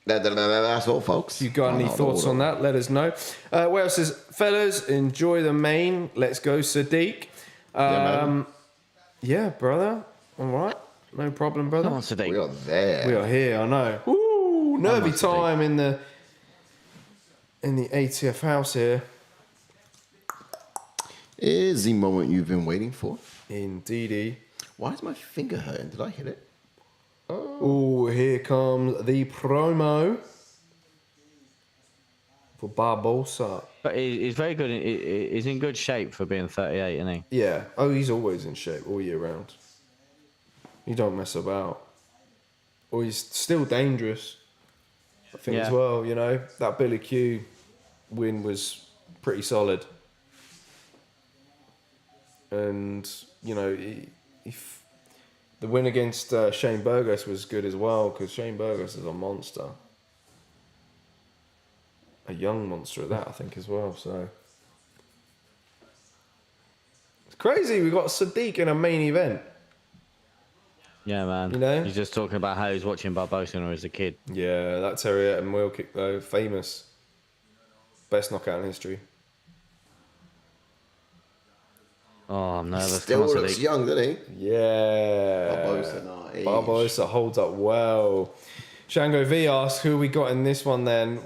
That's all, folks. If you've got any thoughts on that, let us know. What else says, fellas, enjoy the main. Let's go, Sodiq. Yeah, brother. All right. No problem, brother. Come on, Sodiq. We are there. We are here, I know. Woo! Nervy time in the ATF house here. Is the moment you've been waiting for. Indeedy. Why is my finger hurting? Did I hit it? Oh, here comes the promo for Barboza. But he's very good. He's in good shape for being 38, isn't he? Yeah. Oh, he's always in shape all year round. He don't mess about. Or he's still dangerous. I think as well, that Billy Q win was pretty solid. And, the win against Shane Burgos was good as well, because Shane Burgos is a monster. A young monster at that, I think, as well. So it's crazy. We got Sodiq in a main event. Yeah, man. He's just talking about how he's watching Barboza when he was a kid. Yeah, that Terrier and wheel kick, though, famous. Best knockout in history. Oh, I'm nervous. Still looks young, doesn't he? Yeah. Barboza holds up well. Shango V asks, who we got in this one then?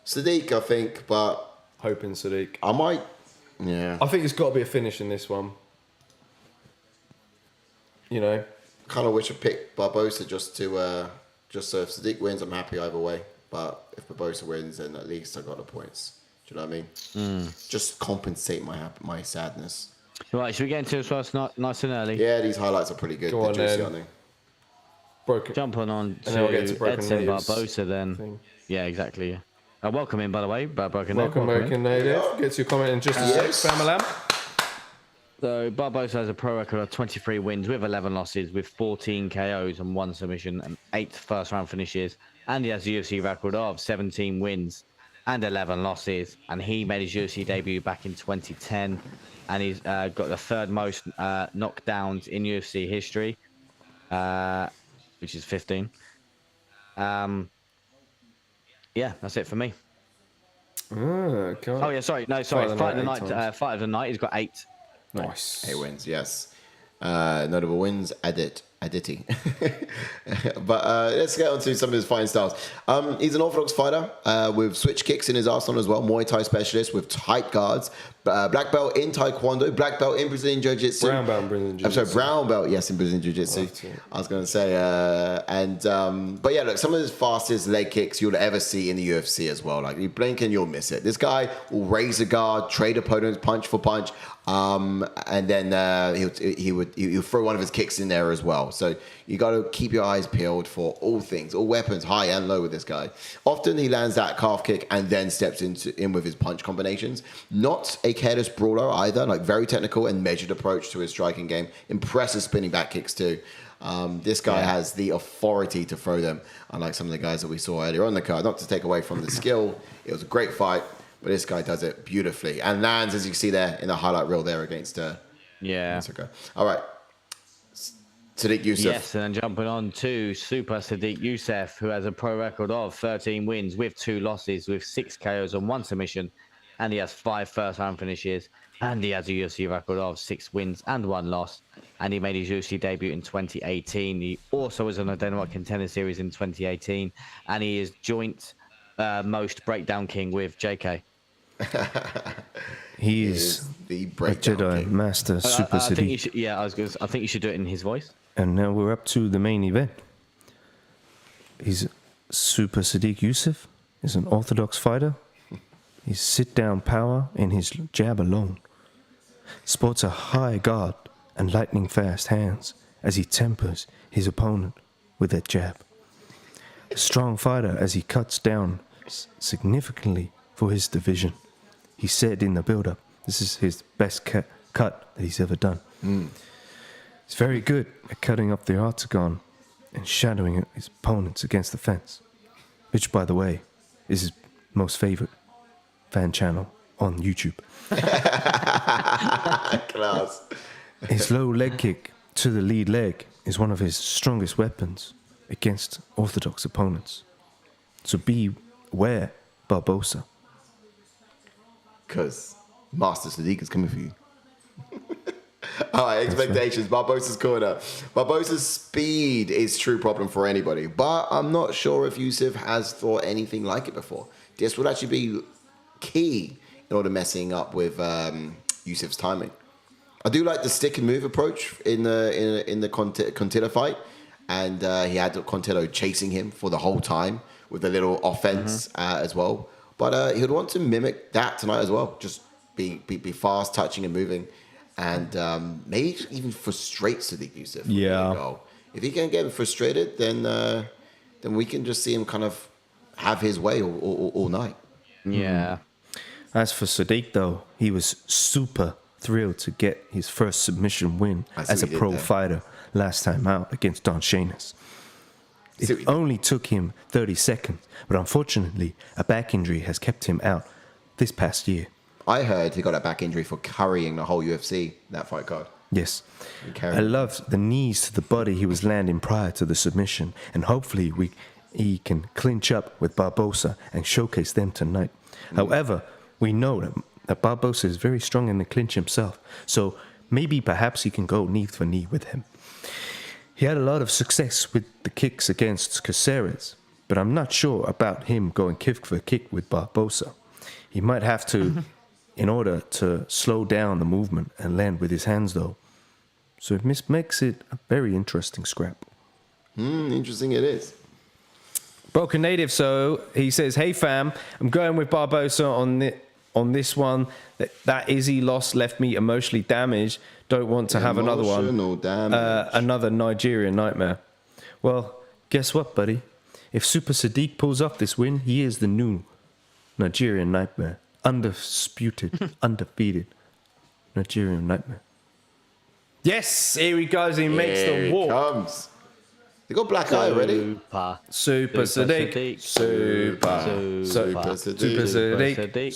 Sodiq, I think, but... Hoping Sodiq. I might Yeah. I think it's got to be a finish in this one. You know? Kind of wish I picked Barboza just so if Sodiq wins, I'm happy either way. But if Barboza wins, then at least I got the points. Do you know what I mean? Just compensate my sadness. Right, should we get into this first nice and early? Yeah, these highlights are pretty good. Go They're on, juicy, then. aren't they? Jumping on And then we'll get to to Broken Edson Natives Barboza then. thing. Yeah, exactly. Welcome in, by the way, Broken Welcome, American Native. Get to your comment in just a Yes. sec, Famalam. So Barboza has a pro record of 23 wins with 11 losses, with 14 KOs and 1 submission and 8 first-round finishes. And he has a UFC record of 17 wins and 11 losses. And he made his UFC debut back in 2010. And he's got the third most knockdowns in UFC history, which is 15. Yeah, that's it for me. Oh, Oh yeah, sorry. No, sorry. Fight of the night. He's got 8. Nice. 8 wins, yes. Notable wins, Aditi. But let's get on to some of his fighting styles. He's an orthodox fighter with switch kicks in his arsenal as well. Muay Thai specialist with tight guards. Black belt in Taekwondo. Black belt in Brazilian Jiu-Jitsu. Brown belt in Brazilian Jiu-Jitsu. I'm sorry, brown belt, yes, in Brazilian Jiu-Jitsu. I was going to say. But yeah, look, some of his fastest leg kicks you'll ever see in the UFC as well. Like, you blink and you'll miss it. This guy will raise a guard, trade opponents punch for punch. And then he'll throw one of his kicks in there as well. So you got to keep your eyes peeled for all things, all weapons, high and low with this guy. Often he lands that calf kick and then steps in with his punch combinations. Not a careless brawler either, like very technical and measured approach to his striking game. Impressive spinning back kicks too. This guy has the authority to throw them, unlike some of the guys that we saw earlier on the card. Not to take away from the skill, it was a great fight. But this guy does it beautifully and lands, as you can see there in the highlight reel there against. That's okay. All right, Sodiq Yusuff. Yes, and then jumping on to Super Sodiq Yusuff, who has a pro record of 13 wins with 2 losses, with 6 KOs and 1 submission, and he has 5 first-round finishes, and he has a UFC record of 6 wins and 1 loss, and he made his UFC debut in 2018. He also was on the Dynamite Contender Series in 2018, and he is joint most breakdown king with JK. He is the a breakdown Jedi king. Master Super I think you Sodiq. should, I think you should do it in his voice. And now we're up to the main event. He's Super Sodiq Yusuff. He's an orthodox fighter. His sit-down power in his jab alone. Sports a high guard and lightning-fast hands as he tempers his opponent with that jab. A strong fighter as he cuts down significantly for his division. He said in the build-up, this is his best cut that he's ever done. He's very good at cutting up the octagon and shadowing his opponents against the fence, which, by the way, is his most favorite fan channel on YouTube. Class. His low leg kick to the lead leg is one of his strongest weapons against orthodox opponents. So beware, Barboza. Because Master Sodiq is coming for you. All right, expectations. Barboza's corner. Barboza's speed is true problem for anybody, but I'm not sure if Yusuff has thought anything like it before. This would actually be key in order messing up with Yusuff's timing. I do like the stick and move approach in the Contillo fight, and he had Contillo chasing him for the whole time with a little offense as well. But he would want to mimic that tonight as well. Just be fast, touching and moving, and maybe even frustrate Sodiq Yusuff. Yeah. If he can get frustrated, then we can just see him kind of have his way all night. Yeah. As for Sodiq, though, he was super thrilled to get his first submission win as a pro fighter last time out against Don Cháirez. It only took him 30 seconds, but unfortunately, a back injury has kept him out this past year. I heard he got a back injury for carrying the whole UFC, that fight card. Yes. I love the knees to the body he was landing prior to the submission, and hopefully he can clinch up with Barboza and showcase them tonight. However, we know that Barboza is very strong in the clinch himself, so maybe perhaps he can go knee for knee with him. He had a lot of success with the kicks against Cháirez, but I'm not sure about him going kick for kick with Barboza. He might have to in order to slow down the movement and land with his hands, though. So it makes it a very interesting scrap. Interesting it is. Broken Native, so he says, "Hey fam, I'm going with Barboza on this one. That Izzy loss left me emotionally damaged. Don't want to have another one. Another Nigerian nightmare." Well, guess what, buddy? If Super Sodiq pulls off this win, he is the new Nigerian nightmare. Undisputed, undefeated Nigerian nightmare. Yes, here he goes. He makes the walk. Here he comes. He got black eye already. Super Sodiq. Super Sodiq.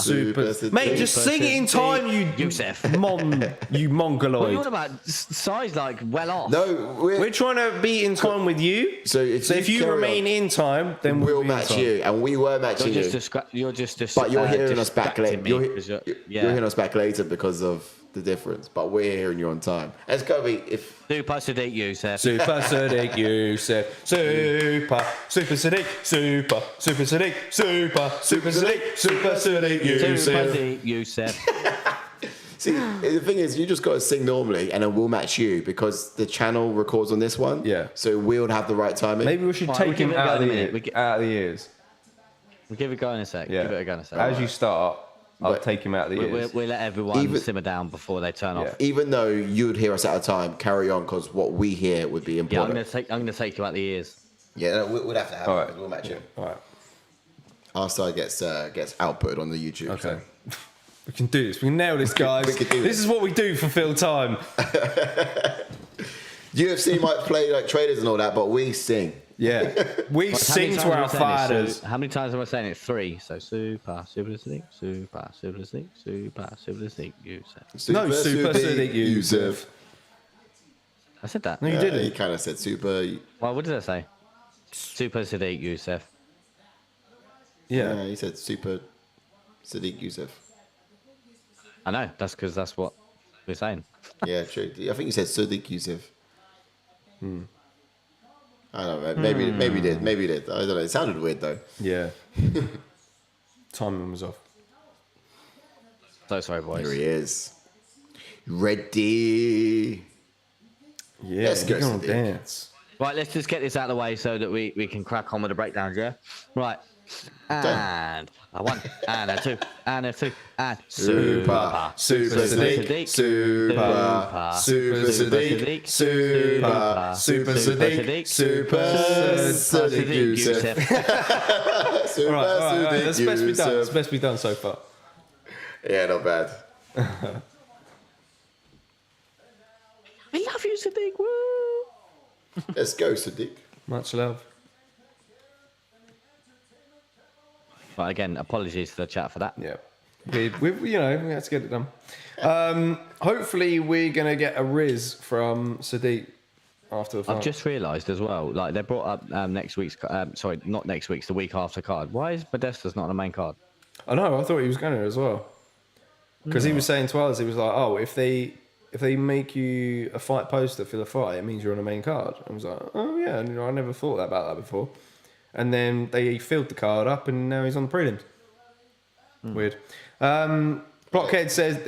Super. Mate, just sing it in time, you Yusuff. you mongoloid. What are you on about? Size like well off. No, We're trying to be in time with you. So if you remain in time, then we'll match you, and we were matching you. You're just but you're hearing us back later. You're hearing us back later because of the difference. But we're hearing you on time. It's gotta be if. Super Sodiq Yusuff. Super Sodiq Yusuff. Super Sodiq. Super Sodiq. Super Sodiq Yusuff. See, the thing is, you just got to sing normally, and then we'll match you because the channel records on this one. Yeah. So we'll have the right timing. Maybe we should take him out of the ears. We'll give it a go in a sec. Yeah. Give it a go in a sec. As you start, I'll take him out of the ears. We'll let everyone simmer down before they turn off. Even though you would hear us at a time, carry on because what we hear would be important. Yeah, I'm gonna take you out the ears. Yeah, no, we'll have to have it. We'll match it. All right. Our side gets outputted on the YouTube. Okay. So. We can do this. We can nail this, guys. This is what we do for fill time. UFC might play like traders and all that, but we sing. Yeah. We sing to our fighters. How many times am I saying it? 3. So Super Sodiq, Super Sodiq, Super Sodiq Yusuff. No, Super Sodiq Yusuff. I said that. No, you didn't. You kind of said super. Well, what did I say? Super Sodiq Yusuff. Yeah. You said super Sodiq Yusuff. I know. That's because that's what we're saying. Yeah, true. I think you said Sodiq Yusuff. I don't know. Maybe you did. I don't know. It sounded weird though. Yeah. Timing was off. So sorry, boys. Here he is. Ready. Yeah, Let's go, we're gonna Sodiq. dance. Right, let's just get this out of the way so that we can crack on with the breakdowns, yeah? Right. And a 1, and a 2, and a 3, and Super Sodiq. Super Sodiq. Super Sodiq. Super Sodiq Yusuff. All right. That's best be done. That's best be done so far. Yeah, not bad. I love you, Sodiq. Woo! Let's go, Sodiq. Much love. But again, apologies to the chat for that. Yeah. We had to get it done. Hopefully we're going to get a Riz from Sodiq after the fight. I've just realised as well, like they brought up next week's, sorry, not next week's, the week after card. Why is Modesta's not on the main card? I know, I thought he was going to as well. Because he was saying to us, he was like, oh, if they make you a fight poster for the fight, it means you're on the main card. I was like, oh yeah, and, I never thought about that before. And then they filled the card up, and now he's on the prelims. Weird. Blockhead says,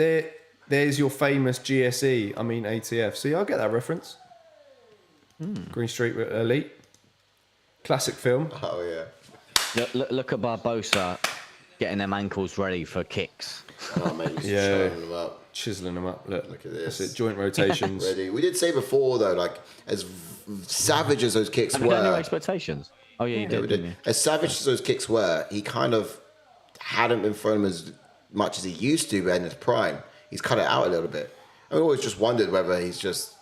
there's your famous GSE, I mean ATF. See, I get that reference. Green Street Elite. Classic film. Oh, yeah. Look at Barboza getting them ankles ready for kicks. Oh, mate, he's chiseling them up. Chiseling them up. Look at this. That's it. Joint rotations. Ready. We did say before, though, like, as savage as those kicks Have were. you done your expectations? Oh, yeah, you did. We did. As savage as those kicks were, he kind of hadn't been throwing them as much as he used to in his prime. He's cut it out a little bit. I always just wondered whether he's just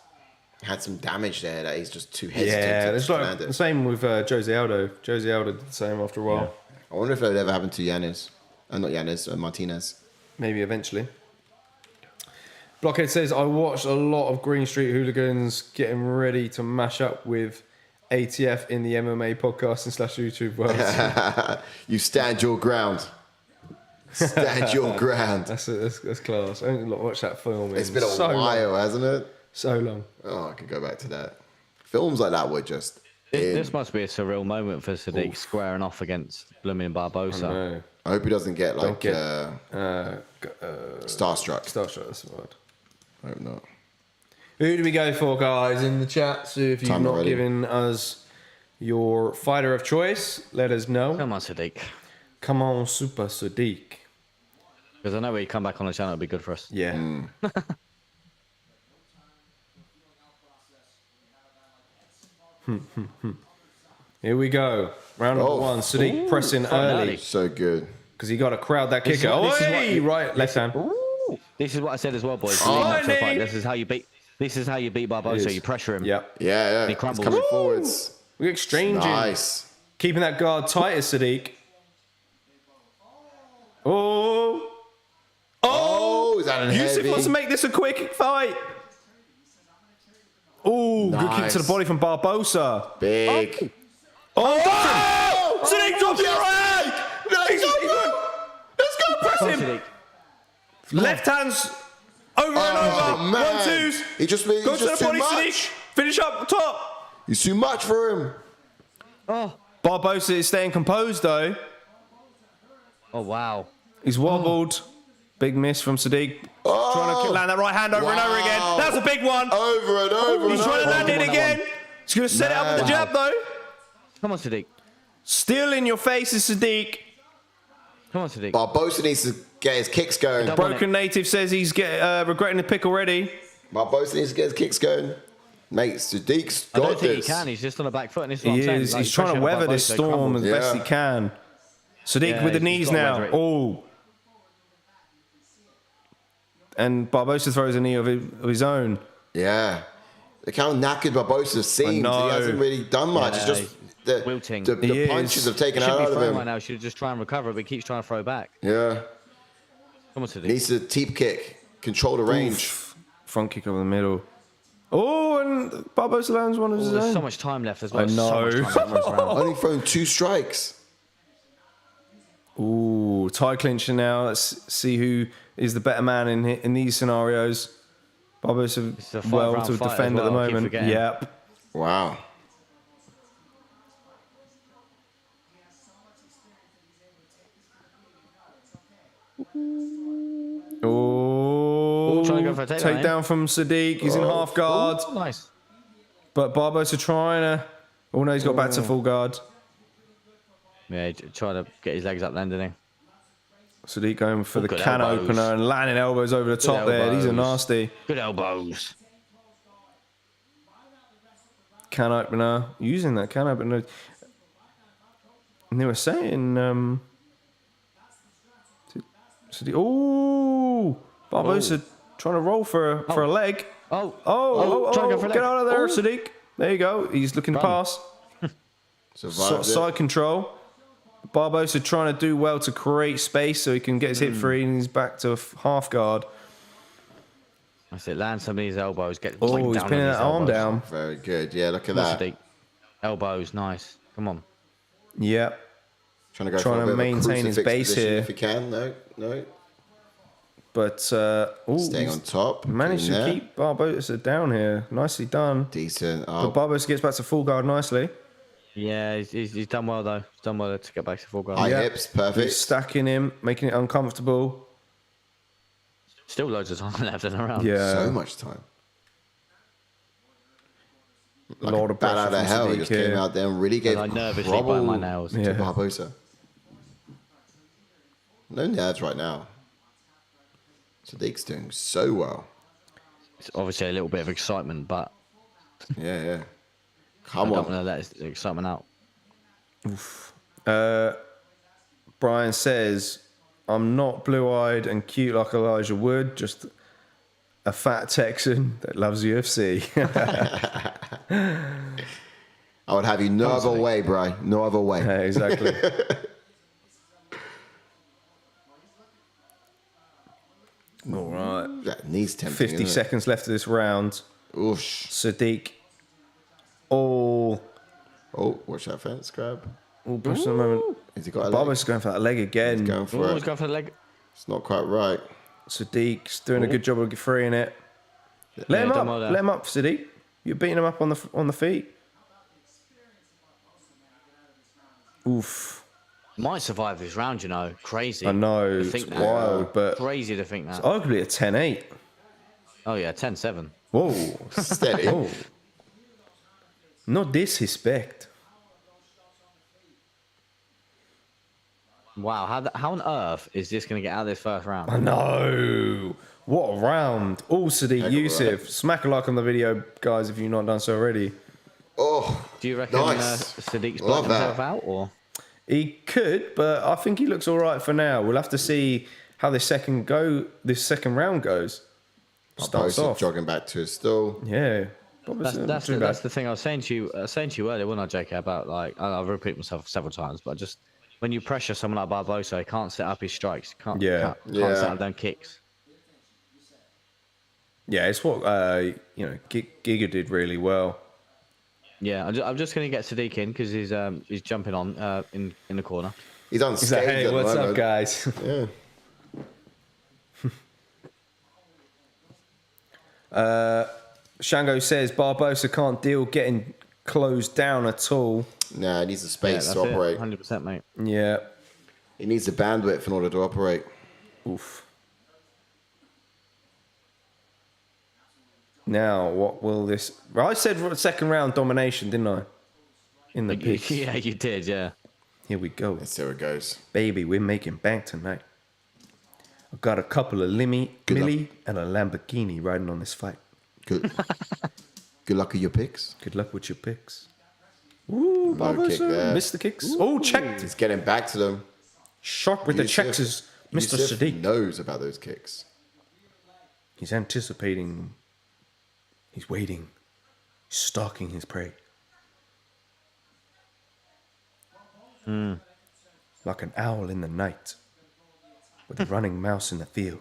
had some damage there that he's just too hesitant to land it. The same with Jose Aldo. Jose Aldo did the same after a while. Yeah. I wonder if that would ever happen to Yanez. Not Yanez, Martinez. Maybe eventually. Blockhead says, I watched a lot of Green Street hooligans getting ready to mash up with ATF in the MMA podcasting / YouTube world. You stand your ground. Stand your ground. That's class. I haven't watched that film. It's been a while, hasn't it? So long. Oh, I can go back to that. Films like that were just This must be a surreal moment for Sodiq squaring off against blooming Barboza. No. I hope he doesn't get like Starstruck. Starstruck, that's the word. I hope not. Who do we go for, guys, in the chat? So if you've Time not already. given us your fighter of choice, let us know. Come on, Sodiq. Come on, Super Sodiq. Because I know when you come back on the channel, it'll be good for us. Yeah. Here we go. Round number one. Sodiq pressing early early. So good. because he got to crowd that kicker. Right, left hand. This is what I said as well, boys. Oh, Leading up to the knee. fight. This is how you beat. This is how you beat Barboza. You pressure him. Yep. Yeah. He It's crumbles. coming forwards. We're exchanging. Nice. Keeping that guard tight as Sodiq. Oh. Oh, is that an Yusuff heavy? wants to make this a quick fight. Oh, good kick to the Nice. body from Barboza. Big. Oh, Sodiq, drop your right. Let's go, press Come on, him. Sodiq. Left hands over and over. man. 1-2s. He just Go to just the too body, much. Sodiq. Finish up top. He's too much for him. Oh. Barboza is staying composed though. Oh wow. He's wobbled. Big miss from Sodiq. Trying to land that right hand over and over again. Wow. That's a big one. Over and over He's and trying to over. land it That again. He's going to set it up with the jab though. Come on, Sodiq. Still in your face is Sodiq. Come on, Sodiq. Barboza needs to get his kicks going. Double- Broken Native says he's regretting the pick already. Barboza needs to get his kicks going. Mate, Sadiq's I got don't think this. he can. He's just on the back foot. And this is what He I'm saying. is. Like, He's trying to pressuring weather this Barboza, he storm as crumbles. best he Yeah. can. Sodiq Yeah, with the he's knees gotta now. weather it. Oh. And Barboza throws a knee of his own. Yeah. Look how knackered Barboza seems. He know. hasn't really done much. Yeah, It's just the, wilting. the He punches is. have taken He should out be of throwing him. right now. Should just try and recover, but he keeps trying to throw back. Yeah. Come on, Sodiq. Needs to teep kick. Control the range. Front kick over the middle. Oh, and Barboza lands one of his There's own. so much time left as well. I So much know. time left in this round. Only thrown 2 strikes. Ooh, tie clincher now. Let's see who is the better man in these scenarios. Barboza It's a well five-round to fight as defend at the well, I keep moment. forgetting. Yep. Wow. Oh, trying to go for a takedown, takedown from Sodiq. He's in half guard, Ooh, nice. but Barboza trying to. Oh no, he's got back to full guard. Yeah, try to get his legs up then, didn't he? Sodiq going for the good can elbows. opener and landing elbows over the top there. These are elbows. nasty. Good elbows. Can opener, using that can opener. And they were saying, oh, Barboza trying to roll for a leg. Oh, trying to go for a Get leg. out of there, Ooh. Sodiq. There you go. He's looking to Run. pass. Survived it. Side control. Barboza trying to do well to create space so he can get his hip free and he's back to half guard. That's it. Land some of these elbows. Get Oh, down he's on pinning these that arm elbows. down. Very good. Yeah, look at Come on, that. Sodiq. Elbows, nice. Come on. Yep. Trying to go Trying for a to bit of a maintain his crucifix base position here. if he can. No. But Staying on top. managed to getting there. keep Barboza down here. Nicely done. Decent. But Oh, Barboza gets back to full guard nicely. Yeah, he's done well, though. He's done well to get back to full guard. high Yeah. hips. Perfect. He's stacking him, making it uncomfortable. Still loads of time left in the round. Yeah. So much time. Like Lord a of bat out pressure of from hell. He Sodiq just here. came out there and really gave I nervously trouble bite my nails. to Yeah. Barboza. No nerves right now. Sadiq's doing so well. It's obviously a little bit of excitement, but Yeah. I Come don't on. want to let the excitement out. Brian says, I'm not blue-eyed and cute like Elijah Wood, just a fat Texan that loves UFC. I would have you no other Sadiq. way, bro. No other way. Yeah, exactly. All right. That needs tempting. 50 isn't it? seconds left of this round. Oosh. Sadiq. Oh, Watch that fence grab. press in a moment. Has he got a leg? Barboza's going for that leg again. Going for Oh, it. he's going for the leg. It's not quite right. Sadiq's doing a good job of freeing it. Let him done up. well there. Let him up, Sadiq. You're beating him up on the feet. Oof. Might survive this round, you know. Crazy. I know, To think it's that. wild, but Crazy to think that. arguably a 10-8. Oh, yeah, 10-7. Whoa. Steady. Oh. No disrespect. Wow, how on earth is this going to get out of this first round? I know. What a round. All Sadiq, Heck of a Yusuff. round. Smack a like on the video, guys, if you've not done so already. Oh, Do you reckon nice. Sadiq's Love putting that. himself out, or? He could, but I think he looks all right for now. We'll have to see how this second round goes. Starts Barboza off. jogging back to his stall. Yeah. Barboza, That's too bad. the thing I was saying to you earlier, wasn't I, JK, about like I've repeated myself several times, but just when you pressure someone like Barboza, he can't set up his strikes, can't Yeah. set up them kicks. Yeah, it's what Giga did really well. Yeah, I'm just going to get Sodiq in because he's jumping on in the corner. He's on He's stage. like, hey, at the what's up, moment. guys? Yeah. Shango says Barboza can't deal getting closed down at all. Nah, he needs the Yeah, space that's to operate. 100%, mate. Yeah. He needs the bandwidth in order to operate. Oof. Now, what will this... I said second round domination, didn't I? In the picks. Yeah, you did, yeah. Here we go. Let's see how it goes. Baby, we're making bank tonight. I've got a couple of Millie and a Lamborghini riding on this fight. Good. Good luck with your picks. Good luck with your picks. Ooh, Low Barboza. kick there. Missed the kicks. Oh, checked. He's getting back to them. Shot with the checks is Mr. Yusuff Sadiq. knows about those kicks. He's anticipating. He's waiting. He's stalking his prey. Like an owl in the night. With a running mouse in the field.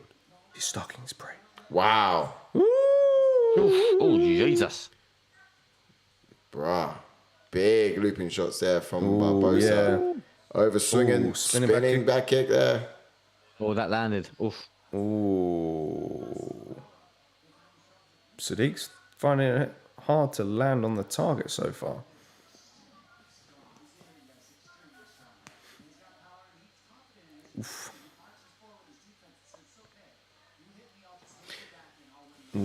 He's stalking his prey. Wow. Oh, Jesus. Bruh. Big looping shots there from Barboza. Over swinging, Ooh, spinning back kick there. Oh, that landed. Oof. Ooh. Sadiq's finding it hard to land on the target so far. Oof. Ooh,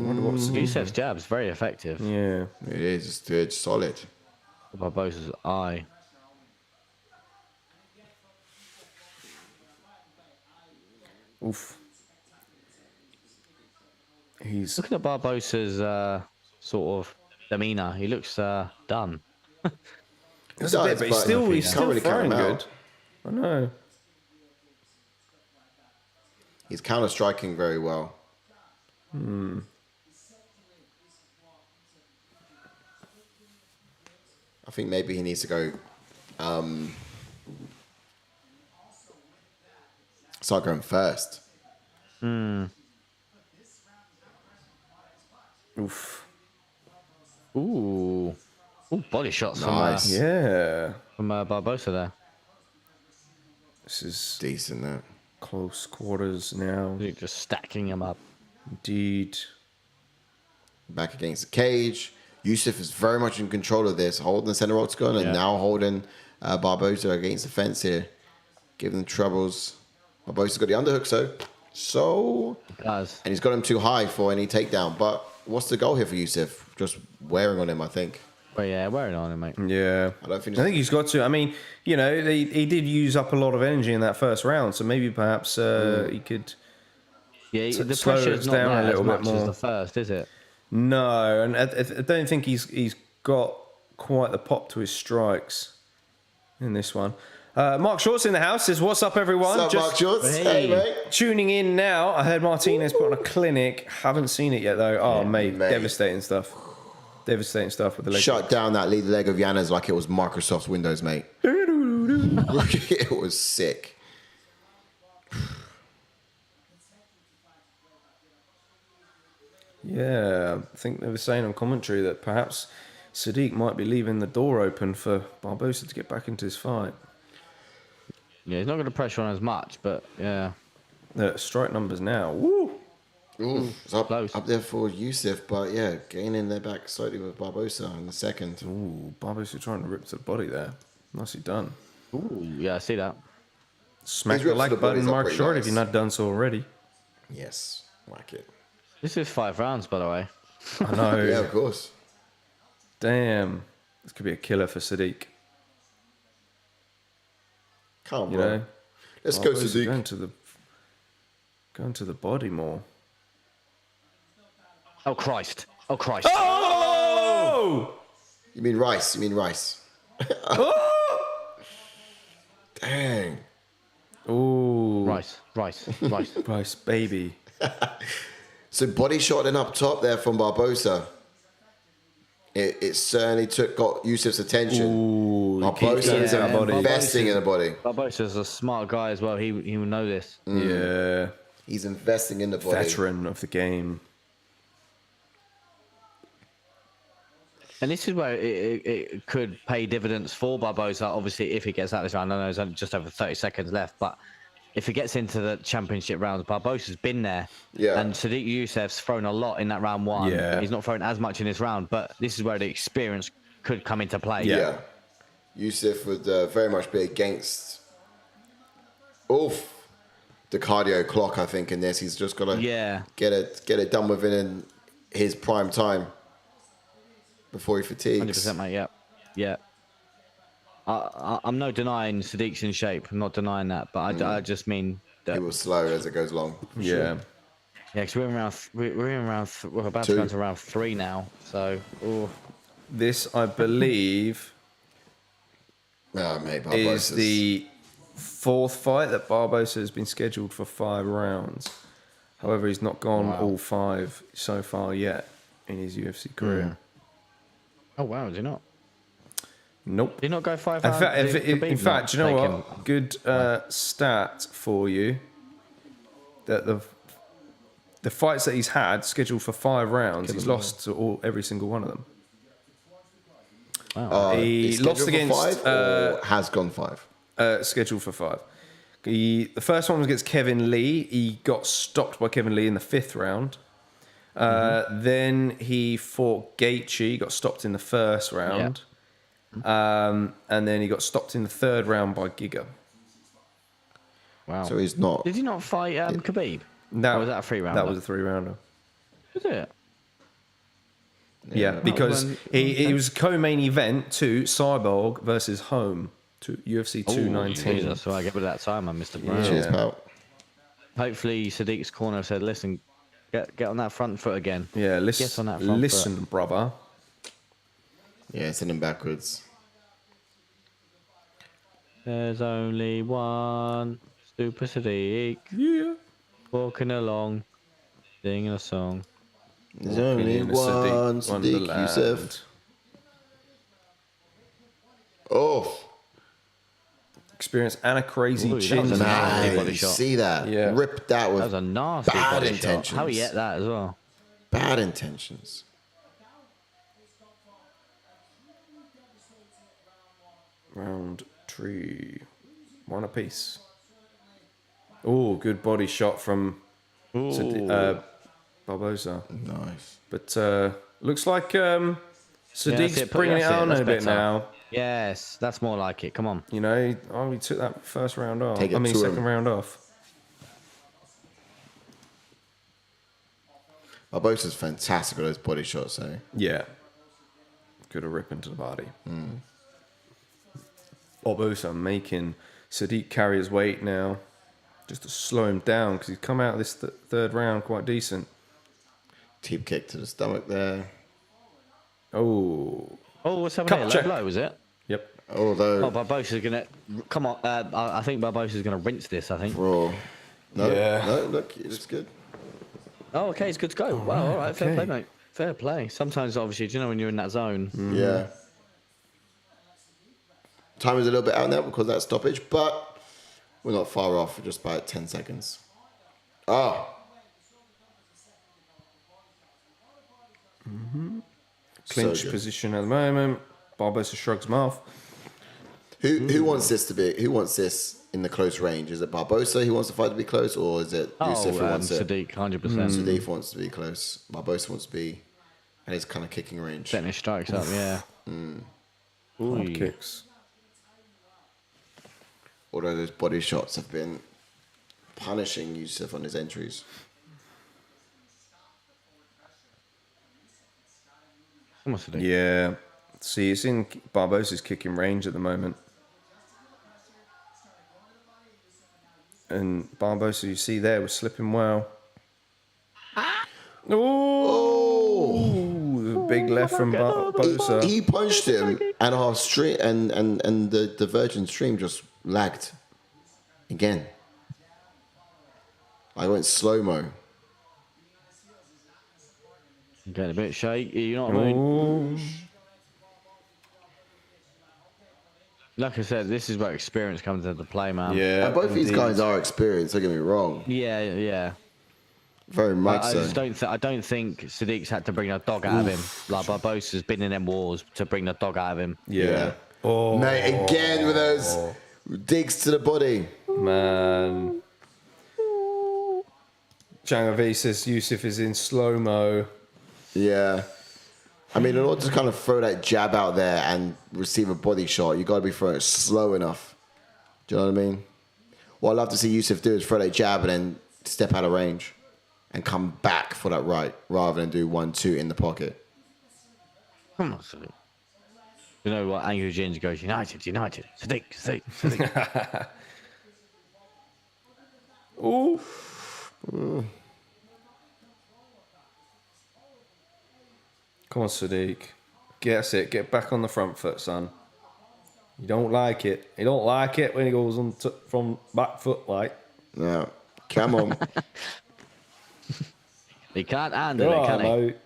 wonder what Sadiq- Yusuff's jab's very effective. Yeah. It is. It's solid. Barboza's eye. Oof. He's Looking at Barboza's sort of demeanour, he looks done. That's a bit, but he's still can't really count throwing him good. out. I know. He's counter striking very well. I think maybe he needs to go. Start going first. Oof. Ooh. Ooh, body shots Nice. Yeah. from Barboza there. This is Decent, that. close quarters now. Just stacking him up. Indeed. Back against the cage. Yusuff is very much in control of this, holding the center octagon and Yeah. now holding Barboza against the fence here, giving them troubles. Barboza's got the underhook, Guys. and he's got him too high for any takedown. But what's the goal here for Yusuff? Just wearing on him, I think. Well, yeah, wearing on him, mate. Yeah. I think he's got to. I mean, he did use up a lot of energy in that first round, so maybe perhaps he could. Yeah, the slow pressure it is not down a there as little bit much more. as the first, is it? No, and I don't think he's got quite the pop to his strikes in this one. Mark Short's in the house. Says, "What's up, everyone? What's up, Mark Shorts? Hey. Hey, mate. Tuning in now. I heard Martinez put on a clinic. Haven't seen it yet though. Oh, mate, mate. devastating stuff. Devastating stuff with the leg. Shut down that lead leg of Yanez like it was Microsoft Windows, mate. It was sick. Yeah, I think they were saying on commentary that perhaps Sadiq might be leaving the door open for Barboza to get back into his fight. Yeah, he's not going to pressure on as much, but yeah. The strike numbers now. Woo! Ooh, it's up Close. there for Yusuff, but yeah, gaining their back slightly with Barboza in the second. Ooh, Barboza trying to rip to the body there. Nicely done. Ooh, yeah, I see that. Smack His the rips to like the button, bodies are Mark pretty Short, nice. if you're not done so already. Yes, whack it. This is 5 rounds, by the way. I know. Yeah, of course. Damn. This could be a killer for Sodiq. Come on, You bro. know? Let's go, Barboza Sodiq. Going to the body more. Oh, Christ. Oh, Christ. Oh! You mean Rice? You mean Rice? Dang. Ooh. Rice. Rice, baby. So body shot then up top there from Barboza. It certainly got Yusuff's attention. Ooh. Barboza is that body. investing in the body. Barboza's a smart guy as well. He will know this. Yeah. He's investing in the body. Veteran of the game. And this is where it could pay dividends for Barboza, obviously, if he gets out this round. I know there's only just over 30 seconds left, but if he gets into the championship rounds, Barboza's been there. Yeah. And Sodiq Yusuff's thrown a lot in that round 1. Yeah. He's not thrown as much in this round, but this is where the experience could come into play. Yeah. Yusuff would very much be against the cardio clock, I think, in this. He's just got to get it done within his prime time before he fatigues. 100%, mate, yeah. I'm not denying Sadiq's in shape. I'm not denying that, but I just mean that. It will slow as it goes along. Yeah. Sure. Yeah, because we're about 2. to go into round 3 now. So, This, I believe, Oh, mate, is Barboza's. the 4th fight that Barboza has been scheduled for 5 rounds. However, he's not gone all 5 so far yet in his UFC career. oh wow, did he not? Nope. Did he not go 5 In rounds? fact, Did in Khabib fact, not do you know take what? him? Good stat for you. That the fights that he's had scheduled for 5 rounds, he's lost to every single one of them. Wow. He Is lost scheduled for against 5 or has gone 5. scheduled for 5. The first one was against Kevin Lee. He got stopped by Kevin Lee in the 5th round. Then he fought Gaethje, got stopped in the 1st round. And then he got stopped in the 3rd round by Giga. Wow. So he's not. Did he not fight Khabib? That, Or was that a 3-rounder? That was a 3-rounder. Was it? Yeah, because when- it was co-main event to Cyborg versus Home to UFC 219. Jesus, so I get rid of that Saaiman, Mr. Brown. Cheers, pal. Hopefully, Sadiq's corner said, "Listen, get on that front foot again." Yeah, Get on that front listen, brother. Yeah, send him backwards. There's only one Super Sadiq Yeah. walking along, singing a song. There's only in a one Sadiq Sadiq Wonderland. Yusuff. Oh, Experience and a crazy Ooh, that was chin. a nasty body nice. shot. See that? Yeah. Ripped that with That was a nasty bad body intentions. shot. How he ate that as well? Bad intentions. Round 3. 1 apiece. Oh, good body shot from Barboza. Nice. But looks like that's Sadiq's it, bringing it that's it, on that's a bit better. now. Yes, that's more like it. Come on. You know, he took that 1st round off. Take it I mean, to 2nd him. round off. Barboza's fantastic with those body shots, eh? Yeah. Could have ripped into the body. Barboza making Sodiq carry his weight now. Just to slow him down because he's come out of this 3rd round quite decent. Teep kick to the stomach there. Oh. Oh, what's Cup happening here? check. Low blow, was it? Yep. Although, Oh, Barboza's gonna come on. I think Barboza's gonna rinse this. I think. raw. No, Yeah. no, look, it looks good. Oh, okay, it's good to go. Wow, all right, fair okay. play, mate. Fair play. Sometimes, obviously, do you know when you're in that zone? Yeah. Time is a little bit out now because of that stoppage, but we're not far off. We're just about 10 seconds. Oh, Clinch good. position at the moment. Barboza shrugs him off. who wants this to be? Who wants this in the close range? Is it Barboza who wants the fight to be close, or is it Yusuff who wants it? Sadiq, 100%. Sadiq wants to be close. Barboza wants to be at his kind of kicking range. Setting his strikes up, yeah. Hard Ooh. kicks. Although those body shots have been punishing Yusuff on his entries. Yeah. See, it's in Barboza's kicking range at the moment. And Barboza, you see there, was slipping well. Oh, big left from Barboza. He punched him, and our stream and the Virgin stream just lagged again. I went slow mo. Getting a bit shaky, you know what I mean? Like I said, this is where experience comes into play, man. Yeah, And both these guys are experienced. Don't get me wrong. Yeah. Very much I so. just I don't think Sodiq's had to bring a dog out of him. Like Barboza's been in them wars to bring the dog out of him. Yeah. Oh, Mate, again with those digs to the body. man. Jangavi says Yusuff is in slow-mo. Yeah. I mean, in order to kind of throw that jab out there and receive a body shot, you got to be throwing it slow enough. Do you know what I mean? What I'd love to see Yusuff do is throw that jab and then step out of range and come back for that right rather than do 1-2 in the pocket. Come on, Sodiq. You know what? Angry Jins goes, United. Sodiq. Ooh. Come on, Sodiq. That's it. Get back on the front foot, son. You don't like it. You don't like it when he goes on from back foot like. Yeah. Come on. He can't handle it, can he? Mate.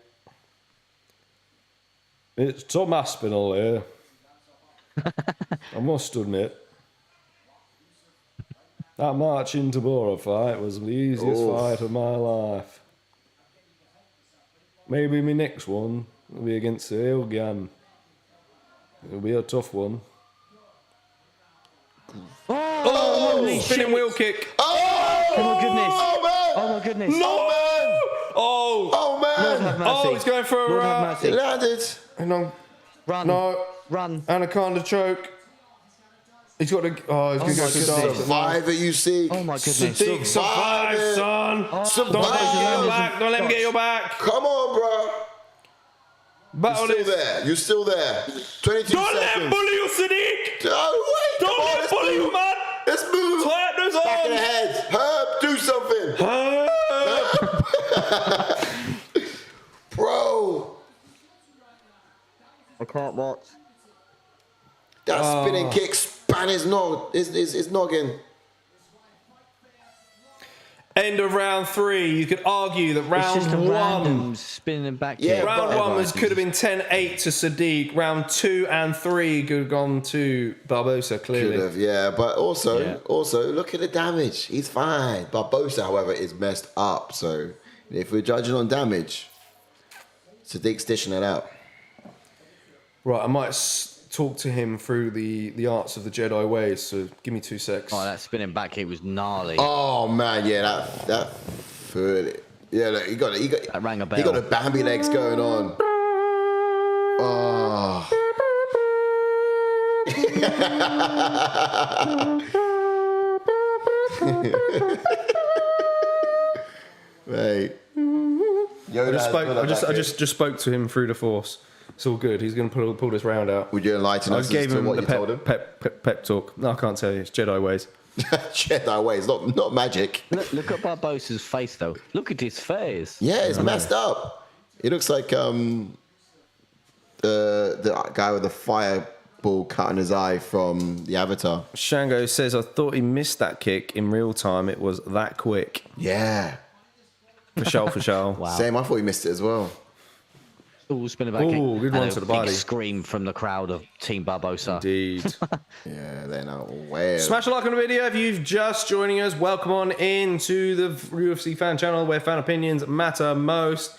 It's Tom Aspinall here. I must admit. That March into Borough fight was the easiest fight of my life. Maybe my next one will be against the Ilgan. It'll be a tough one. Oh, spinning wheel kick. Oh my goodness. man. Oh my goodness. No! man. Oh, Lord have mercy. oh, he's going for Lord have a mercy. It landed. no, Run. no, Run. anaconda choke. He's got to. Oh, he's going to go my for goodness. Dark. Survive it, you see. Oh my goodness. Sodiq, survive, it. son. Survive. Don't let him get your back. Don't let him get your back. Come on, bro. Battle You're still this. there. You're still there. 22 Don't let him seconds. bully you, Sodiq. Oh, wait. Don't Come on, let him let's bully move. you, man. Let's move. Tighten those Back in the arms. head. Herb, do something. Bro. I can't watch. That spinning kick span his noggin. End of round 3. You could argue that It's just a round 1. random spinning back Yeah, kick. Round but- 1 could have been 10-8 to Sodiq. Round 2 and 3 could have gone to Barboza, clearly. Could have, yeah. But also, Yeah. look at the damage. He's fine. Barboza, however, is messed up. So if we're judging on damage, Sadiq's dishing it out. Right, I might talk to him through the arts of the Jedi ways, so give me 2 secs. Oh, that spinning back kick was gnarly. Oh man, yeah, that foot. Yeah, look, he got That rang a He got bell. the Bambi legs going on. Oh. Mate. I just spoke to him through the Force. It's all good. He's going to pull this round out. Would you enlighten I us gave as to him what the you told him? pep talk. No, I can't tell you. It's Jedi ways. Jedi ways, not magic. Look at Barboza's face, though. Look at his face. Yeah, it's messed up. He looks like the guy with the fireball cut in his eye from the Avatar. Shango says, I thought he missed that kick in real time. It was that quick. Yeah. For sure. Wow. Same, I thought he missed it as well. Ooh, spinning back kick. Ooh, good And one a to the big body. scream from the crowd of Team Barboza. Indeed. Yeah, they're not well. Smash a like on the video if you've just joining us. Welcome on into the UFC fan channel where fan opinions matter most.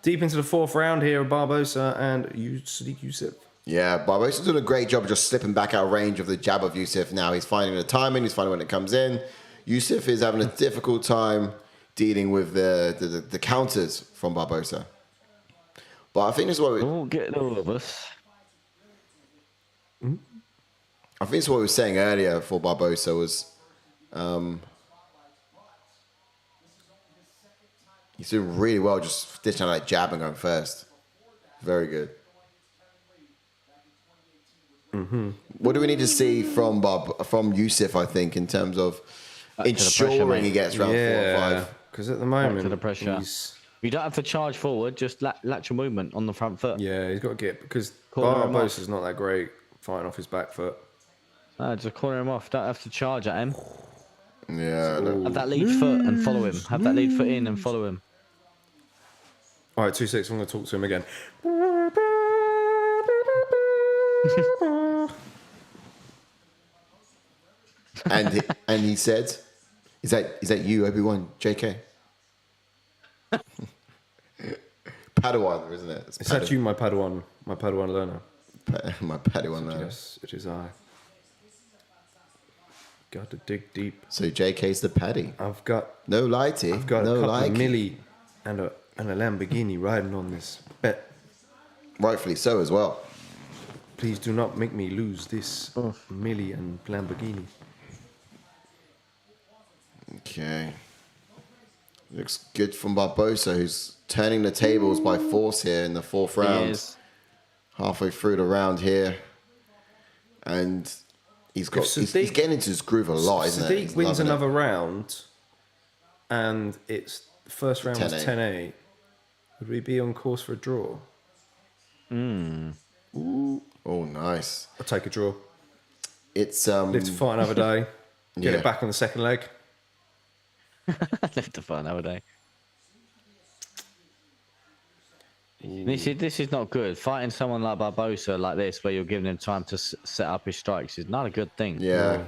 Deep into the 4th round here of Barboza and Sodiq Yusuff. Yeah, Barboza's doing a great job of just slipping back out of range of the jab of Yusuff now. He's finding the timing, he's finding when it comes in. Yusuff is having a difficult time dealing with the counters from Barboza. But I think this is what we... Oh, getting all of us. I think it's what we were saying earlier for Barboza was he's doing really well just dishing out that jab and going first. Very good. Mm-hmm. What do we need to see from Yusuff, I think, in terms of ensuring he gets round 4 and 5? Because at the moment, to the pressure. You don't have to charge forward, just lateral movement on the front foot. Yeah, he's got to get, because Barboza's not that great fighting off his back foot. No, just corner him off. Don't have to charge at him. Yeah. Have that lead foot and follow him. Have that lead foot in and follow him. All right, 2 6. I'm going to talk to him again. and he said, "Is that you, Obi-Wan, JK?" Padawan, isn't it? Is that you, my Padawan learner? My Padawan learner. Yes, it is I. Got to dig deep. So JK's the Paddy. I've got no lighty. I've got a couple of milli and a Lamborghini riding on this bet. Rightfully so as well. Please do not make me lose this milli and Lamborghini. Okay. Looks good from Barboza, who's turning the tables by force here in the 4th round. Halfway through the round here. And he's getting into his groove a lot, isn't it? Sodiq wins another round and it's the first round was 10-8. Would we be on course for a draw? Ooh. Oh, nice. I'll take a draw. It's live to fight another day. Get it back on the second leg. Live to fight another day. This is not good. Fighting someone like Barboza like this, where you're giving him time to set up his strikes, is not a good thing. Yeah.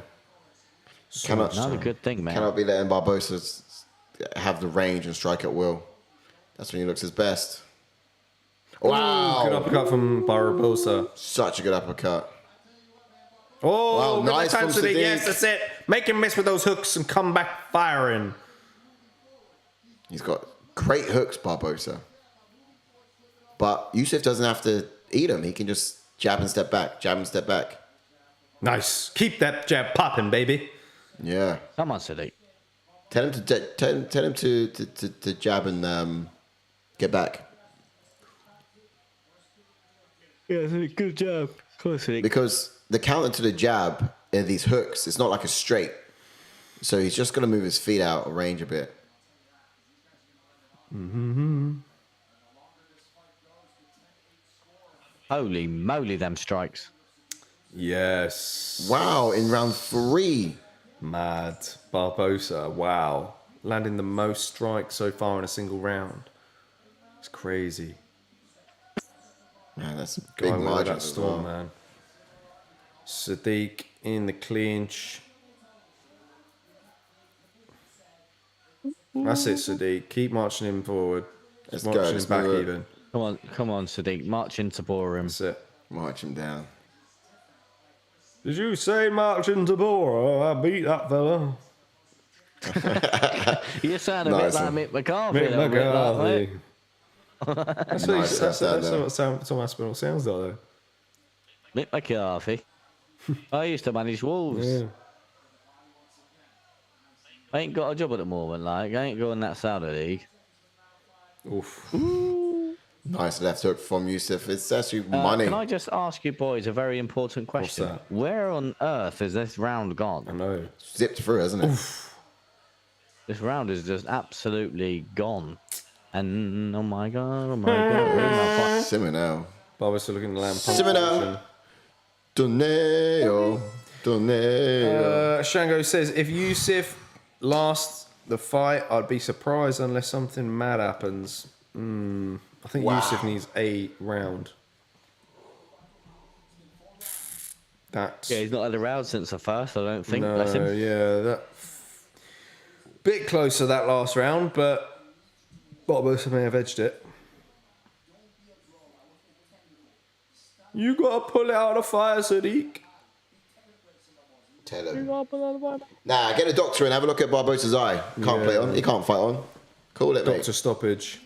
Not a good thing, man. Cannot be letting Barboza have the range and strike at will. That's when he looks his best. Wow. Good uppercut from Barboza. Such a good uppercut. Oh, wow, nice from Sodiq. Yes, that's it. Make him miss with those hooks and come back firing. He's got great hooks, Barboza. But Yusuff doesn't have to eat him. He can just jab and step back, jab and step back. Nice. Keep that jab popping, baby. Yeah. Come on, Sodiq. Tell him to jab and get back. Yeah, good job. Because the counter to the jab are these hooks. It's not like a straight. So he's just going to move his feet out of range a bit. Mm-hmm. Holy moly, them strikes. Yes. Wow, in round 3. Mad. Barboza, wow. Landing the most strikes so far in a single round. It's crazy. Man, that's a big margin that storm, man. Sodiq in the clinch. That's it, Sodiq. Keep marching him forward. Let's marching go. him back even. Come on, Sodiq. March into Bora him. That's it. March him down. Did you say march into Bora? I beat that fella. You sound a bit like Mick McCarthy. Mick McCarthy. That's what Nice, that's what my spinal sounds like, though. Mick McCarthy. I used to manage Wolves. Yeah. I ain't got a job at the moment, like. I ain't going that Saudi league. Oof. Nice left hook from Yusuff. It's actually money. Can I just ask you boys a very important question? What's that? Where on earth is this round gone? I know. Zipped through, hasn't it? Oof. This round is just absolutely gone. And oh my god. Simmer now. Barboza looking to land punch. Simmer now. Tornado. Shango says, if Yusuff lasts the fight, I'd be surprised unless something mad happens. I think Yusuff needs a round. Yeah, he's not had a round since the first, I don't think. No, yeah, that bit closer that last round, but Barboza may have edged it. You gotta pull it out of the fire, Sodiq. Tell him. Nah, get a doctor in. Have a look at Barboza's eye. Can't play on. He can't fight on. Call it, Doctor mate. stoppage.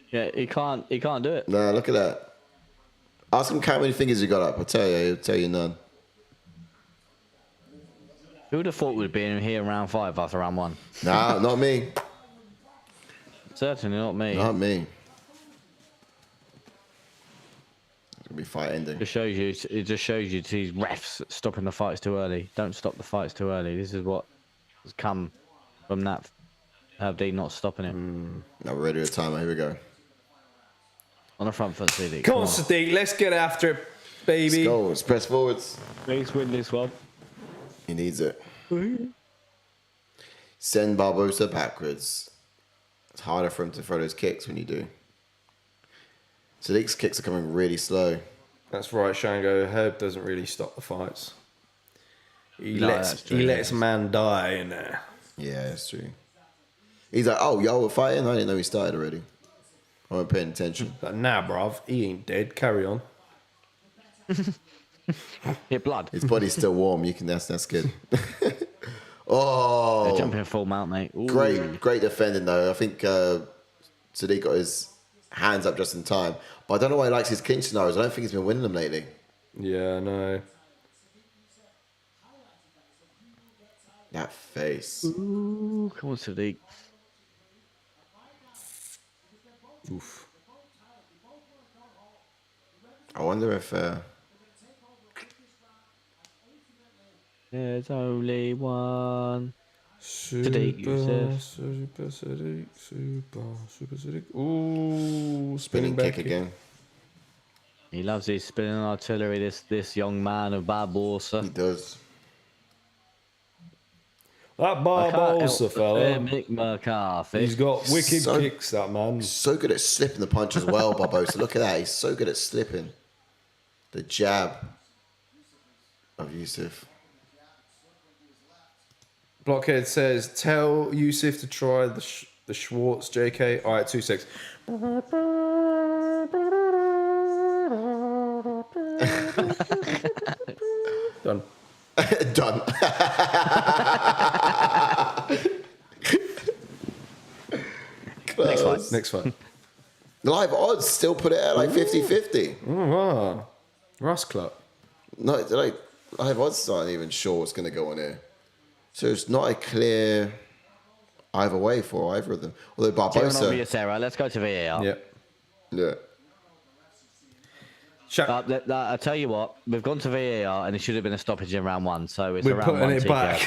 Yeah, he can't do it. Nah, look at that. Ask him how many fingers he got up. I'll tell you. He'll tell you none. Who would have thought we'd be in here in round 5 after round 1? Nah, not me. Certainly not me. Not me. It's gonna be fight ending. It just shows you these refs stopping the fights too early. Don't stop the fights too early. This is what has come from that. Have they not stopping it? Now we're ready to timer. Here we go. On the front foot, Sodiq. Come on, Sadiq, let's get after it, baby. Let's go. Let's press forwards. Please win this one. He needs it. Send Barboza backwards. It's harder for him to throw those kicks when you do. Sadiq's kicks are coming really slow. That's right, Shango. Herb doesn't really stop the fights. He lets man die in there. Yeah, that's true. He's like, oh, y'all were fighting? I didn't know he started already. I wasn't paying attention. But nah, bruv, he ain't dead. Carry on. Hit blood. His body's still warm. You can. That's good. Oh, They're jumping full mount, mate. Ooh. great defending though. I think Sodiq got his hands up just in time. But I don't know why he likes his clinch scenarios. I don't think he's been winning them lately. Yeah, no. That face. Ooh, come on, Sodiq. Oof. I wonder if There's only one. Super Yusuff. Sadiq. Ooh, spinning back kick again. He loves his spinning artillery, this young man of Barboza. He does. That Barboza fella. Mick McCarthy. He's got wicked kicks, that man. So good at slipping the punch as well, Barboza. Look at that. He's so good at slipping. The jab of Yusuff. Blockhead says, tell Yusuff to try the Schwartz JK. All right, 2-6. Done. Done. Next fight. Live odds still put it at like 50-50. Oh, wow. Rust Club. No, like live odds aren't even sure what's going to go on here. So it's not a clear either way for either of them. Although Barboza... Sarah, let's go to VAR. Yeah. Yeah. I tell you what, we've gone to VAR and it should have been a stoppage in round 1, so it's We're a round putting 1 it back.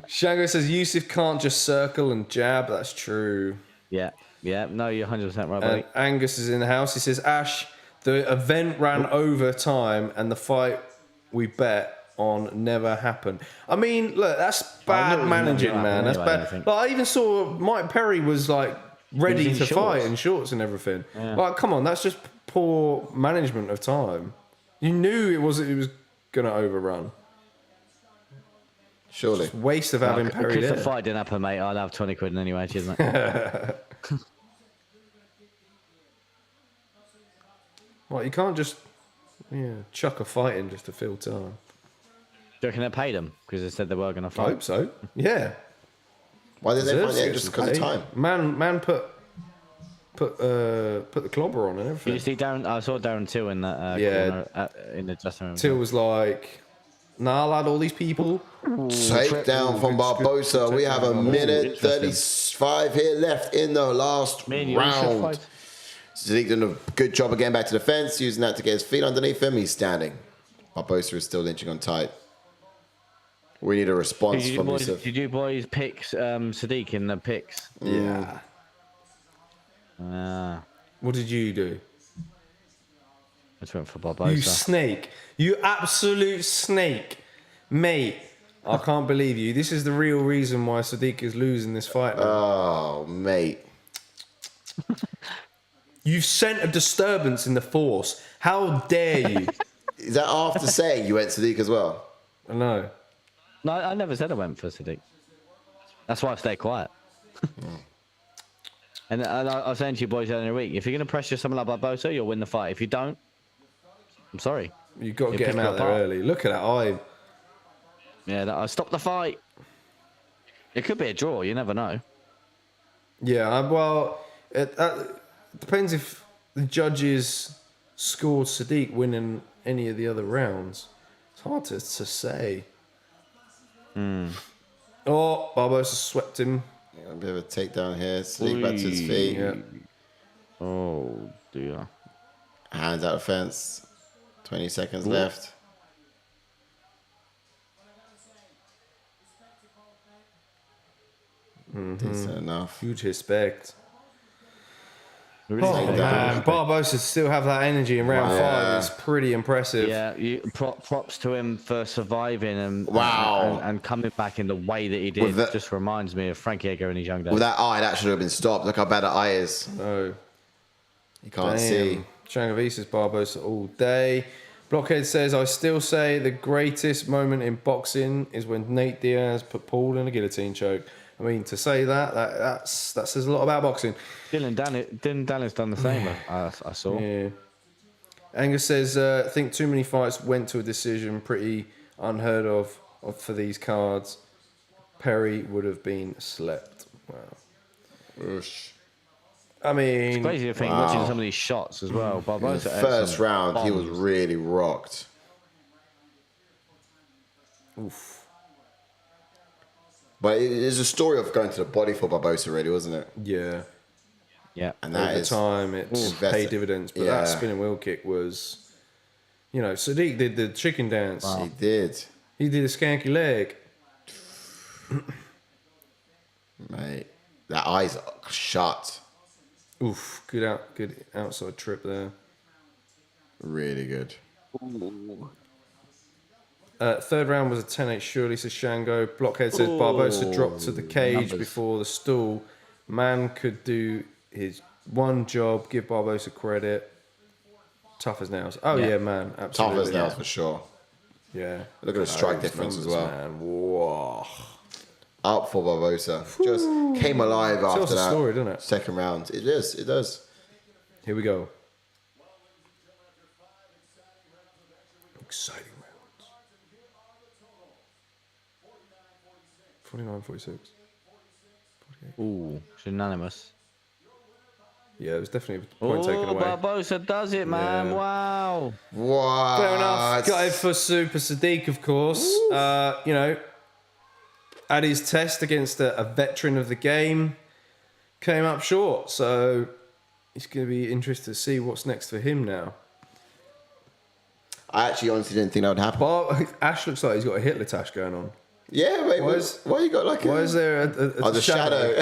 Shango says Yusuff can't just circle and jab. That's true. Yeah, no, you're 100% right, And buddy. Angus is in the house. He says, Ash, the event ran over time and the fight we bet on never happened. I mean, look, that's bad managing, man. That's bad. Like, I even saw Mike Perry was like ready to fight in shorts and everything. Yeah. Like, come on, that's just poor management of time. You knew it was going to overrun. Surely. Just waste of having Perry there. If the fight didn't happen, mate, I'd have 20 quid anyway, cheers, mate. Well, you can't just chuck a fight in just to fill time. Do you reckon they paid them? Because they said they were going to fight. I hope so. Yeah. Why did they find it? Just because of time? Man put the clobber on and everything. Did you see Darren? I saw Darren Till in that corner, in the dressing room. Till was like, nah, lad, all these people. Takedown from Barboza. We have a minute 35 here left in the last round. Sodiq doing a good job of getting back to the fence, using that to get his feet underneath him. He's standing. Barboza is still lynching on tight. We need a response from Yusuff. Did you boys pick Sodiq in the picks? Yeah. What did you do? I just went for Barboza. You snake. You absolute snake. Mate, I can't believe you. This is the real reason why Sodiq is losing this fight now. Oh, mate. You've sent a disturbance in the force. How dare you? Is that after saying you went Sodiq as well? I know. No, I never said I went for Sodiq. That's why I stay quiet. And I was saying to you boys earlier in the week, if you're going to pressure someone like Barboza, you'll win the fight. If you don't, I'm sorry. You've got to get him out there early. Look at that eye. Yeah, I stopped the fight. It could be a draw. You never know. Yeah, well, it depends if the judges scored Sodiq winning any of the other rounds. It's hard to say. Oh, Barboza swept him. A bit of a takedown here. Sneak back to his feet. Yeah. Oh, dear. Hands out of fence. 20 seconds left. Decent enough. Huge respect. Really Oh, good. man. Barboza still have that energy in round Wow. 5. It's pretty impressive. Yeah, props to him for surviving and coming back in the way that he did. That, just reminds me of Frankie Edgar in his young days. with that eye, that should have been stopped. Look how bad that eye is. Oh, You can't see. Changavisa's Barboza all day. Blockhead says, I still say the greatest moment in boxing is when Nate Diaz put Paul in a guillotine choke. I mean, to say that says a lot about boxing. Dylan Daniels done the same. I saw. Yeah. Angus says, I think too many fights went to a decision, pretty unheard of for these cards. Perry would have been slept. Wow. Oosh. I mean, It's crazy to think watching some of these shots as well. Barboza had First some round, he was bombs. really rocked. oof. But it is a story of going to the body for Barboza, really, wasn't it? Yeah. Yeah. And that Over is time, it's invested. paid dividends. But Yeah. that spinning wheel kick was, Sodiq did the chicken dance. He did, He did a skanky leg. mate. That eye's shut. Oof, good outside trip there. Really good. Third round was a 10-8 surely, says Shango. Blockhead says Barboza dropped to the cage numbers. before the stool. Man could do his one job, give Barboza credit. Tough as nails. Oh, yeah, man. Tough Absolutely. as nails for sure. Yeah. Look at the strike Those difference as numbers, well. Man. Whoa. Up for Barboza. Just came alive after Tells the that story, doesn't it? second round. It is. It does. Here we go. Exciting rounds. 49, 46. Ooh, it's unanimous. Yeah, it was definitely a point taken Oh, away. Barboza does it, man. Yeah. Wow. Wow. Fair enough. Gutted for Super Sodiq, of course. At his test against a veteran of the game, came up short. So it's going to be interesting to see what's next for him now. I actually honestly didn't think that would happen. Ash looks like he's got a Hitler tash going on. Yeah, mate. Why you got like Why is there a the shadow?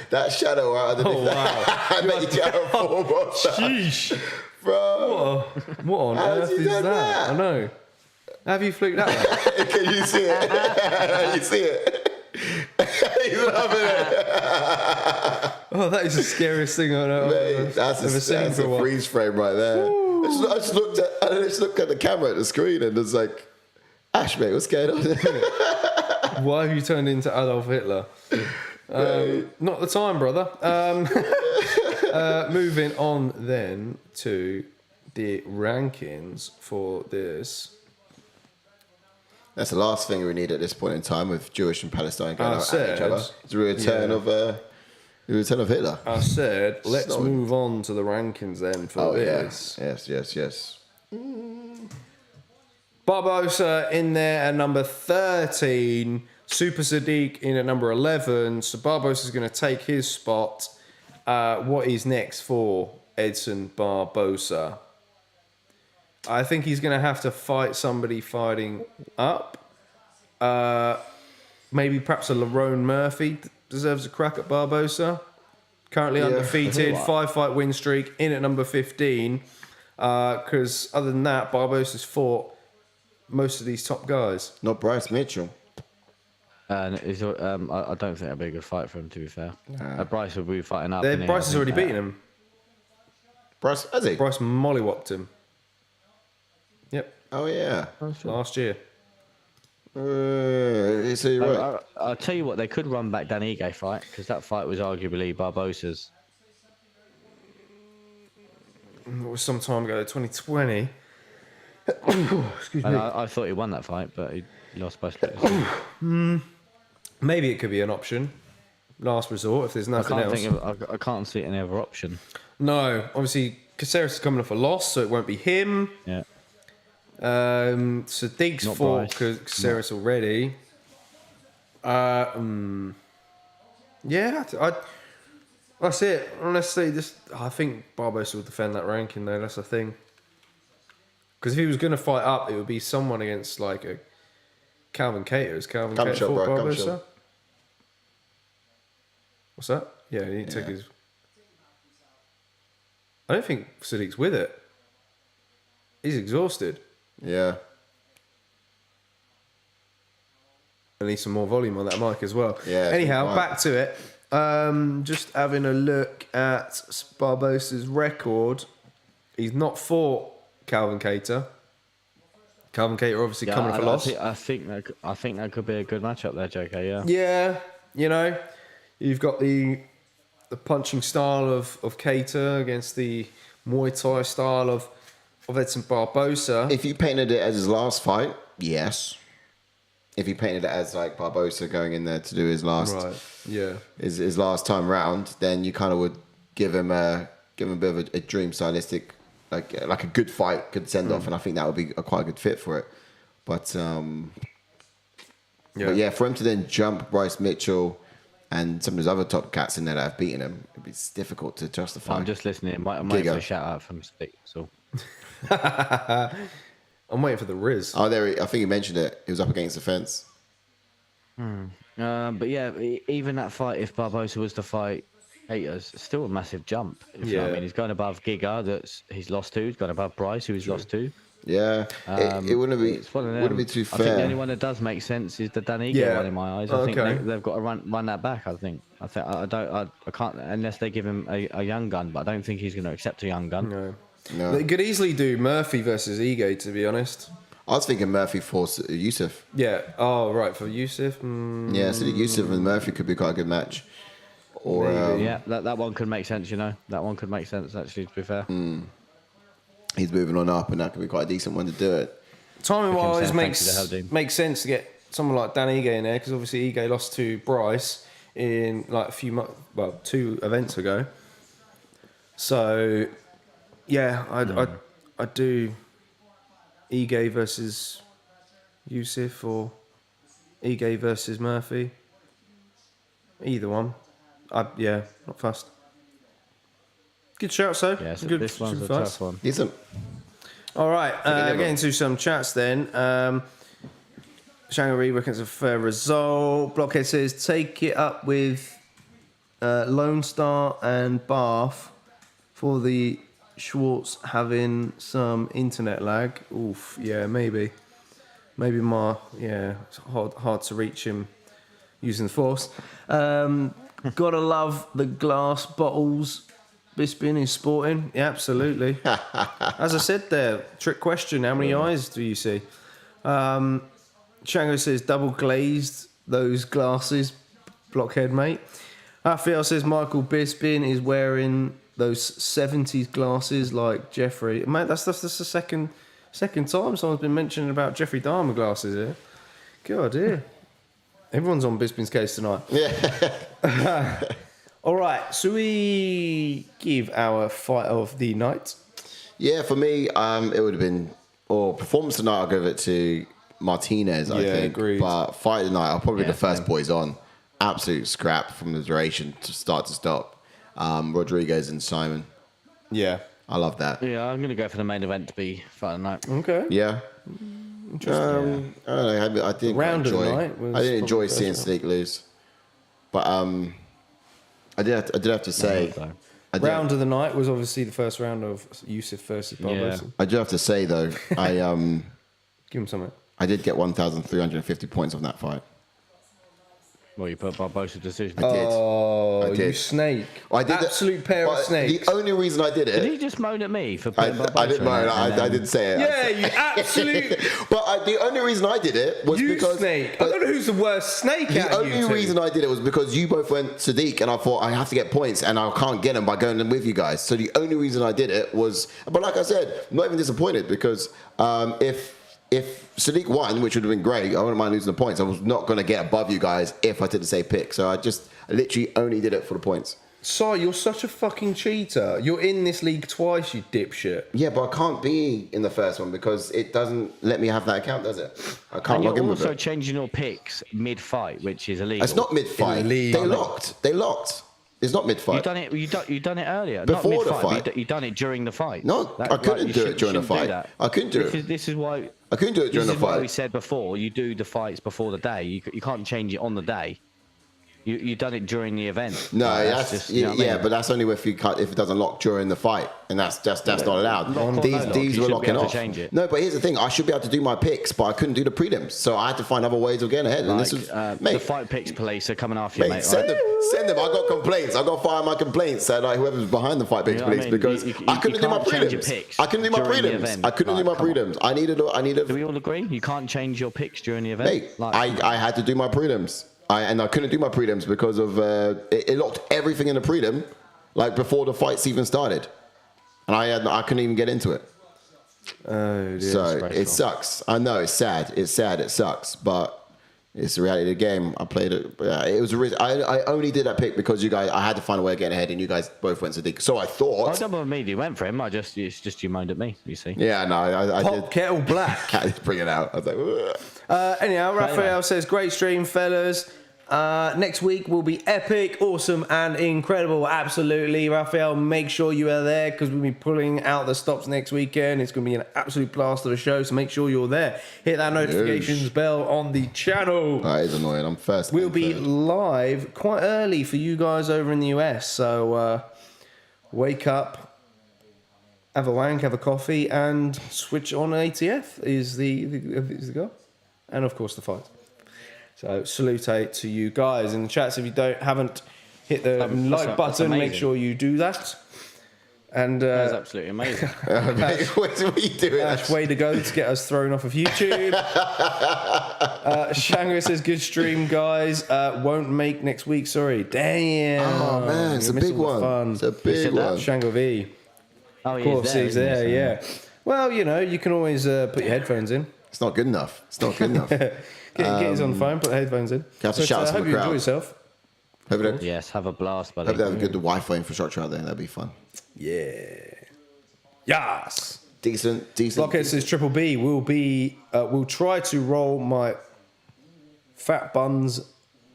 That shadow right underneath. Oh, wow. I bet you can't afford that. Sheesh. Bro. What on How's earth he is done that? that? I know. Have you fluked that one? Can you see it? You see it? He's loving it. Oh, that is the scariest thing I've Mate, that's ever seen a for a while. freeze frame right there. I just looked at the camera at the screen and it's like, Ash, mate, what's going on? Why have you turned into Adolf Hitler? Not the time, brother. Moving on then to the rankings for this. That's the last thing we need at this point in time with Jewish and Palestine going at said, each other. It's a return of Hitler. I said, let's Sorry. move on to the rankings then for this. Yes. Barboza in there at number 13. Super Sodiq in at number 11. So Barboza's going to take his spot. What is next for Edson Barboza? I think he's going to have to fight somebody fighting up. Maybe perhaps a Lerone Murphy deserves a crack at Barboza. Currently undefeated, 5-fight win streak, in at number 15. Because other than that, Barboza's fought most of these top guys. Not Bryce Mitchell. I don't think that'd be a good fight for him, to be fair. Bryce will be fighting up. Bryce has already beaten him. Bryce, has he? Bryce mollywopped him. Yep, Oh, yeah. last year. So you're right. I'll tell you what, they could run back Dan Ige fight, because that fight was arguably Barboza's. It was some time ago, 2020. Excuse And me. I thought he won that fight, but he lost by split. Maybe it could be an option. Last resort, if there's nothing else. I can't see any other option. No, obviously, Cháirez is coming off a loss, so it won't be him. Yeah. Sadiq's Not fought Bryce. Cháirez already. Yeah, that's it. Honestly, I think Barboza will defend that ranking though. That's the thing. Because if he was going to fight up, it would be someone against like a Calvin Kattar. Is Calvin Kattar Michel, fought bro, Barboza? Michel. What's that? Yeah, he took his. I don't think Sodiq's with it. He's exhausted. Yeah. I need some more volume on that mic as well. Yeah. Anyhow, back to it. Just having a look at Barboza's record. He's not fought Calvin Kattar. Calvin Kattar obviously coming off a loss. I think that could be a good matchup there, JK. Yeah. Yeah, you know, you've got the punching style of Kattar against the Muay Thai style of Edson Barboza. If you painted it as his last fight, yes. If you painted it as like Barboza going in there to do his last, his last time round, then you kind of would give him a bit of a dream stylistic, like a good fight, good send off, and I think that would be quite a good fit for it. But yeah, for him to then jump Bryce Mitchell and some of those other top cats in there that have beaten him, it's difficult to justify. I'm just listening. I'm waiting for a shout out from Sodiq. So I'm waiting for the Riz. Oh, there! I think you mentioned it. He was up against the fence. But yeah, even that fight, if Barboza was to fight Haters, it's still a massive jump. If you know what I mean, he's going above Giga he's lost to. He's gone above Bryce, who he's lost to. Yeah, it wouldn't be too fair. I think the only one that does make sense is the Dan Ige one in my eyes. I think they've got to run that back. I can't unless they give him a young gun, but I don't think he's going to accept a young gun. No. They could easily do Murphy versus Ige, to be honest. I was thinking Murphy for Yusuff. Yeah. Oh, right, for Yusuff. Yeah, so Yusuff and Murphy could be quite a good match. Or yeah, that one could make sense. You know, that one could make sense. Actually, to be fair. He's moving on up, and that could be quite a decent one to do it. Timing-wise, makes sense to get someone like Dan Ige in there, because obviously Ige lost to Bryce in like 2 events ago. So, yeah, I do Ige versus Yusuff or Ige versus Murphy. Either one. Not fussed. Good shout, so. Yeah, so good, this one's a tough one. Decent. All right, getting to some chats then. Shangri reckons a fair result. Blockhead says, take it up with Lone Star and Bath for the Schwartz having some internet lag. Oof, yeah, maybe. Maybe it's hard to reach him using the force. Gotta love the glass bottles Bisping is sporting. Yeah, absolutely. As I said there, trick question, how many eyes do you see? Shango says double glazed those glasses, Blockhead mate. Raphael says Michael Bisping is wearing those 70s glasses like Jeffrey. Mate, that's the second time someone's been mentioning about Jeffrey Dahmer glasses here. God, dear. Everyone's on Bisping's case tonight. Yeah. All right, so we give our fight of the night. Yeah, for me, it would have been, performance tonight, I'll give it to Martinez, I think. Agreed. But fight of the night, I'll probably be the first boys on. Absolute scrap from the duration to start to stop. Rodriguez and Saaiman. Yeah. I love that. Yeah, I'm going to go for the main event to be fight of the night. Okay. Yeah. Interesting. I don't know. I didn't enjoy seeing Sodiq lose. But I did have to say... Round of the night was obviously the first round of Yusuff versus Barboza. I do have to say, though, Give him something. I did get 1,350 points on that fight. Well, you put Barboza's decision. I did. Oh, you snake. I did Absolute pair of snakes. The only reason I did it... Did he just moan at me for putting Barboza? I didn't moan. I didn't say it. Yeah, you absolute... But the only reason I did it was because... snake. I don't know who's the worst snake out of you two. The only reason I did it was because you both went Sodiq, and I thought I have to get points, and I can't get them by going in with you guys. So the only reason I did it was... But like I said, I'm not even disappointed, because if Sodiq won, which would have been great, I wouldn't mind losing the points. I was not going to get above you guys if I did the same pick. So I literally only did it for the points. Sai, you're such a fucking cheater. You're in this league twice, you dipshit. Yeah, but I can't be in the first one because it doesn't let me have that account, does it? I can't And log you're in with also it. changing your picks mid-fight, which is illegal. It's not mid-fight. Illegal. They locked. It's not mid-fight. You've done it. You done it earlier. Before not the mid-fight, fight. You done it during the fight. No, I couldn't do it during the fight. I couldn't do it. This is why. I couldn't do it during the This is why fight. we said before. You do the fights before the day. You can't change it on the day. You done it during the event. No, Like, that's just, you know what I mean? but that's only if if it doesn't lock during the fight, and that's not allowed. Lock or no lock, These you were should be locking able to off. change it. No, but here's the thing: I should be able to do my picks, but I couldn't do the prelims, so I had to find other ways of getting ahead. And Like, this was, the mate, fight picks police are coming after you, mate. send right? them. I got complaints. I got to fire my complaints at like whoever's behind the fight picks, You know what I please, mean? because You I couldn't do my can't change your prelims. picks I couldn't do my during the prelims. event. I couldn't do my Like, come on. prelims. I needed. Do we all agree? You can't change your picks during the event. Mate, Like, I had to do my prelims. And I couldn't do my prelims because of it locked everything in the prelim, like before the fights even started, and I couldn't even get into it. Oh, dear. So it sucks. I know it's sad. It's sad. It sucks, but it's the reality of the game. I played it. It was a risk. I only did that pick because you guys. I had to find a way of getting ahead, and you guys both went Sodiq. So I thought. I don't immediately went for him. It's just you moaned at me. You see. Yeah, no, I Pop did. kettle black. I did bring it out. I was like, ugh. Anyhow, Raphael says, great stream, fellas. Next week will be epic, awesome, and incredible. Absolutely, Raphael. Make sure you are there because we'll be pulling out the stops next weekend. It's going to be an absolute blast of a show, so make sure you're there. Hit that notifications bell on the channel. That is annoying. I'm first. We'll be live quite early for you guys over in the US. So wake up, have a wank, have a coffee, and switch on ATF is the goal. And of course the fight. So salute to you guys in the chats. If you haven't hit the like button, make sure you do that. And That's absolutely amazing. What are you doing? Ash, way to go to get us thrown off of YouTube. Shango says, good stream, guys. Won't make next week, sorry. Damn. Oh man, it's a You're big missing the one. fun. It's a big one. Shango V. Oh, Of course, he's there, isn't he? yeah. Well, you can always put your headphones in. It's not good enough. It's not good enough. Get his on the phone, put the headphones in. have to shout I some hope you crowd. enjoy yourself. Hope they Yes, have a blast, buddy. have a good Wi-Fi infrastructure out there. That'd be fun. Yeah. Yes. Decent. Blockhead says Triple B will try to roll my fat buns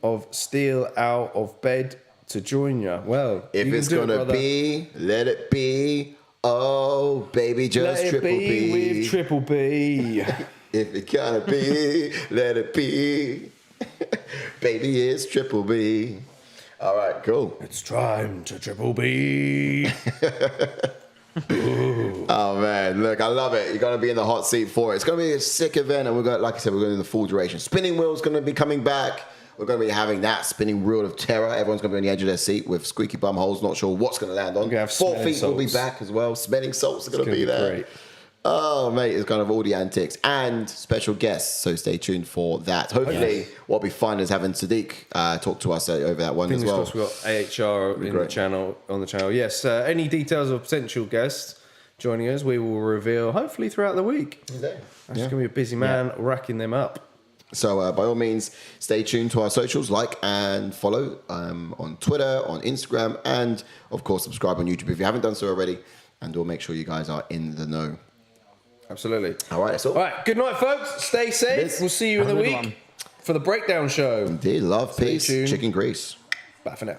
of steel out of bed to join you. Well, If you it's can do it, gonna brother. be, let it be. Oh, baby, just Let it Triple be B. with Triple B. If it gotta be, let it be. Baby, it's Triple B. All right, cool. It's time to Triple B. Oh man, look, I love it. You're gonna be in the hot seat for it. It's gonna be a sick event, and we're going, like I said, we're going to the full duration. Spinning wheel's gonna be coming back. We're going to be having that spinning wheel of terror. Everyone's going to be on the edge of their seat with squeaky bum holes. Not sure what's going to land on. We're gonna have 4 smelling feet will be salts. back as well. Smelling salts are going to be gonna be there. great. Oh, mate, it's kind of all the antics and special guests. So stay tuned for that. Hopefully, what will be fun is having Sodiq talk to us over that one Fingers as well. crossed we've got AHR in the great. channel, on the channel. Yes, any details of potential guests joining us, we will reveal hopefully throughout the week. Yeah. That's going to be a busy man racking them up. So by all means, stay tuned to our socials, like and follow on Twitter, on Instagram, and of course subscribe on YouTube if you haven't done so already. And we'll make sure you guys are in the know. Absolutely. All right, that's all. All right, good night, folks. Stay safe. Yes. We'll see you in the Have a good week one. for the breakdown show. Indeed, love, Stay peace, tuned. chicken grease. Bye for now.